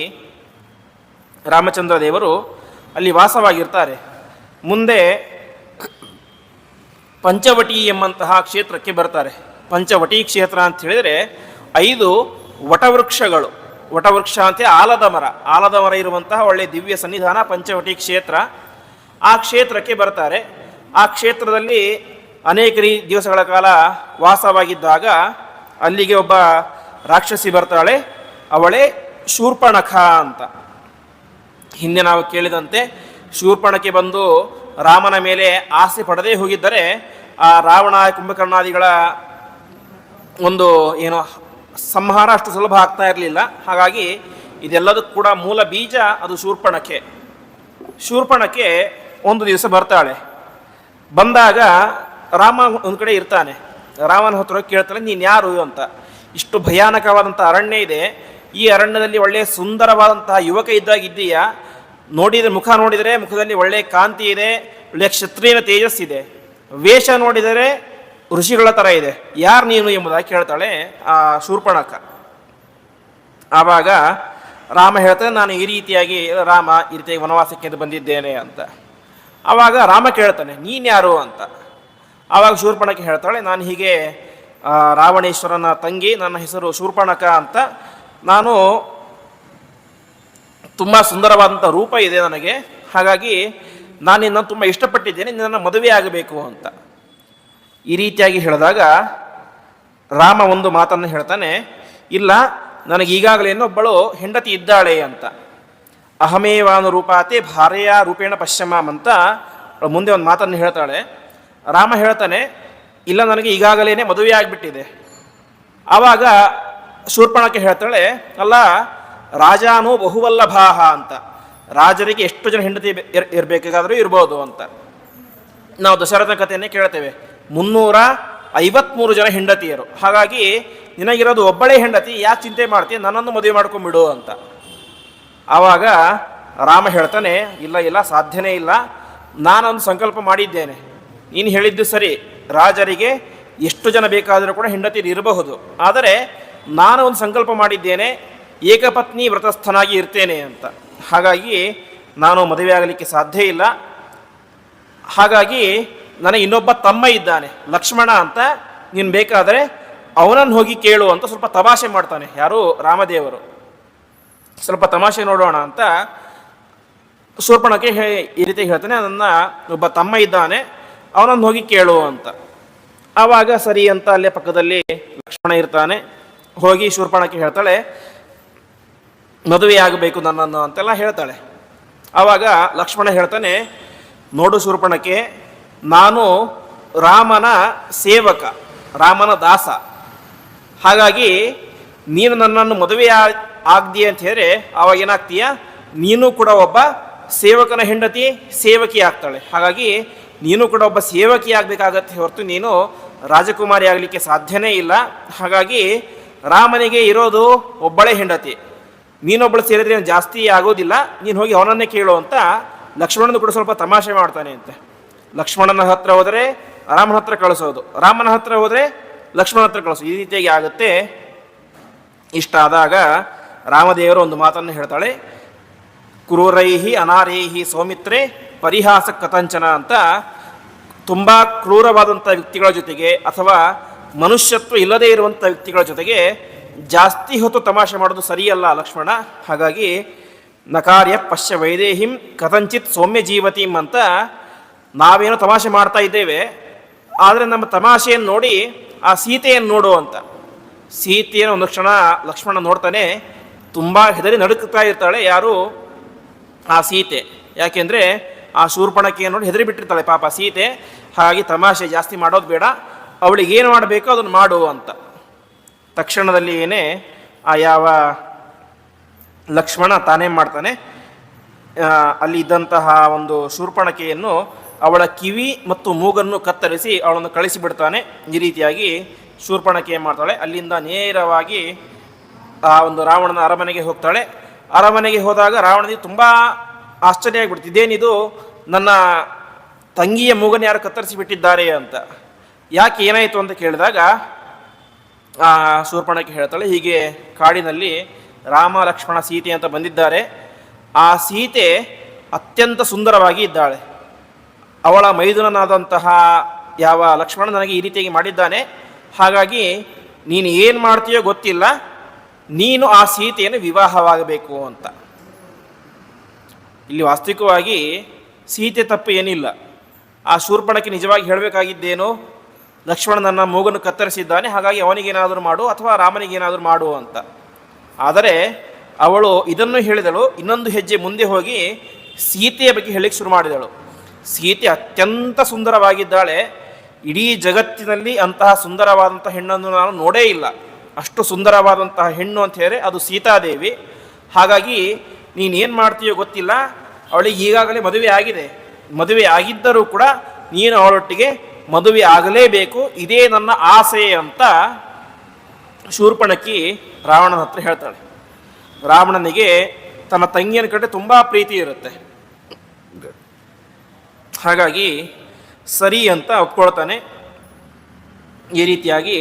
ರಾಮಚಂದ್ರ ದೇವರು ಅಲ್ಲಿ ವಾಸವಾಗಿರ್ತಾರೆ. ಮುಂದೆ ಪಂಚವಟಿ ಎಂಬಂತಹ ಕ್ಷೇತ್ರಕ್ಕೆ ಬರ್ತಾರೆ. ಪಂಚವಟಿ ಕ್ಷೇತ್ರ ಅಂತ ಹೇಳಿದರೆ 5 ವಟವೃಕ್ಷಗಳು. ವಟವೃಕ್ಷ ಅಂತ ಆಲದ ಮರ ಇರುವಂತಹ ಒಳ್ಳೆಯ ದಿವ್ಯ ಸನ್ನಿಧಾನ ಪಂಚವಟಿ ಕ್ಷೇತ್ರ. ಆ ಕ್ಷೇತ್ರಕ್ಕೆ ಬರ್ತಾರೆ. ಆ ಕ್ಷೇತ್ರದಲ್ಲಿ ಅನೇಕ ದಿವಸಗಳ ಕಾಲ ವಾಸವಾಗಿದ್ದಾಗ ಅಲ್ಲಿಗೆ ಒಬ್ಬ ರಾಕ್ಷಸಿ ಬರ್ತಾಳೆ. ಅವಳೇ ಶೂರ್ಪಣಖ ಅಂತ. ಹಿಂದೆ ನಾವು ಕೇಳಿದಂತೆ ಶೂರ್ಪಣಕ್ಕೆ ಬಂದು ರಾಮನ ಮೇಲೆ ಆಸೆ ಪಡದೇ ಹೋಗಿದ್ದರೆ ಆ ರಾವಣ, ಕುಂಭಕರ್ಣಾದಿಗಳ ಒಂದು ಸಂಹಾರ ಅಷ್ಟು ಸುಲಭ ಆಗ್ತಾ ಇರಲಿಲ್ಲ. ಹಾಗಾಗಿ ಇದೆಲ್ಲದಕ್ಕೂ ಕೂಡ ಮೂಲ ಬೀಜ ಅದು ಶೂರ್ಪಣಖೆ. ಶೂರ್ಪಣಖೆ ಒಂದು ದಿವಸ ಬರ್ತಾಳೆ. ಬಂದಾಗ ರಾಮ ಒಂದು ಕಡೆ ಇರ್ತಾನೆ. ರಾಮನ ಹತ್ರ ಕೇಳ್ತಾಳೆ, ನೀನು ಯಾರು ಅಂತ. ಇಷ್ಟು ಭಯಾನಕವಾದಂಥ ಅರಣ್ಯ ಇದೆ, ಈ ಅರಣ್ಯದಲ್ಲಿ ಒಳ್ಳೆಯ ಸುಂದರವಾದಂತಹ ಯುವಕ ಇದ್ದಾಗಿದ್ದೀಯಾ, ನೋಡಿದರೆ ಮುಖ ನೋಡಿದರೆ ಮುಖದಲ್ಲಿ ಒಳ್ಳೆಯ ಕಾಂತಿ ಇದೆ, ಒಳ್ಳೆಯ ಕ್ಷತ್ರಿಯನ ತೇಜಸ್ಸಿದೆ, ವೇಷ ನೋಡಿದರೆ ಋಷಿಗಳ ಥರ ಇದೆ, ಯಾರು ನೀನು ಎಂಬುದಾಗಿ ಕೇಳ್ತಾಳೆ ಆ ಶೂರ್ಪಣಖ. ಆವಾಗ ರಾಮ ಹೇಳ್ತಾನೆ, ನಾನು ಈ ರೀತಿಯಾಗಿ ವನವಾಸಕ್ಕೆ ಬಂದಿದ್ದೇನೆ ಅಂತ. ಆವಾಗ ರಾಮ ಕೇಳ್ತಾನೆ, ನೀನು ಯಾರು ಅಂತ. ಆವಾಗ ಶೂರ್ಪಣಖ ಹೇಳ್ತಾಳೆ, ನಾನು ಹೀಗೆ ರಾವಣೇಶ್ವರನ ತಂಗಿ, ನನ್ನ ಹೆಸರು ಶೂರ್ಪಣಖ ಅಂತ, ನಾನು ತುಂಬ ಸುಂದರವಾದಂಥ ರೂಪ ಇದೆ ನನಗೆ, ಹಾಗಾಗಿ ನಾನು ನಿನ್ನನ್ನು ತುಂಬ ಇಷ್ಟಪಟ್ಟಿದ್ದೇನೆ, ನಿನ್ನನ್ನು ಮದುವೆ ಆಗಬೇಕು ಅಂತ. ಈ ರೀತಿಯಾಗಿ ಹೇಳಿದಾಗ ರಾಮ ಒಂದು ಮಾತನ್ನು ಹೇಳ್ತಾನೆ, ಇಲ್ಲ, ನನಗೆ ಈಗಾಗಲೇ ಇನ್ನೊಬ್ಬಳು ಹೆಂಡತಿ ಇದ್ದಾಳೆ ಅಂತ. ಅಹಮೇವಾನು ರೂಪಾತೆ ಭಾರ್ಯ ರೂಪೇಣ ಪಶ್ಚಿಮಾಮ್ ಅಂತ ಮುಂದೆ ಒಂದು ಮಾತನ್ನು ಹೇಳ್ತಾಳೆ. ರಾಮ ಹೇಳ್ತಾನೆ, ಇಲ್ಲ, ನನಗೆ ಈಗಾಗಲೇ ಮದುವೆ ಆಗಿಬಿಟ್ಟಿದೆ. ಆವಾಗ ಶೂರ್ಪಣಖೆ ಹೇಳ್ತಾಳೆ, ಅಲ್ಲ, ರಾಜಾನು ಬಹುವಲ್ಲಭಾಹ ಅಂತ, ರಾಜರಿಗೆ ಎಷ್ಟು ಜನ ಹೆಂಡತಿ ಇರಬೇಕಾದ್ರೂ ಇರ್ಬೋದು ಅಂತ. ನಾವು ದಶರಥನ ಕಥೆಯನ್ನೇ ಕೇಳ್ತೇವೆ, 353 ಜನ ಹೆಂಡತಿಯರು, ಹಾಗಾಗಿ ನಿನಗಿರೋದು ಒಬ್ಬಳೇ ಹೆಂಡತಿ, ಯಾಕೆ ಚಿಂತೆ ಮಾಡ್ತೀಯ, ನನ್ನನ್ನು ಮದುವೆ ಮಾಡ್ಕೊಂಡ್ಬಿಡು ಅಂತ. ಆವಾಗ ರಾಮ ಹೇಳ್ತಾನೆ, ಇಲ್ಲ ಇಲ್ಲ, ಸಾಧ್ಯನೇ ಇಲ್ಲ, ನಾನೊಂದು ಸಂಕಲ್ಪ ಮಾಡಿದ್ದೇನೆ. ನೀನು ಹೇಳಿದ್ದು ಸರಿ, ರಾಜರಿಗೆ ಎಷ್ಟು ಜನ ಬೇಕಾದರೂ ಕೂಡ ಹೆಂಡತಿಯರು ಇರಬಹುದು, ಆದರೆ ನಾನು ಒಂದು ಸಂಕಲ್ಪ ಮಾಡಿದ್ದೇನೆ, ಏಕಪತ್ನಿ ವ್ರತಸ್ಥನಾಗಿ ಇರ್ತೇನೆ ಅಂತ. ಹಾಗಾಗಿ ನಾನು ಮದುವೆ ಆಗಲಿಕ್ಕೆ ಸಾಧ್ಯ ಇಲ್ಲ. ಹಾಗಾಗಿ ನನಗೆ ಇನ್ನೊಬ್ಬ ತಮ್ಮ ಇದ್ದಾನೆ ಲಕ್ಷ್ಮಣ ಅಂತ, ನೀನು ಬೇಕಾದರೆ ಅವನನ್ನು ಹೋಗಿ ಕೇಳು ಅಂತ ಸ್ವಲ್ಪ ತಮಾಷೆ ಮಾಡ್ತಾನೆ. ಯಾರು? ರಾಮದೇವರು. ಸ್ವಲ್ಪ ತಮಾಷೆ ನೋಡೋಣ ಅಂತ ಶೂರ್ಪಣಖೆ ಈ ರೀತಿ ಹೇಳ್ತಾನೆ, ನನ್ನ ಒಬ್ಬ ತಮ್ಮ ಇದ್ದಾನೆ, ಅವನನ್ನು ಹೋಗಿ ಕೇಳು ಅಂತ. ಆವಾಗ ಸರಿ ಅಂತ ಅಲ್ಲೇ ಪಕ್ಕದಲ್ಲಿ ಲಕ್ಷ್ಮಣ ಇರ್ತಾನೆ. ಹೋಗಿ ಶೂರ್ಪಣಖೆ ಹೇಳ್ತಾಳೆ, ಮದುವೆ ಆಗಬೇಕು ನನ್ನನ್ನು ಅಂತೆಲ್ಲ ಹೇಳ್ತಾಳೆ. ಆವಾಗ ಲಕ್ಷ್ಮಣ ಹೇಳ್ತಾನೆ, ನೋಡು ಶೂರ್ಪಣಖೆ, ನಾನು ರಾಮನ ಸೇವಕ, ರಾಮನ ದಾಸ, ಹಾಗಾಗಿ ನೀನು ನನ್ನನ್ನು ಮದುವೆ ಆಗ್ದೀಯ ಅಂತ ಹೇಳಿದ್ರೆ ಆವಾಗ ಏನಾಗ್ತೀಯ, ನೀನು ಕೂಡ ಒಬ್ಬ ಸೇವಕನ ಹೆಂಡತಿ, ಸೇವಕಿ ಆಗ್ತಾಳೆ. ಹಾಗಾಗಿ ನೀನು ಕೂಡ ಒಬ್ಬ ಸೇವಕಿ ಆಗಬೇಕಾಗತ್ತೆ ಹೊರತು ನೀನು ರಾಜಕುಮಾರಿ ಆಗಲಿಕ್ಕೆ ಸಾಧ್ಯನೇ ಇಲ್ಲ. ಹಾಗಾಗಿ ರಾಮನಿಗೆ ಇರೋದು ಒಬ್ಬಳೇ ಹೆಂಡತಿ, ನೀನೊಬ್ಬಳು ಸೇರಿದ್ರೆ ಜಾಸ್ತಿ ಆಗೋದಿಲ್ಲ, ನೀನು ಹೋಗಿ ಅವನನ್ನೇ ಕೇಳು ಅಂತ ಲಕ್ಷ್ಮಣನ ಕೂಡ ಸ್ವಲ್ಪ ತಮಾಷೆ ಮಾಡ್ತಾನೆ ಅಂತೆ. ಲಕ್ಷ್ಮಣನ ಹತ್ರ ಹೋದರೆ ರಾಮನ ಹತ್ರ ಕಳಿಸೋದು, ರಾಮನ ಹತ್ರ ಹೋದರೆ ಲಕ್ಷ್ಮಣನ ಹತ್ರ ಕಳಿಸೋದು, ಈ ರೀತಿಯಾಗಿ ಆಗುತ್ತೆ. ಇಷ್ಟ ಆದಾಗ ರಾಮದೇವರು ಒಂದು ಮಾತನ್ನು ಹೇಳ್ತಾಳೆ, ಕ್ರೂರೈಹಿ ಅನಾರೇಹಿ ಸೌಮಿತ್ರೆ ಪರಿಹಾಸ ಕಥಂಚನ ಅಂತ. ತುಂಬ ಕ್ರೂರವಾದಂಥ ವ್ಯಕ್ತಿಗಳ ಜೊತೆಗೆ ಅಥವಾ ಮನುಷ್ಯತ್ವ ಇಲ್ಲದೇ ಇರುವಂಥ ವ್ಯಕ್ತಿಗಳ ಜೊತೆಗೆ ಜಾಸ್ತಿ ಹೊತ್ತು ತಮಾಷೆ ಮಾಡೋದು ಸರಿಯಲ್ಲ ಲಕ್ಷ್ಮಣ. ಹಾಗಾಗಿ ನಕಾರ್ಯ ಪಶ್ಯ ವೈದೇಹಿಂ ಕಥಂಚಿತ್ ಸೌಮ್ಯ ಜೀವತಿಂ ಅಂತ ನಾವೇನೋ ತಮಾಷೆ ಮಾಡ್ತಾ ಇದ್ದೇವೆ, ಆದರೆ ನಮ್ಮ ತಮಾಷೆಯನ್ನು ನೋಡಿ ಆ ಸೀತೆಯನ್ನು ನೋಡು ಅಂತ. ಸೀತೆಯನ್ನು ಒಂದು ಕ್ಷಣ ಲಕ್ಷ್ಮಣ ನೋಡ್ತಾನೆ, ತುಂಬ ಹೆದರಿ ನಡುಕ್ತಾ ಇರ್ತಾಳೆ. ಯಾರು? ಆ ಸೀತೆ. ಯಾಕೆಂದರೆ ಆ ಶೂರ್ಪಣಖೆಯನ್ನು ನೋಡಿ ಹೆದರಿ ಬಿಟ್ಟಿರ್ತಾಳೆ ಪಾಪ ಸೀತೆ. ಹಾಗಾಗಿ ತಮಾಷೆ ಜಾಸ್ತಿ ಮಾಡೋದು ಬೇಡ, ಅವಳಿಗೆ ಏನು ಮಾಡಬೇಕೋ ಅದನ್ನು ಮಾಡು ಅಂತ. ತಕ್ಷಣದಲ್ಲಿ ಏನೇ ಯಾವ ಲಕ್ಷ್ಮಣ ತಾನೇನು ಮಾಡ್ತಾನೆ, ಅಲ್ಲಿ ಇದ್ದಂತಹ ಒಂದು ಶೂರ್ಪಣಖೆಯನ್ನು ಅವಳ ಕಿವಿ ಮತ್ತು ಮೂಗನ್ನು ಕತ್ತರಿಸಿ ಅವಳನ್ನು ಕಳಿಸಿಬಿಡ್ತಾನೆ. ಈ ರೀತಿಯಾಗಿ ಶೂರ್ಪಣಖೆ ಏನು ಮಾಡ್ತಾಳೆ, ಅಲ್ಲಿಂದ ನೇರವಾಗಿ ಆ ಒಂದು ರಾವಣನ ಅರಮನೆಗೆ ಹೋಗ್ತಾಳೆ. ಅರಮನೆಗೆ ಹೋದಾಗ ರಾವಣನಿಗೆ ತುಂಬ ಆಶ್ಚರ್ಯ ಆಗಿಬಿಡ್ತು, ಇದೇನಿದು, ನನ್ನ ತಂಗಿಯ ಮೂಗನ್ನು ಯಾರು ಕತ್ತರಿಸಿ ಬಿಟ್ಟಿದ್ದಾರೆ ಅಂತ. ಯಾಕೆ, ಏನಾಯಿತು ಅಂತ ಕೇಳಿದಾಗ ಆ ಶೂರ್ಪಣಖೆ ಹೇಳ್ತಾಳೆ, ಹೀಗೆ ಕಾಡಿನಲ್ಲಿ ರಾಮ ಲಕ್ಷ್ಮಣ ಸೀತೆ ಅಂತ ಬಂದಿದ್ದಾರೆ, ಆ ಸೀತೆ ಅತ್ಯಂತ ಸುಂದರವಾಗಿ ಇದ್ದಾಳೆ, ಅವಳ ಮೈದುನನಾದಂತಹ ಯಾವ ಲಕ್ಷ್ಮಣ ನನಗೆ ಈ ರೀತಿಯಾಗಿ ಮಾಡಿದ್ದಾನೆ, ಹಾಗಾಗಿ ನೀನು ಏನು ಮಾಡ್ತೀಯೋ ಗೊತ್ತಿಲ್ಲ, ನೀನು ಆ ಸೀತೆಯನ್ನು ವಿವಾಹವಾಗಬೇಕು ಅಂತ. ಇಲ್ಲಿ ವಾಸ್ತವಿಕವಾಗಿ ಸೀತೆ ತಪ್ಪು ಏನಿಲ್ಲ. ಆ ಶೂರ್ಪಣಖೆ ನಿಜವಾಗಿ ಹೇಳಬೇಕಾಗಿದ್ದೇನು, ಲಕ್ಷ್ಮಣ ನನ್ನ ಮೂಗನ್ನು ಕತ್ತರಿಸಿದ್ದಾನೆ, ಹಾಗಾಗಿ ಅವನಿಗೇನಾದರೂ ಮಾಡು ಅಥವಾ ರಾಮನಿಗೇನಾದರೂ ಮಾಡು ಅಂತ. ಆದರೆ ಅವಳು ಇದನ್ನು ಹೇಳಿದಳು, ಇನ್ನೊಂದು ಹೆಜ್ಜೆ ಮುಂದೆ ಹೋಗಿ ಸೀತೆಯ ಬಗ್ಗೆ ಹೇಳಲಿಕ್ಕೆ ಶುರು ಮಾಡಿದಳು. ಸೀತೆ ಅತ್ಯಂತ ಸುಂದರವಾಗಿದ್ದಾಳೆ, ಇಡೀ ಜಗತ್ತಿನಲ್ಲಿ ಅಂತಹ ಸುಂದರವಾದಂಥ ಹೆಣ್ಣನ್ನು ನಾನು ನೋಡೇ ಇಲ್ಲ, ಅಷ್ಟು ಸುಂದರವಾದಂತಹ ಹೆಣ್ಣು ಅಂತ ಹೇಳಿದ್ರೆ ಅದು ಸೀತಾದೇವಿ. ಹಾಗಾಗಿ ನೀನೇನು ಮಾಡ್ತೀಯೋ ಗೊತ್ತಿಲ್ಲ, ಅವಳಿಗೆ ಈಗಾಗಲೇ ಮದುವೆ ಆಗಿದೆ, ಮದುವೆ ಆಗಿದ್ದರೂ ಕೂಡ ನೀನು ಅವಳೊಟ್ಟಿಗೆ ಮದುವೆ ಆಗಲೇಬೇಕು, ಇದೇ ನನ್ನ ಆಸೆ ಅಂತ ಶೂರ್ಪಣಖಿ ರಾವಣನ ಹತ್ರ ಹೇಳ್ತಾಳೆ. ರಾವಣನಿಗೆ ತನ್ನ ತಂಗಿಯನ ಕಡೆ ತುಂಬ ಪ್ರೀತಿ ಇರುತ್ತೆ. ಹಾಗಾಗಿ ಸರಿ ಅಂತ ಒಪ್ಕೊಳ್ತಾನೆ. ಈ ರೀತಿಯಾಗಿ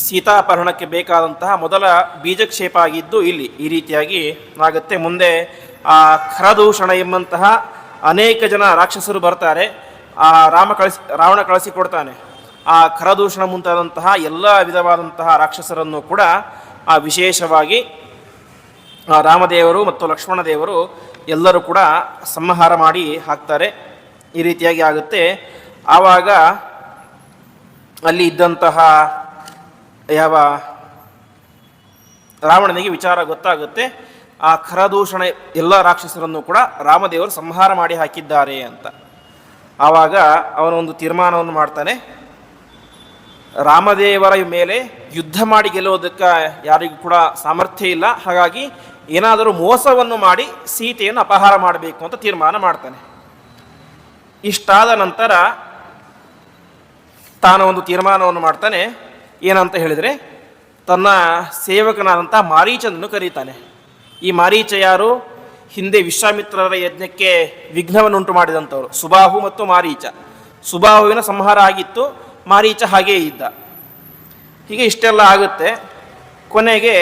ಸೀತಾಪಹರಣಕ್ಕೆ ಬೇಕಾದಂತಹ ಮೊದಲ ಬೀಜಕ್ಷೇಪ ಆಗಿದ್ದು ಇಲ್ಲಿ ಈ ರೀತಿಯಾಗಿ ಆಗುತ್ತೆ. ಮುಂದೆ ಆ ಖರದೂಷಣ ಎಂಬಂತಹ ಅನೇಕ ಜನ ರಾಕ್ಷಸರು ಬರ್ತಾರೆ. ಆ ರಾವಣ ಕಳಿಸಿಕೊಡ್ತಾನೆ. ಆ ಖರದೂಷಣ ಮುಂತಾದಂತಹ ಎಲ್ಲ ವಿಧವಾದಂತಹ ರಾಕ್ಷಸರನ್ನು ಕೂಡ ವಿಶೇಷವಾಗಿ ರಾಮದೇವರು ಮತ್ತು ಲಕ್ಷ್ಮಣ ದೇವರು ಎಲ್ಲರೂ ಕೂಡ ಸಂಹಾರ ಮಾಡಿ ಹಾಕ್ತಾರೆ. ಈ ರೀತಿಯಾಗಿ ಆಗುತ್ತೆ. ಆವಾಗ ಅಲ್ಲಿ ಇದ್ದಂತಹ ಯಾವ ರಾವಣನಿಗೆ ವಿಚಾರ ಗೊತ್ತಾಗುತ್ತೆ, ಆ ಖರದೂಷಣ ಎಲ್ಲ ರಾಕ್ಷಸರನ್ನು ಕೂಡ ರಾಮದೇವರು ಸಂಹಾರ ಮಾಡಿ ಹಾಕಿದ್ದಾರೆ ಅಂತ. ಆವಾಗ ಅವನೊಂದು ತೀರ್ಮಾನವನ್ನು ಮಾಡ್ತಾನೆ. ರಾಮದೇವರ ಮೇಲೆ ಯುದ್ಧ ಮಾಡಿ ಗೆಲ್ಲುವುದಕ್ಕೆ ಯಾರಿಗೂ ಕೂಡ ಸಾಮರ್ಥ್ಯ ಇಲ್ಲ, ಹಾಗಾಗಿ ಏನಾದರೂ ಮೋಸವನ್ನು ಮಾಡಿ ಸೀತೆಯನ್ನು ಅಪಹಾರ ಮಾಡಬೇಕು ಅಂತ ತೀರ್ಮಾನ ಮಾಡ್ತಾನೆ. ಇಷ್ಟಾದ ನಂತರ ತಾನು ಒಂದು ತೀರ್ಮಾನವನ್ನು ಮಾಡ್ತಾನೆ. ಏನಂತ ಹೇಳಿದರೆ, ತನ್ನ ಸೇವಕನಾದಂಥ ಮಾರೀಚನನ್ನು ಕರೀತಾನೆ. ಈ ಮಾರೀಚ ಯಾರು? ಹಿಂದೆ ವಿಶ್ವಾಮಿತ್ರರ ಯಜ್ಞಕ್ಕೆ ವಿಘ್ನವನ್ನುಂಟು ಮಾಡಿದಂಥವ್ರು ಸುಬಾಹು ಮತ್ತು ಮಾರೀಚ. ಸುಬಾಹುವಿನ ಸಂಹಾರ ಆಗಿತ್ತು, ಮಾರೀಚ ಹಾಗೇ ಇದ್ದ. ಹೀಗೆ ಇಷ್ಟೆಲ್ಲ ಆಗುತ್ತೆ. ಕೊನೆಗೆ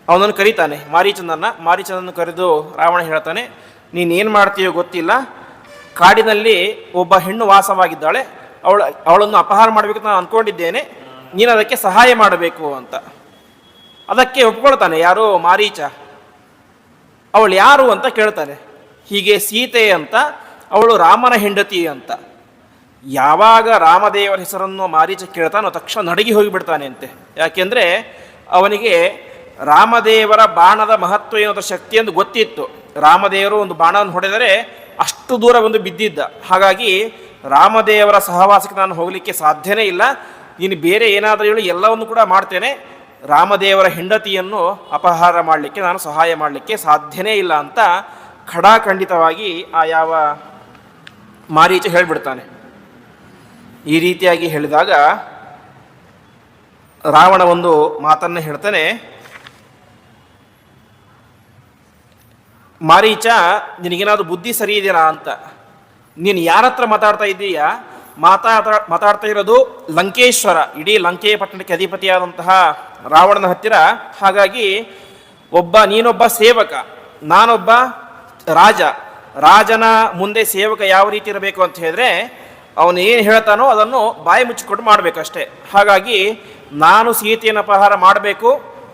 ಅವನನ್ನು ಕರೀತಾನೆ, ಮಾರೀಚನನ್ನು ಕರೆದು ರಾವಣ ಹೇಳ್ತಾನೆ, ನೀನೇನು ಮಾಡ್ತೀಯೋ ಗೊತ್ತಿಲ್ಲ, ಕಾಡಿನಲ್ಲಿ ಒಬ್ಬ ಹೆಣ್ಣು ವಾಸವಾಗಿದ್ದಾಳೆ, ಅವಳನ್ನು ಅಪಹಾರ ಮಾಡಬೇಕು ನಾನು ಅಂದ್ಕೊಂಡಿದ್ದೇನೆ, ನೀನು ಅದಕ್ಕೆ ಸಹಾಯ ಮಾಡಬೇಕು ಅಂತ. ಅದಕ್ಕೆ ಒಪ್ಕೊಳ್ತಾನೆ ಯಾರು? ಮಾರೀಚ. ಅವಳು ಯಾರು ಅಂತ ಕೇಳ್ತಾನೆ. ಹೀಗೆ ಸೀತೆ ಅಂತ, ಅವಳು ರಾಮನ ಹೆಂಡತಿ ಅಂತ. ಯಾವಾಗ ರಾಮದೇವರ ಹೆಸರನ್ನು ಮಾರೀಚ ಕೇಳ್ತಾನೋ ತಕ್ಷಣ ನಡಗಿ ಹೋಗಿಬಿಡ್ತಾನೆ ಅಂತೆ. ಯಾಕೆಂದರೆ ಅವನಿಗೆ ರಾಮದೇವರ ಬಾಣದ ಮಹತ್ವ ಏನೋದ್ರ ಶಕ್ತಿ ಎಂದು ಗೊತ್ತಿತ್ತು. ರಾಮದೇವರು ಒಂದು ಬಾಣವನ್ನು ಹೊಡೆದರೆ ಅಷ್ಟು ದೂರ ಬಂದು ಬಿದ್ದಿದ್ದ. ಹಾಗಾಗಿ ರಾಮದೇವರ ಸಹವಾಸಕ್ಕೆ ನಾನು ಹೋಗಲಿಕ್ಕೆ ಸಾಧ್ಯನೇ ಇಲ್ಲ, ನೀನು ಬೇರೆ ಏನಾದರೂ ಹೇಳಿ ಎಲ್ಲವನ್ನು ಕೂಡ ಮಾಡ್ತೇನೆ, ರಾಮದೇವರ ಹೆಂಡತಿಯನ್ನು ಅಪಹಾರ ಮಾಡಲಿಕ್ಕೆ ನಾನು ಸಹಾಯ ಮಾಡಲಿಕ್ಕೆ ಸಾಧ್ಯನೇ ಇಲ್ಲ ಅಂತ ಖಡಾಖಂಡಿತವಾಗಿ ಯಾವ ಮಾರೀಚ ಹೇಳಿಬಿಡ್ತಾನೆ. ಈ ರೀತಿಯಾಗಿ ಹೇಳಿದಾಗ ರಾವಣ ಒಂದು ಮಾತನ್ನು ಹೇಳ್ತಾನೆ, ಮಾರೀಚ, ನಿನಗೇನಾದರೂ ಬುದ್ಧಿ ಸರಿ ಇದೆಯಾ ಅಂತ. ನೀನು ಯಾರ ಹತ್ರ ಮಾತಾಡ್ತಾ ಇದ್ದೀಯಾ? ಮಾತಾಡ್ತಾ ಇರೋದು ಲಂಕೇಶ್ವರ, ಇಡೀ ಲಂಕೆಯ ಪಟ್ಟಣಕ್ಕೆ ಅಧಿಪತಿಯಾದಂತಹ ರಾವಣನ ಹತ್ತಿರ. ಹಾಗಾಗಿ ನೀನೊಬ್ಬ ಸೇವಕ, ನಾನೊಬ್ಬ ರಾಜ. ರಾಜನ ಮುಂದೆ ಸೇವಕ ಯಾವ ರೀತಿ ಇರಬೇಕು ಅಂತ ಹೇಳಿದ್ರೆ, ಅವನು ಏನು ಹೇಳ್ತಾನೋ ಅದನ್ನು ಬಾಯಿ ಮುಚ್ಚಿಕೊಂಡು ಮಾಡಬೇಕಷ್ಟೇ. ಹಾಗಾಗಿ ನಾನು ಸೀತೆಯನ್ನು ಅಪಹಾರ ಮಾಡಬೇಕು,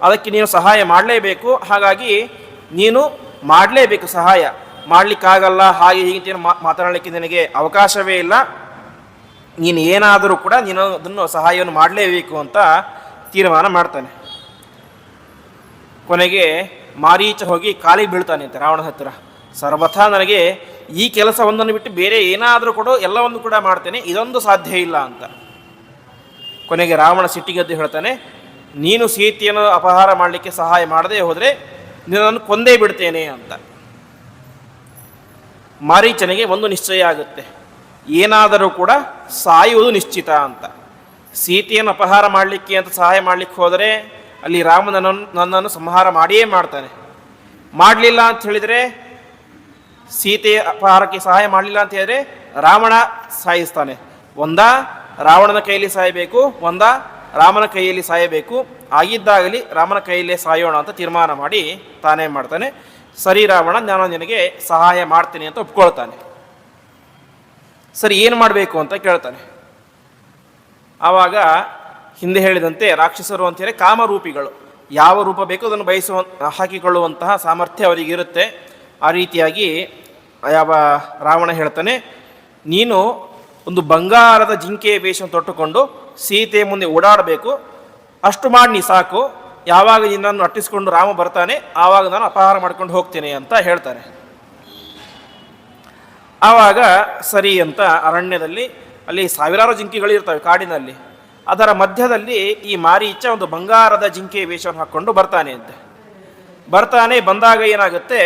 ಅದಕ್ಕೆ ನೀನು ಸಹಾಯ ಮಾಡಲೇಬೇಕು. ಹಾಗಾಗಿ ನೀನು ಮಾಡಲೇಬೇಕು, ಸಹಾಯ ಮಾಡಲಿಕ್ಕಾಗಲ್ಲ, ಹಾಗೆ ಹೀಗೆ ಮಾತನಾಡಲಿಕ್ಕೆ ನಿನಗೆ ಅವಕಾಶವೇ ಇಲ್ಲ, ನೀನು ಏನಾದರೂ ಕೂಡ ನೀನು ಅದನ್ನು ಸಹಾಯವನ್ನು ಮಾಡಲೇಬೇಕು ಅಂತ ತೀರ್ಮಾನ ಮಾಡ್ತಾನೆ. ಕೊನೆಗೆ ಮಾರೀಚ ಹೋಗಿ ಕಾಲಿಗೆ ಬೀಳ್ತಾನೆ ಅಂತ ರಾವಣ ಹತ್ತಿರ. ಸರ್ವಥಾ ನನಗೆ ಈ ಕೆಲಸವೊಂದನ್ನು ಬಿಟ್ಟು ಬೇರೆ ಏನಾದರೂ ಕೊಡು, ಎಲ್ಲವನ್ನು ಕೂಡ ಮಾಡ್ತೇನೆ, ಇದೊಂದು ಸಾಧ್ಯ ಇಲ್ಲ ಅಂತ. ಕೊನೆಗೆ ರಾವಣ ಸಿಟ್ಟಿಗೆದ್ದು ಹೇಳ್ತಾನೆ, ನೀನು ಸೀತೆಯನ್ನು ಅಪಹಾರ ಮಾಡಲಿಕ್ಕೆ ಸಹಾಯ ಮಾಡದೆ ಹೋದರೆ ನಿನ್ನನ್ನು ಕೊಂದೇ ಬಿಡ್ತೇನೆ ಅಂತ. ಮಾರೀಚನಿಗೆ ಒಂದು ನಿಶ್ಚಯ ಆಗುತ್ತೆ, ಏನಾದರೂ ಕೂಡ ಸಾಯುವುದು ನಿಶ್ಚಿತ ಅಂತ. ಸೀತೆಯನ್ನು ಅಪಹಾರ ಮಾಡಲಿಕ್ಕೆ ಅಂತ ಸಹಾಯ ಮಾಡಲಿಕ್ಕೆ ಹೋದರೆ ಅಲ್ಲಿ ನನ್ನನ್ನು ಸಂಹಾರ ಮಾಡಿಯೇ ಮಾಡ್ತಾನೆ. ಮಾಡಲಿಲ್ಲ ಅಂತ ಹೇಳಿದರೆ, ಸೀತೆ ಅಪಹಾರಕ್ಕೆ ಸಹಾಯ ಮಾಡಲಿಲ್ಲ ಅಂತ ಹೇಳಿದರೆ ರಾವಣ ಸಾಯಿಸ್ತಾನೆ. ಒಂದ ರಾವಣನ ಕೈಯಲ್ಲಿ ಸಾಯಬೇಕು, ಒಂದ ರಾಮನ ಕೈಯಲ್ಲಿ ಸಾಯಬೇಕು. ಆಗಿದ್ದಾಗಲಿ ರಾಮನ ಕೈಯಲ್ಲೇ ಸಾಯೋಣ ಅಂತ ತೀರ್ಮಾನ ಮಾಡಿ ತಾನೇ ಮಾಡ್ತಾನೆ. ಸರಿ ರಾವಣ, ನಾನು ನಿನಗೆ ಸಹಾಯ ಮಾಡ್ತೀನಿ ಅಂತ ಒಪ್ಕೊಳ್ತಾನೆ. ಸರಿ, ಏನು ಮಾಡಬೇಕು ಅಂತ ಕೇಳ್ತಾನೆ. ಆವಾಗ ಹಿಂದೆ ಹೇಳಿದಂತೆ ರಾಕ್ಷಸರು ಅಂತೇಳಿ ಕಾಮರೂಪಿಗಳು, ಯಾವ ರೂಪ ಬೇಕೋ ಅದನ್ನು ಹಾಕಿಕೊಳ್ಳುವಂತಹ ಸಾಮರ್ಥ್ಯ ಅವರಿಗಿರುತ್ತೆ. ಆ ರೀತಿಯಾಗಿ ರಾವಣ ಹೇಳ್ತಾನೆ, ನೀನು ಒಂದು ಬಂಗಾರದ ಜಿಂಕೆಯ ವೇಷವನ್ನು ತೊಟ್ಟುಕೊಂಡು ಸೀತೆ ಮುಂದೆ ಓಡಾಡಬೇಕು, ಅಷ್ಟು ಮಾಡಿ ನೀ ಸಾಕು. ಯಾವಾಗ ನಿನ್ನನ್ನು ಅಟ್ಟಿಸ್ಕೊಂಡು ರಾಮ ಬರ್ತಾನೆ ಆವಾಗ ನಾನು ಅಪಹಾರ ಮಾಡ್ಕೊಂಡು ಹೋಗ್ತೇನೆ ಅಂತ ಹೇಳ್ತಾನೆ. ಆವಾಗ ಸರಿ ಅಂತ ಅರಣ್ಯದಲ್ಲಿ ಅಲ್ಲಿ ಸಾವಿರಾರು ಜಿಂಕೆಗಳಿರ್ತವೆ ಕಾಡಿನಲ್ಲಿ. ಅದರ ಮಧ್ಯದಲ್ಲಿ ಈ ಮಾರೀಚ ಒಂದು ಬಂಗಾರದ ಜಿಂಕೆ ವೇಷವನ್ನು ಹಾಕ್ಕೊಂಡು ಬರ್ತಾನೆ ಅಂತೆ. ಬಂದಾಗ ಏನಾಗುತ್ತೆ,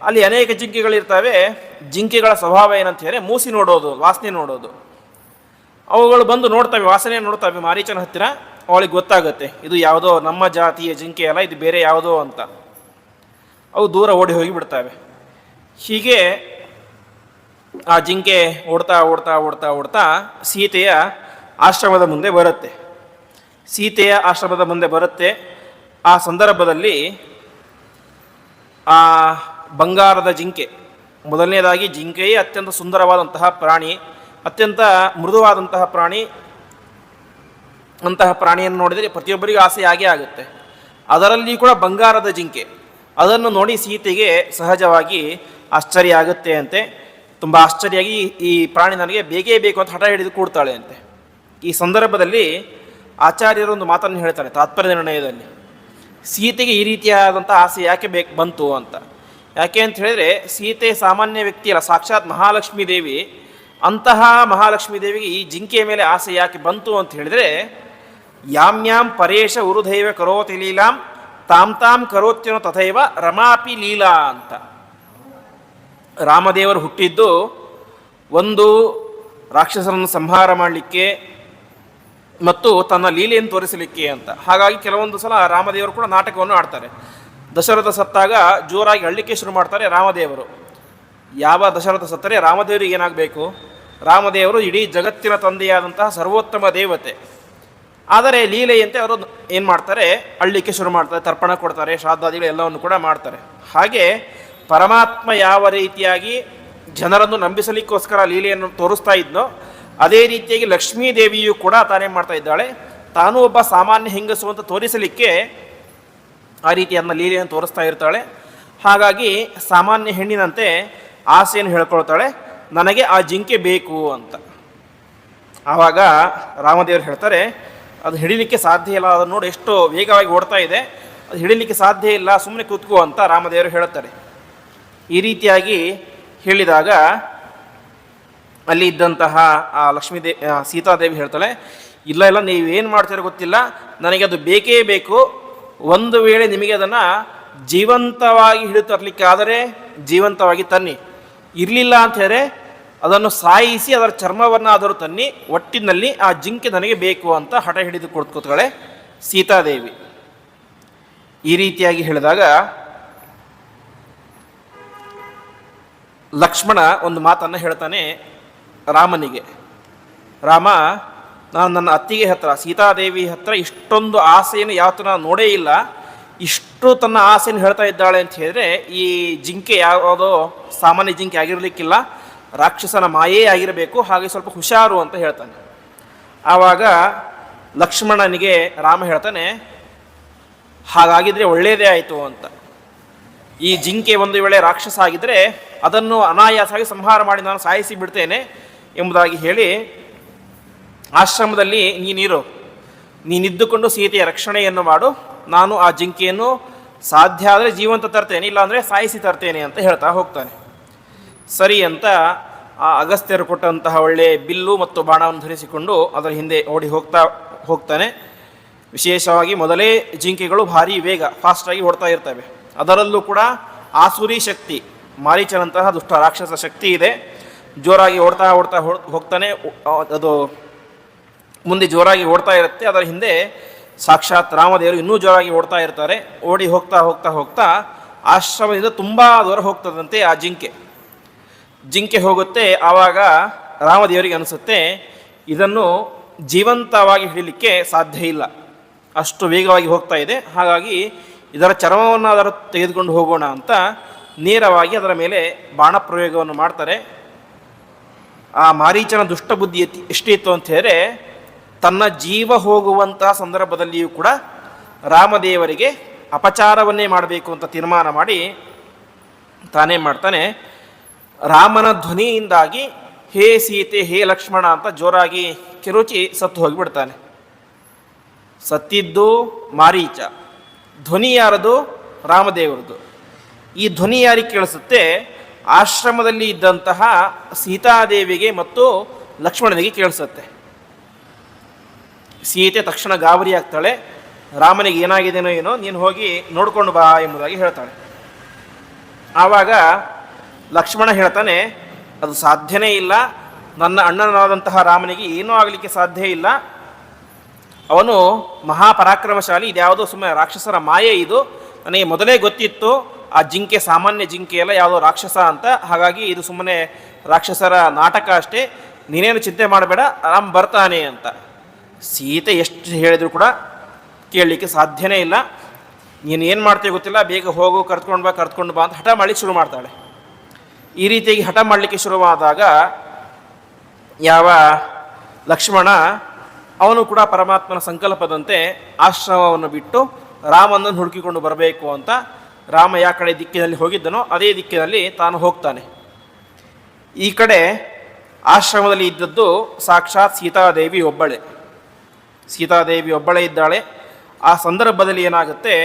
ಅಲ್ಲಿ ಅನೇಕ ಜಿಂಕೆಗಳಿರ್ತವೆ. ಜಿಂಕೆಗಳ ಸ್ವಭಾವ ಏನಂತ ಹೇಳಿದ್ರೆ ಮೂಸಿ ನೋಡೋದು, ವಾಸನೆ ನೋಡೋದು. ಅವುಗಳು ಬಂದು ನೋಡ್ತವೆ, ವಾಸನೆ ನೋಡ್ತವೆ ಮಾರೀಚನ ಹತ್ತಿರ. ಅವಳಿಗೆ ಗೊತ್ತಾಗುತ್ತೆ ಇದು ಯಾವುದೋ ನಮ್ಮ ಜಾತಿಯ ಜಿಂಕೆ ಅಲ್ಲ, ಇದು ಬೇರೆ ಯಾವುದೋ ಅಂತ. ಅವು ದೂರ ಓಡಿ ಹೋಗಿ ಬಿಡ್ತವೆ. ಹೀಗೆ ಆ ಜಿಂಕೆ ಓಡ್ತಾ ಓಡ್ತಾ ಓಡ್ತಾ ಓಡ್ತಾ ಸೀತೆಯ ಆಶ್ರಮದ ಮುಂದೆ ಬರುತ್ತೆ. ಆ ಸಂದರ್ಭದಲ್ಲಿ ಆ ಬಂಗಾರದ ಜಿಂಕೆ, ಮೊದಲನೇದಾಗಿ ಜಿಂಕೆಯೇ ಅತ್ಯಂತ ಸುಂದರವಾದಂತಹ ಪ್ರಾಣಿ, ಅತ್ಯಂತ ಮೃದುವಾದಂತಹ ಪ್ರಾಣಿ. ಅಂತಹ ಪ್ರಾಣಿಯನ್ನು ನೋಡಿದರೆ ಪ್ರತಿಯೊಬ್ಬರಿಗೂ ಆಸೆ ಆಗೇ ಆಗುತ್ತೆ. ಅದರಲ್ಲಿ ಕೂಡ ಬಂಗಾರದ ಜಿಂಕೆ, ಅದನ್ನು ನೋಡಿ ಸೀತೆಗೆ ಸಹಜವಾಗಿ ಆಶ್ಚರ್ಯ ಆಗುತ್ತೆ ಅಂತೆ. ತುಂಬ ಆಶ್ಚರ್ಯವಾಗಿ ಈ ಪ್ರಾಣಿ ನನಗೆ ಬೇಕೇ ಬೇಕು ಅಂತ ಹಠ ಹಿಡಿದು ಕೂಡ್ತಾಳೆ ಅಂತೆ. ಈ ಸಂದರ್ಭದಲ್ಲಿ ಆಚಾರ್ಯರು ಒಂದು ಮಾತನ್ನು ಹೇಳ್ತಾರೆ ತಾತ್ಪರ್ಯ ನಿರ್ಣಯದಲ್ಲಿ, ಸೀತೆಗೆ ಈ ರೀತಿಯಾದಂಥ ಆಸೆ ಯಾಕೆ ಬಂತು ಅಂತ. ಯಾಕೆ ಅಂತ ಹೇಳಿದರೆ ಸೀತೆ ಸಾಮಾನ್ಯ ವ್ಯಕ್ತಿ ಅಲ್ಲ, ಸಾಕ್ಷಾತ್ ಮಹಾಲಕ್ಷ್ಮೀ ದೇವಿ. ಅಂತಹ ಮಹಾಲಕ್ಷ್ಮೀ ದೇವಿಗೆ ಈ ಜಿಂಕೆಯ ಮೇಲೆ ಆಸೆ ಯಾಕೆ ಬಂತು ಅಂತ ಹೇಳಿದರೆ, ಯಾಮ್ಯಾಂ ಪರೇಶ ಉರುದೈವ ಕರೋತಿ ಲೀಲಾಂ ತಾಂ ತಾಂ ಕರೋತ್ಯನೋ ತಥೈವ ರಮಾಪಿ ಲೀಲಾ ಅಂತ. ರಾಮದೇವರು ಹುಟ್ಟಿದ್ದು ಒಂದು ರಾಕ್ಷಸರನ್ನು ಸಂಹಾರ ಮಾಡಲಿಕ್ಕೆ ಮತ್ತು ತನ್ನ ಲೀಲೆಯನ್ನು ತೋರಿಸಲಿಕ್ಕೆ ಅಂತ. ಹಾಗಾಗಿ ಕೆಲವೊಂದು ಸಲ ರಾಮದೇವರು ಕೂಡ ನಾಟಕವನ್ನು ಆಡ್ತಾರೆ. ದಶರಥ ಸತ್ತಾಗ ಜೋರಾಗಿ ಅಳ್ಳಿಕ್ಕೆ ಶುರು ಮಾಡ್ತಾರೆ ರಾಮದೇವರು. ಯಾವ ದಶರಥ ಸತ್ತರೆ ರಾಮದೇವರಿಗೆ ಏನಾಗಬೇಕು? ರಾಮದೇವರು ಇಡೀ ಜಗತ್ತಿನ ತಂದೆಯಾದಂತಹ ಸರ್ವೋತ್ತಮ ದೇವತೆ. ಆದರೆ ಲೀಲೆಯಂತೆ ಅವರು ಏನು ಮಾಡ್ತಾರೆ, ಅಳ್ಳಿಕ್ಕೆ ಶುರು ಮಾಡ್ತಾರೆ, ತರ್ಪಣ ಕೊಡ್ತಾರೆ, ಶ್ರಾದ್ದಾದಿಗಳು ಎಲ್ಲವನ್ನು ಕೂಡ ಮಾಡ್ತಾರೆ. ಹಾಗೆ ಪರಮಾತ್ಮ ಯಾವ ರೀತಿಯಾಗಿ ಜನರನ್ನು ನಂಬಿಸಲಿಕ್ಕೋಸ್ಕರ ಲೀಲೆಯನ್ನು ತೋರಿಸ್ತಾ ಇದ್ನೋ, ಅದೇ ರೀತಿಯಾಗಿ ಲಕ್ಷ್ಮೀ ದೇವಿಯು ಕೂಡ ತಾನೇನು ಮಾಡ್ತಾ ಇದ್ದಾಳೆ, ತಾನೂ ಒಬ್ಬ ಸಾಮಾನ್ಯ ಹೆಂಗಸು ಅಂತ ತೋರಿಸಲಿಕ್ಕೆ ಆ ರೀತಿಯನ್ನ ಲೀಲೆಯನ್ನು ತೋರಿಸ್ತಾ ಇರ್ತಾಳೆ. ಹಾಗಾಗಿ ಸಾಮಾನ್ಯ ಹೆಣ್ಣಿನಂತೆ ಆಸೆಯನ್ನು ಹೇಳ್ಕೊಳ್ತಾಳೆ, ನನಗೆ ಆ ಜಿಂಕೆ ಬೇಕು ಅಂತ. ಆವಾಗ ರಾಮದೇವರು ಹೇಳ್ತಾರೆ, ಅದು ಹಿಡಿಲಿಕ್ಕೆ ಸಾಧ್ಯ ಇಲ್ಲ, ಅದನ್ನು ನೋಡಿ ಎಷ್ಟು ವೇಗವಾಗಿ ಓಡ್ತಾ ಇದೆ, ಅದು ಹಿಡಿಲಿಕ್ಕೆ ಸಾಧ್ಯ ಇಲ್ಲ, ಸುಮ್ಮನೆ ಕೂತ್ಕೋ ಅಂತ ರಾಮದೇವರು ಹೇಳುತ್ತಾರೆ. ಈ ರೀತಿಯಾಗಿ ಹೇಳಿದಾಗ ಅಲ್ಲಿ ಇದ್ದಂತಹ ಆ ಸೀತಾದೇವಿ ಹೇಳ್ತಾಳೆ, ಇಲ್ಲ ಇಲ್ಲ ನೀವೇನು ಮಾಡ್ತೀರೋ ಗೊತ್ತಿಲ್ಲ, ನನಗೆ ಅದು ಬೇಕೇ ಬೇಕು. ಒಂದು ವೇಳೆ ನಿಮಗೆ ಅದನ್ನು ಜೀವಂತವಾಗಿ ಹಿಡಿದು ತರಲಿಕ್ಕೆ ಆದರೆ ಜೀವಂತವಾಗಿ ತನ್ನಿ, ಇರಲಿಲ್ಲ ಅಂತ ಹೇಳಿದ್ರೆ ಅದನ್ನು ಸಾಯಿಸಿ ಅದರ ಚರ್ಮವನ್ನು ಆದರೂ ತನ್ನಿ, ಒಟ್ಟಿನಲ್ಲಿ ಆ ಜಿಂಕೆ ನನಗೆ ಬೇಕು ಅಂತ ಹಠ ಹಿಡಿದು ಕೂತ್ಕೊಳ್ತಾಳೆ ಸೀತಾದೇವಿ. ಈ ರೀತಿಯಾಗಿ ಹೇಳಿದಾಗ ಲಕ್ಷ್ಮಣ ಒಂದು ಮಾತನ್ನು ಹೇಳ್ತಾನೆ ರಾಮನಿಗೆ, ರಾಮ, ನಾನು ನನ್ನ ಅತ್ತಿಗೆ ಹತ್ರ ಸೀತಾದೇವಿ ಹತ್ರ ಇಷ್ಟೊಂದು ಆಸೆಯನ್ನು ಯಾವತ್ತೂ ನಾನು ನೋಡೇ ಇಲ್ಲ, ಇಷ್ಟು ತನ್ನ ಆಸೆಯನ್ನು ಹೇಳ್ತಾ ಇದ್ದಾಳೆ ಅಂತ ಹೇಳಿದ್ರೆ ಈ ಜಿಂಕೆ ಯಾವುದೋ ಸಾಮಾನ್ಯ ಜಿಂಕೆ ಆಗಿರಲಿಕ್ಕಿಲ್ಲ, ರಾಕ್ಷಸನ ಮಾಯೇ ಆಗಿರಬೇಕು, ಹಾಗೆ ಸ್ವಲ್ಪ ಹುಷಾರು ಅಂತ ಹೇಳ್ತಾನೆ. ಆವಾಗ ಲಕ್ಷ್ಮಣನಿಗೆ ರಾಮ ಹೇಳ್ತಾನೆ, ಹಾಗಾಗಿದ್ರೆ ಒಳ್ಳೆಯದೇ ಆಯಿತು ಅಂತ. ಈ ಜಿಂಕೆ ಒಂದು ವೇಳೆ ರಾಕ್ಷಸ ಆಗಿದ್ದರೆ ಅದನ್ನು ಅನಾಯಾಸವಾಗಿ ಸಂಹಾರ ಮಾಡಿ ನಾನು ಸಾಯಿಸಿ ಬಿಡ್ತೇನೆ ಎಂಬುದಾಗಿ ಹೇಳಿ, ಆಶ್ರಮದಲ್ಲಿ ನೀನಿದ್ದುಕೊಂಡು ಸೀತೆಯ ರಕ್ಷಣೆಯನ್ನು ಮಾಡು, ನಾನು ಆ ಜಿಂಕೆಯನ್ನು ಸಾಧ್ಯ ಆದರೆ ಜೀವಂತ ತರ್ತೇನೆ, ಇಲ್ಲಾಂದರೆ ಸಾಯಿಸಿ ತರ್ತೇನೆ ಅಂತ ಹೇಳ್ತಾ ಹೋಗ್ತಾನೆ. ಸರಿ ಅಂತ ಆ ಅಗಸ್ತ್ಯರು ಕೊಟ್ಟಂತಹ ಒಳ್ಳೆಯ ಬಿಲ್ಲು ಮತ್ತು ಬಾಣವನ್ನು ಧರಿಸಿಕೊಂಡು ಅದರ ಹಿಂದೆ ಓಡಿ ಹೋಗ್ತಾನೆ. ವಿಶೇಷವಾಗಿ ಮೊದಲೇ ಜಿಂಕೆಗಳು ಭಾರಿ ವೇಗ, ಫಾಸ್ಟಾಗಿ ಓಡ್ತಾ ಇರ್ತವೆ. ಅದರಲ್ಲೂ ಕೂಡ ಆಸುರಿ ಶಕ್ತಿ, ಮಾರೀಚನಂತಹ ದುಷ್ಟ ರಾಕ್ಷಸ ಶಕ್ತಿ ಇದೆ. ಜೋರಾಗಿ ಓಡ್ತಾ ಹೋಗ್ತಾನೆ. ಅದು ಮುಂದೆ ಜೋರಾಗಿ ಓಡ್ತಾ ಇರುತ್ತೆ, ಅದರ ಹಿಂದೆ ಸಾಕ್ಷಾತ್ ರಾಮದೇವರು ಇನ್ನೂ ಜೋರಾಗಿ ಓಡ್ತಾ ಇರ್ತಾರೆ. ಓಡಿ ಹೋಗ್ತಾ ಆಶ್ರಮದಿಂದ ತುಂಬ ದೂರ ಹೋಗ್ತದಂತೆ ಆ ಜಿಂಕೆ ಹೋಗುತ್ತೆ. ಆವಾಗ ರಾಮದೇವರಿಗೆ ಅನಿಸುತ್ತೆ, ಇದನ್ನು ಜೀವಂತವಾಗಿ ಹಿಡಿಲಿಕ್ಕೆ ಸಾಧ್ಯ ಇಲ್ಲ, ಅಷ್ಟು ವೇಗವಾಗಿ ಹೋಗ್ತಾ ಇದೆ, ಹಾಗಾಗಿ ಇದರ ಚರ್ಮವನ್ನು ಅದರ ತೆಗೆದುಕೊಂಡು ಹೋಗೋಣ ಅಂತ ನೇರವಾಗಿ ಅದರ ಮೇಲೆ ಬಾಣಪ್ರಯೋಗವನ್ನು ಮಾಡ್ತಾರೆ. ಆ ಮಾರೀಚನ ದುಷ್ಟಬುದ್ಧಿ ಎಷ್ಟಿತ್ತು ಅಂತ ಹೇಳಿದ್ರೆ, ತನ್ನ ಜೀವ ಹೋಗುವಂತಹ ಸಂದರ್ಭದಲ್ಲಿಯೂ ಕೂಡ ರಾಮದೇವರಿಗೆ ಅಪಚಾರವನ್ನೇ ಮಾಡಬೇಕು ಅಂತ ತೀರ್ಮಾನ ಮಾಡಿ ತಾನೇ ಮಾಡ್ತಾನೆ, ರಾಮನ ಧ್ವನಿಯಿಂದಾಗಿ ಹೇ ಸೀತೆ ಹೇ ಲಕ್ಷ್ಮಣ ಅಂತ ಜೋರಾಗಿ ಕಿರುಚಿ ಸತ್ತು ಹೋಗಿಬಿಡ್ತಾನೆ. ಸತ್ತಿದ್ದು ಮಾರೀಚ, ಧ್ವನಿ ಯಾರದು? ರಾಮದೇವರದು. ಈ ಧ್ವನಿ ಯಾರಿಗೆ ಕೇಳಿಸುತ್ತೆ? ಆಶ್ರಮದಲ್ಲಿ ಇದ್ದಂತಹ ಸೀತಾದೇವಿಗೆ ಮತ್ತು ಲಕ್ಷ್ಮಣನಿಗೆ ಕೇಳಿಸುತ್ತೆ. ಸೀತೆ ತಕ್ಷಣ ಗಾಬರಿ ಆಗ್ತಾಳೆ. ರಾಮನಿಗೆ ಏನಾಗಿದೆನೋ ಏನೋ, ನೀನು ಹೋಗಿ ನೋಡ್ಕೊಂಡು ಬಾ ಎಂಬುದಾಗಿ ಹೇಳ್ತಾಳೆ. ಆವಾಗ ಲಕ್ಷ್ಮಣ ಹೇಳ್ತಾನೆ, ಅದು ಸಾಧ್ಯನೇ ಇಲ್ಲ, ನನ್ನ ಅಣ್ಣನಾದಂತಹ ರಾಮನಿಗೆ ಏನೂ ಆಗಲಿಕ್ಕೆ ಸಾಧ್ಯ ಇಲ್ಲ. ಅವನು ಮಹಾಪರಾಕ್ರಮಶಾಲಿ, ಇದ್ಯಾವುದೋ ಸುಮ್ಮನೆ ರಾಕ್ಷಸರ ಮಾಯೆ ಇದು. ನನಗೆ ಮೊದಲೇ ಗೊತ್ತಿತ್ತು ಆ ಜಿಂಕೆ ಸಾಮಾನ್ಯ ಜಿಂಕೆ ಅಲ್ಲ, ಯಾವುದೋ ರಾಕ್ಷಸ ಅಂತ. ಹಾಗಾಗಿ ಇದು ಸುಮ್ಮನೆ ರಾಕ್ಷಸರ ನಾಟಕ ಅಷ್ಟೇ, ನೀನೇನು ಚಿಂತೆ ಮಾಡಬೇಡ, ರಾಮ ಬರ್ತಾನೆ ಅಂತ. ಸೀತೆ ಎಷ್ಟು ಹೇಳಿದ್ರು ಕೂಡ ಕೇಳಲಿಕ್ಕೆ ಸಾಧ್ಯನೇ ಇಲ್ಲ. ನೀನು ಏನು ಮಾಡ್ತೀವಿ ಗೊತ್ತಿಲ್ಲ, ಬೇಗ ಹೋಗು, ಕರ್ತ್ಕೊಂಡು ಬಾ ಅಂತ ಹಠ ಮಾಡಲಿಕ್ಕೆ ಶುರು ಮಾಡ್ತಾಳೆ. ಈ ರೀತಿಯಾಗಿ ಹಠ ಮಾಡಲಿಕ್ಕೆ ಶುರುವಾದಾಗ ಯಾವ ಲಕ್ಷ್ಮಣ ಅವನು ಕೂಡ ಪರಮಾತ್ಮನ ಸಂಕಲ್ಪದಂತೆ ಆಶ್ರಮವನ್ನು ಬಿಟ್ಟು ರಾಮನನ್ನು ಹುಡುಕಿಕೊಂಡು ಬರಬೇಕು ಅಂತ, ರಾಮ ಯಾವ ಕಡೆ ದಿಕ್ಕಿನಲ್ಲಿ ಹೋಗಿದ್ದನೋ ಅದೇ ದಿಕ್ಕಿನಲ್ಲಿ ತಾನು ಹೋಗ್ತಾನೆ. ಈ ಕಡೆ ಆಶ್ರಮದಲ್ಲಿ ಇದ್ದದ್ದು ಸಾಕ್ಷಾತ್ ಸೀತಾದೇವಿ ಒಬ್ಬಳೇ. ಸೀತಾದೇವಿ ಒಬ್ಬಳೇ ಇದ್ದಾಳೆ. ಆ ಸಂದರ್ಭದಲ್ಲಿ ಏನಾಗುತ್ತೆ,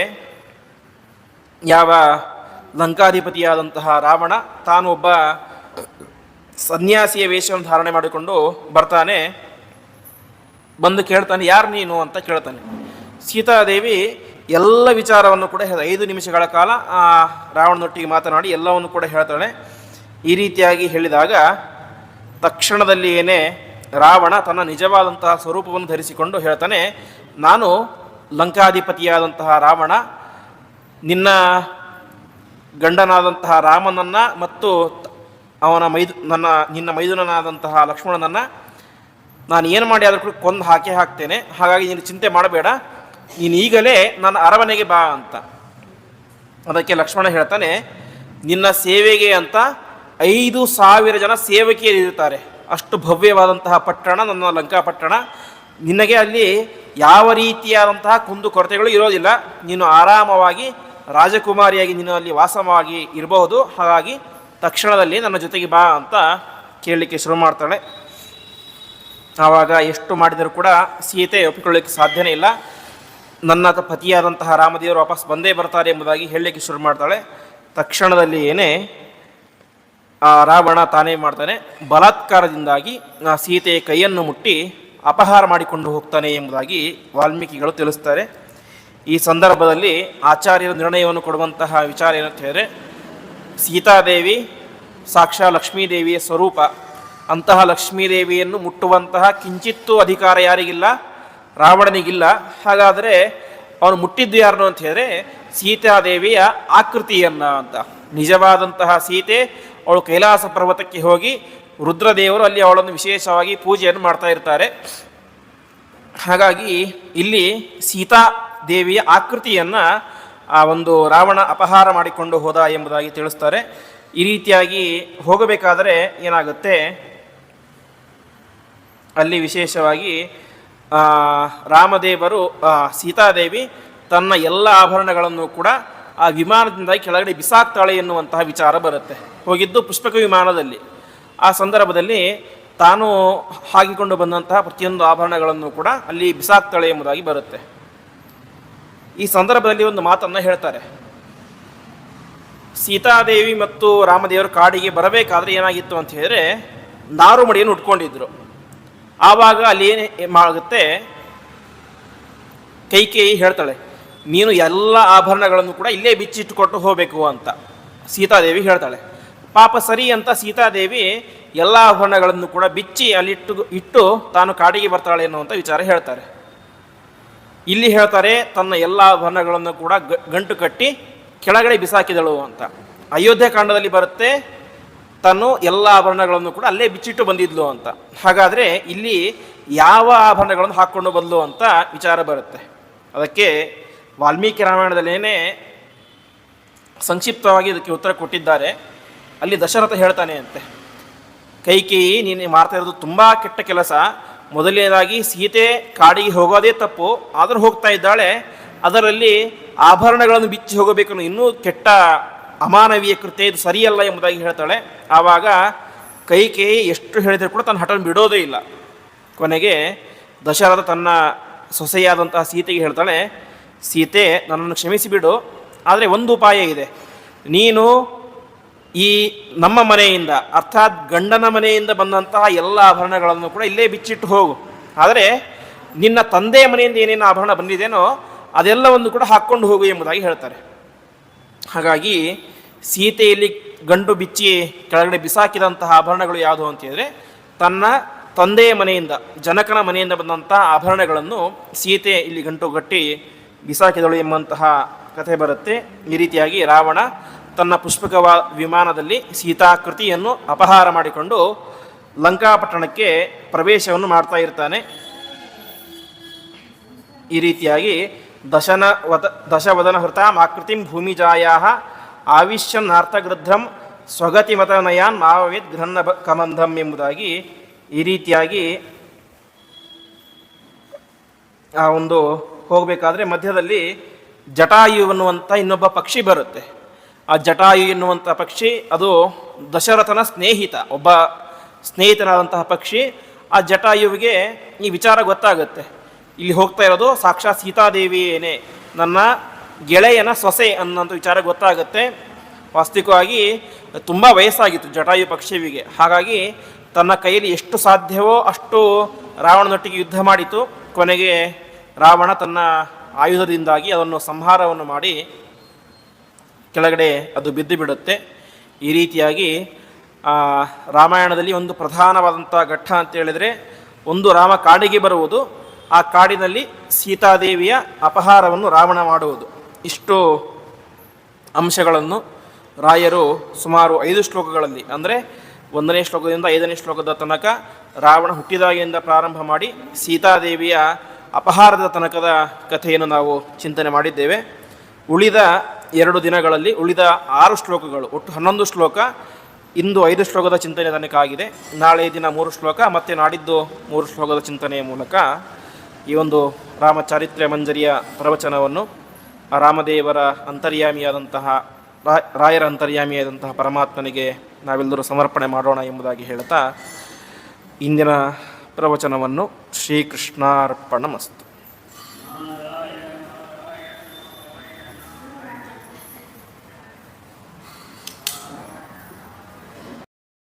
ಯಾವ ಲಂಕಾಧಿಪತಿಯಾದಂತಹ ರಾವಣ ತಾನು ಒಬ್ಬ ಸನ್ಯಾಸಿಯ ವೇಷವನ್ನು ಧಾರಣೆ ಮಾಡಿಕೊಂಡು ಬರ್ತಾನೆ. ಬಂದು ಕೇಳ್ತಾನೆ, ಯಾರು ನೀನು ಅಂತ ಕೇಳ್ತಾನೆ. ಸೀತಾದೇವಿ ಎಲ್ಲ ವಿಚಾರವನ್ನು ಕೂಡ 5 ನಿಮಿಷಗಳ ಕಾಲ ಆ ರಾವಣನೊಟ್ಟಿಗೆ ಮಾತನಾಡಿ ಎಲ್ಲವನ್ನು ಕೂಡ ಹೇಳ್ತಾಳೆ. ಈ ರೀತಿಯಾಗಿ ಹೇಳಿದಾಗ ತಕ್ಷಣದಲ್ಲಿಯೇ ರಾವಣ ತನ್ನ ನಿಜವಾದಂತಹ ಸ್ವರೂಪವನ್ನು ಧರಿಸಿಕೊಂಡು ಹೇಳ್ತಾನೆ, ನಾನು ಲಂಕಾಧಿಪತಿಯಾದಂತಹ ರಾವಣ, ನಿನ್ನ ಗಂಡನಾದಂತಹ ರಾಮನನ್ನು ಮತ್ತು ಅವನ ನಿನ್ನ ಮೈದುನನಾದಂತಹ ಲಕ್ಷ್ಮಣನನ್ನು ನಾನು ಏನು ಮಾಡಿ ಆದರೂ ಕೂಡ ಕೊಂದು ಹಾಕ್ತೇನೆ. ಹಾಗಾಗಿ ನೀನು ಚಿಂತೆ ಮಾಡಬೇಡ, ನೀನು ಈಗಲೇ ನನ್ನ ಅರಮನೆಗೆ ಬಾ ಅಂತ. ಅದಕ್ಕೆ ಲಕ್ಷ್ಮಣ ಹೇಳ್ತಾನೆ, ನಿನ್ನ ಸೇವೆಗೆ ಅಂತ 5,000 ಜನ ಸೇವಕಿಯರಿರ್ತಾರೆ. ಅಷ್ಟು ಭವ್ಯವಾದಂತಹ ಪಟ್ಟಣ ನನ್ನ ಲಂಕಾಪಟ್ಟಣ. ನಿನಗೆ ಅಲ್ಲಿ ಯಾವ ರೀತಿಯಾದಂತಹ ಕುಂದು ಕೊರತೆಗಳು ಇರೋದಿಲ್ಲ. ನೀನು ಆರಾಮವಾಗಿ ರಾಜಕುಮಾರಿಯಾಗಿ ನೀನು ಅಲ್ಲಿ ವಾಸವಾಗಿ ಇರಬಹುದು. ಹಾಗಾಗಿ ತಕ್ಷಣದಲ್ಲಿ ನನ್ನ ಜೊತೆಗೆ ಬಾ ಅಂತ ಕೇಳಲಿಕ್ಕೆ ಶುರು ಮಾಡ್ತಾಳೆ. ಆವಾಗ ಎಷ್ಟು ಮಾಡಿದರೂ ಕೂಡ ಸೀತೆ ಒಪ್ಪಿಕೊಳ್ಳಲಿಕ್ಕೆ ಸಾಧ್ಯನೇ ಇಲ್ಲ. ನನ್ನ ಪತಿಯಾದಂತಹ ರಾಮದೇವರು ವಾಪಸ್ ಬಂದೇ ಬರ್ತಾರೆ ಎಂಬುದಾಗಿ ಹೇಳಲಿಕ್ಕೆ ಶುರು ಮಾಡ್ತಾಳೆ. ತಕ್ಷಣದಲ್ಲಿ ರಾವಣ ತಾನೇ ಮಾಡ್ತಾನೆ, ಬಲಾತ್ಕಾರದಿಂದಾಗಿ ಸೀತೆಯ ಕೈಯನ್ನು ಮುಟ್ಟಿ ಅಪಹಾರ ಮಾಡಿಕೊಂಡು ಹೋಗ್ತಾನೆ ಎಂಬುದಾಗಿ ವಾಲ್ಮೀಕಿಗಳು ತಿಳಿಸ್ತಾರೆ. ಈ ಸಂದರ್ಭದಲ್ಲಿ ಆಚಾರ್ಯರ ನಿರ್ಣಯವನ್ನು ಕೊಡುವಂತಹ ವಿಚಾರ ಏನಂತ ಹೇಳಿದರೆ, ಸೀತಾದೇವಿ ಸಾಕ್ಷಾ ಲಕ್ಷ್ಮೀದೇವಿಯ ಸ್ವರೂಪ. ಅಂತಹ ಲಕ್ಷ್ಮೀದೇವಿಯನ್ನು ಮುಟ್ಟುವಂತಹ ಕಿಂಚಿತ್ತೂ ಅಧಿಕಾರ ಯಾರಿಗಿಲ್ಲ, ರಾವಣನಿಗಿಲ್ಲ. ಹಾಗಾದರೆ ಅವನು ಮುಟ್ಟಿದ್ದು ಯಾರನ್ನು ಅಂತ ಹೇಳಿದ್ರೆ ಸೀತಾದೇವಿಯ ಆಕೃತಿಯನ್ನು ಅಂತ. ನಿಜವಾದಂತಹ ಸೀತೆ ಅವಳು ಕೈಲಾಸ ಪರ್ವತಕ್ಕೆ ಹೋಗಿ ರುದ್ರದೇವರು ಅಲ್ಲಿ ಅವಳನ್ನು ವಿಶೇಷವಾಗಿ ಪೂಜೆಯನ್ನು ಮಾಡ್ತಾ ಇರ್ತಾರೆ. ಹಾಗಾಗಿ ಇಲ್ಲಿ ಸೀತಾದೇವಿಯ ಆಕೃತಿಯನ್ನು ಆ ಒಂದು ರಾವಣ ಅಪಹಾರ ಮಾಡಿಕೊಂಡು ಹೋದ ಎಂಬುದಾಗಿ ತಿಳಿಸ್ತಾರೆ. ಈ ರೀತಿಯಾಗಿ ಹೋಗಬೇಕಾದರೆ ಏನಾಗುತ್ತೆ, ಅಲ್ಲಿ ವಿಶೇಷವಾಗಿ ರಾಮದೇವರು ಸೀತಾದೇವಿ ತನ್ನ ಎಲ್ಲ ಆಭರಣಗಳನ್ನು ಕೂಡ ಆ ವಿಮಾನದಿಂದ ಕೆಳಗಡೆ ಬಿಸಾಕ್ತಾಳೆ ಎನ್ನುವಂತಹ ವಿಚಾರ ಬರುತ್ತೆ. ಹೋಗಿದ್ದು ಪುಷ್ಪಕ ವಿಮಾನದಲ್ಲಿ. ಆ ಸಂದರ್ಭದಲ್ಲಿ ತಾನು ಹಾಕಿಕೊಂಡು ಬಂದಂತಹ ಪ್ರತಿಯೊಂದು ಆಭರಣಗಳನ್ನು ಕೂಡ ಅಲ್ಲಿ ಬಿಸಾಕ್ತಾಳೆ ಎಂಬುದಾಗಿ ಬರುತ್ತೆ. ಈ ಸಂದರ್ಭದಲ್ಲಿ ಒಂದು ಮಾತನ್ನು ಹೇಳ್ತಾರೆ, ಸೀತಾದೇವಿ ಮತ್ತು ರಾಮದೇವರು ಕಾಡಿಗೆ ಬರಬೇಕಾದ್ರೆ ಏನಾಗಿತ್ತು ಅಂತ ಹೇಳಿದ್ರೆ ನಾರುಮಡಿಯನ್ನು ಉಟ್ಕೊಂಡಿದ್ರು. ಆವಾಗ ಅಲ್ಲಿ ಏನಾಗುತ್ತೆ, ಕೈಕೇಯಿ ಹೇಳ್ತಾಳೆ, ನೀನು ಎಲ್ಲ ಆಭರಣಗಳನ್ನು ಕೂಡ ಇಲ್ಲೇ ಬಿಚ್ಚಿಟ್ಟುಕೊಟ್ಟು ಹೋಗಬೇಕು ಅಂತ ಸೀತಾದೇವಿ ಹೇಳ್ತಾಳೆ. ಪಾಪ ಸರಿ ಅಂತ ಸೀತಾದೇವಿ ಎಲ್ಲ ಆಭರಣಗಳನ್ನು ಕೂಡ ಬಿಚ್ಚಿ ಇಟ್ಟು ತಾನು ಕಾಡಿಗೆ ಬರ್ತಾಳೆ ಅನ್ನುವಂಥ ವಿಚಾರ ಹೇಳ್ತಾರೆ. ಇಲ್ಲಿ ಹೇಳ್ತಾರೆ ತನ್ನ ಎಲ್ಲ ಆಭರಣಗಳನ್ನು ಕೂಡ ಗಂಟು ಕಟ್ಟಿ ಕೆಳಗಡೆ ಬಿಸಾಕಿದಳು ಅಂತ. ಅಯೋಧ್ಯೆ ಕಾಂಡದಲ್ಲಿ ಬರುತ್ತೆ ತಾನು ಎಲ್ಲ ಆಭರಣಗಳನ್ನು ಕೂಡ ಅಲ್ಲೇ ಬಿಚ್ಚಿಟ್ಟು ಬಂದಿದ್ಲು ಅಂತ. ಹಾಗಾದರೆ ಇಲ್ಲಿ ಯಾವ ಆಭರಣಗಳನ್ನು ಹಾಕ್ಕೊಂಡು ಬಂದ್ಲು ಅಂತ ವಿಚಾರ ಬರುತ್ತೆ. ಅದಕ್ಕೆ ವಾಲ್ಮೀಕಿ ರಾಮಾಯಣದಲ್ಲೇನೆ ಸಂಕ್ಷಿಪ್ತವಾಗಿ ಇದಕ್ಕೆ ಉತ್ತರ ಕೊಟ್ಟಿದ್ದಾರೆ. ಅಲ್ಲಿ ದಶರಥ ಹೇಳ್ತಾನೆ ಅಂತೆ, ಕೈಕೇಯಿ ನೀನು ಮಾಡ್ತಾ ಇರೋದು ತುಂಬ ಕೆಟ್ಟ ಕೆಲಸ. ಮೊದಲನೇದಾಗಿ ಸೀತೆ ಕಾಡಿಗೆ ಹೋಗೋದೇ ತಪ್ಪು, ಆದರೂ ಹೋಗ್ತಾ ಇದ್ದಾಳೆ. ಅದರಲ್ಲಿ ಆಭರಣಗಳನ್ನು ಬಿಚ್ಚಿ ಹೋಗಬೇಕು, ಇನ್ನೂ ಕೆಟ್ಟ ಅಮಾನವೀಯ ಕೃತ್ಯ, ಇದು ಸರಿಯಲ್ಲ ಎಂಬುದಾಗಿ ಹೇಳ್ತಾಳೆ. ಆವಾಗ ಕೈಕೇಯಿ ಎಷ್ಟು ಹೇಳಿದರೂ ಕೂಡ ತನ್ನ ಹಠವನ್ನು ಬಿಡೋದೇ ಇಲ್ಲ. ಕೊನೆಗೆ ದಶರಥ ತನ್ನ ಸೊಸೆಯಾದಂತಹ ಸೀತೆಗೆ ಹೇಳ್ತಾಳೆ, ಸೀತೆ ನನ್ನನ್ನು ಕ್ಷಮಿಸಿಬಿಡು, ಆದರೆ ಒಂದು ಉಪಾಯ ಇದೆ. ನೀನು ಈ ನಮ್ಮ ಮನೆಯಿಂದ ಅರ್ಥಾತ್ ಗಂಡನ ಮನೆಯಿಂದ ಬಂದಂತಹ ಎಲ್ಲ ಆಭರಣಗಳನ್ನು ಕೂಡ ಇಲ್ಲೇ ಬಿಚ್ಚಿಟ್ಟು ಹೋಗು. ಆದರೆ ನಿನ್ನ ತಂದೆಯ ಮನೆಯಿಂದ ಏನೇನು ಆಭರಣ ಬಂದಿದೆಯೋ ಅದೆಲ್ಲವನ್ನು ಕೂಡ ಹಾಕ್ಕೊಂಡು ಹೋಗು ಎಂಬುದಾಗಿ ಹೇಳ್ತಾರೆ. ಹಾಗಾಗಿ ಸೀತೆಯಲ್ಲಿ ಗಂಡು ಬಿಚ್ಚಿ ಕೆಳಗಡೆ ಬಿಸಾಕಿದಂತಹ ಆಭರಣಗಳು ಯಾವುದು ಅಂತ ಹೇಳಿದ್ರೆ ತನ್ನ ತಂದೆಯ ಮನೆಯಿಂದ, ಜನಕನ ಮನೆಯಿಂದ ಬಂದಂಥ ಆಭರಣಗಳನ್ನು ಸೀತೆ ಇಲ್ಲಿ ಗಂಟು ಗಟ್ಟಿ ಬಿಸಾಕಿದಳು ಎಂಬಂತಹ ಕಥೆ ಬರುತ್ತೆ. ಈ ರೀತಿಯಾಗಿ ರಾವಣ ತನ್ನ ಪುಷ್ಪಕ ವಿಮಾನದಲ್ಲಿ ಸೀತಾಕೃತಿಯನ್ನು ಅಪಹಾರ ಮಾಡಿಕೊಂಡು ಲಂಕಾಪಟ್ಟಣಕ್ಕೆ ಪ್ರವೇಶವನ್ನು ಮಾಡ್ತಾ ಇರ್ತಾನೆ. ಈ ರೀತಿಯಾಗಿ ದಶವದನ ಹೃತಾಂ ಆಕೃತಿಂ ಭೂಮಿಜಾಯಾ ಆವಿಶ್ಯನಾರ್ಥಗೃಧ್ರಂ ಸ್ವಗತಿಮತನಯಾನ್ ಮಾವೇದ್ ಗೃಹನ್ನ ಕಮಂಧಂ ಎಂಬುದಾಗಿ ಈ ರೀತಿಯಾಗಿ ಆ ಒಂದು ಹೋಗಬೇಕಾದ್ರೆ ಮಧ್ಯದಲ್ಲಿ ಜಟಾಯು ಅನ್ನುವಂಥ ಇನ್ನೊಬ್ಬ ಪಕ್ಷಿ ಬರುತ್ತೆ. ಆ ಜಟಾಯು ಎನ್ನುವಂಥ ಪಕ್ಷಿ ಅದು ದಶರಥನ ಸ್ನೇಹಿತ, ಒಬ್ಬ ಸ್ನೇಹಿತನಾದಂತಹ ಪಕ್ಷಿ. ಆ ಜಟಾಯುವಿಗೆ ಈ ವಿಚಾರ ಗೊತ್ತಾಗುತ್ತೆ, ಇಲ್ಲಿ ಹೋಗ್ತಾ ಇರೋದು ಸಾಕ್ಷಾತ್ ಸೀತಾದೇವಿಯೇನೆ, ನನ್ನ ಗೆಳೆಯನ ಸೊಸೆ ಅನ್ನೋಂಥ ವಿಚಾರ ಗೊತ್ತಾಗುತ್ತೆ. ವಾಸ್ತವಿಕವಾಗಿ ತುಂಬ ವಯಸ್ಸಾಗಿತ್ತು ಜಟಾಯು ಪಕ್ಷಿವಿಗೆ. ಹಾಗಾಗಿ ತನ್ನ ಕೈಯಲ್ಲಿ ಎಷ್ಟು ಸಾಧ್ಯವೋ ಅಷ್ಟು ರಾವಣನೊಟ್ಟಿಗೆ ಯುದ್ಧ ಮಾಡಿತು. ಕೊನೆಗೆ ರಾವಣ ತನ್ನ ಆಯುಧದಿಂದಾಗಿ ಅದನ್ನು ಸಂಹಾರವನ್ನು ಮಾಡಿ ಕೆಳಗಡೆ ಅದು ಬಿದ್ದು ಬಿಡುತ್ತೆ. ಈ ರೀತಿಯಾಗಿ ರಾಮಾಯಣದಲ್ಲಿ ಒಂದು ಪ್ರಧಾನವಾದಂಥ ಘಟ್ಟ ಅಂತ ಹೇಳಿದರೆ, ಒಂದು ರಾಮ ಕಾಡಿಗೆ ಬರುವುದು, ಆ ಕಾಡಿನಲ್ಲಿ ಸೀತಾದೇವಿಯ ಅಪಹಾರವನ್ನು ರಾವಣ ಮಾಡುವುದು. ಇಷ್ಟು ಅಂಶಗಳನ್ನು ರಾಯರು ಸುಮಾರು 5 ಶ್ಲೋಕಗಳಲ್ಲಿ, ಅಂದರೆ 1ನೇ ಶ್ಲೋಕದಿಂದ 5ನೇ ಶ್ಲೋಕದ ತನಕ ರಾವಣ ಹುಟ್ಟಿದಾಗಿನಿಂದ ಪ್ರಾರಂಭ ಮಾಡಿ ಸೀತಾದೇವಿಯ ಅಪಹಾರದ ತನಕದ ಕಥೆಯನ್ನು ನಾವು ಚಿಂತನೆ ಮಾಡಿದ್ದೇವೆ. ಉಳಿದ 2 ದಿನಗಳಲ್ಲಿ ಉಳಿದ 6 ಶ್ಲೋಕಗಳು, ಒಟ್ಟು 11 ಶ್ಲೋಕ, ಇಂದು 5 ಶ್ಲೋಕದ ಚಿಂತನೆ ತನಕ ಆಗಿದೆ. ನಾಳೆ ದಿನ 3 ಶ್ಲೋಕ, ಮತ್ತು ನಾಡಿದ್ದು 3 ಶ್ಲೋಕದ ಚಿಂತನೆಯ ಮೂಲಕ ಈ ಒಂದು ರಾಮಚಾರಿತ್ರ್ಯ ಮಂಜರಿಯ ಪ್ರವಚನವನ್ನು ರಾಮದೇವರ ಅಂತರ್ಯಾಮಿಯಾದಂತಹ ರಾಯರ ಅಂತರ್ಯಾಮಿಯಾದಂತಹ ಪರಮಾತ್ಮನಿಗೆ ನಾವೆಲ್ಲರೂ ಸಮರ್ಪಣೆ ಮಾಡೋಣ ಎಂಬುದಾಗಿ ಹೇಳ್ತಾ ಇಂದಿನ ಪ್ರವಚನವನ್ನು ಶ್ರೀಕೃಷ್ಣಾರ್ಪಣಮಸ್ತು.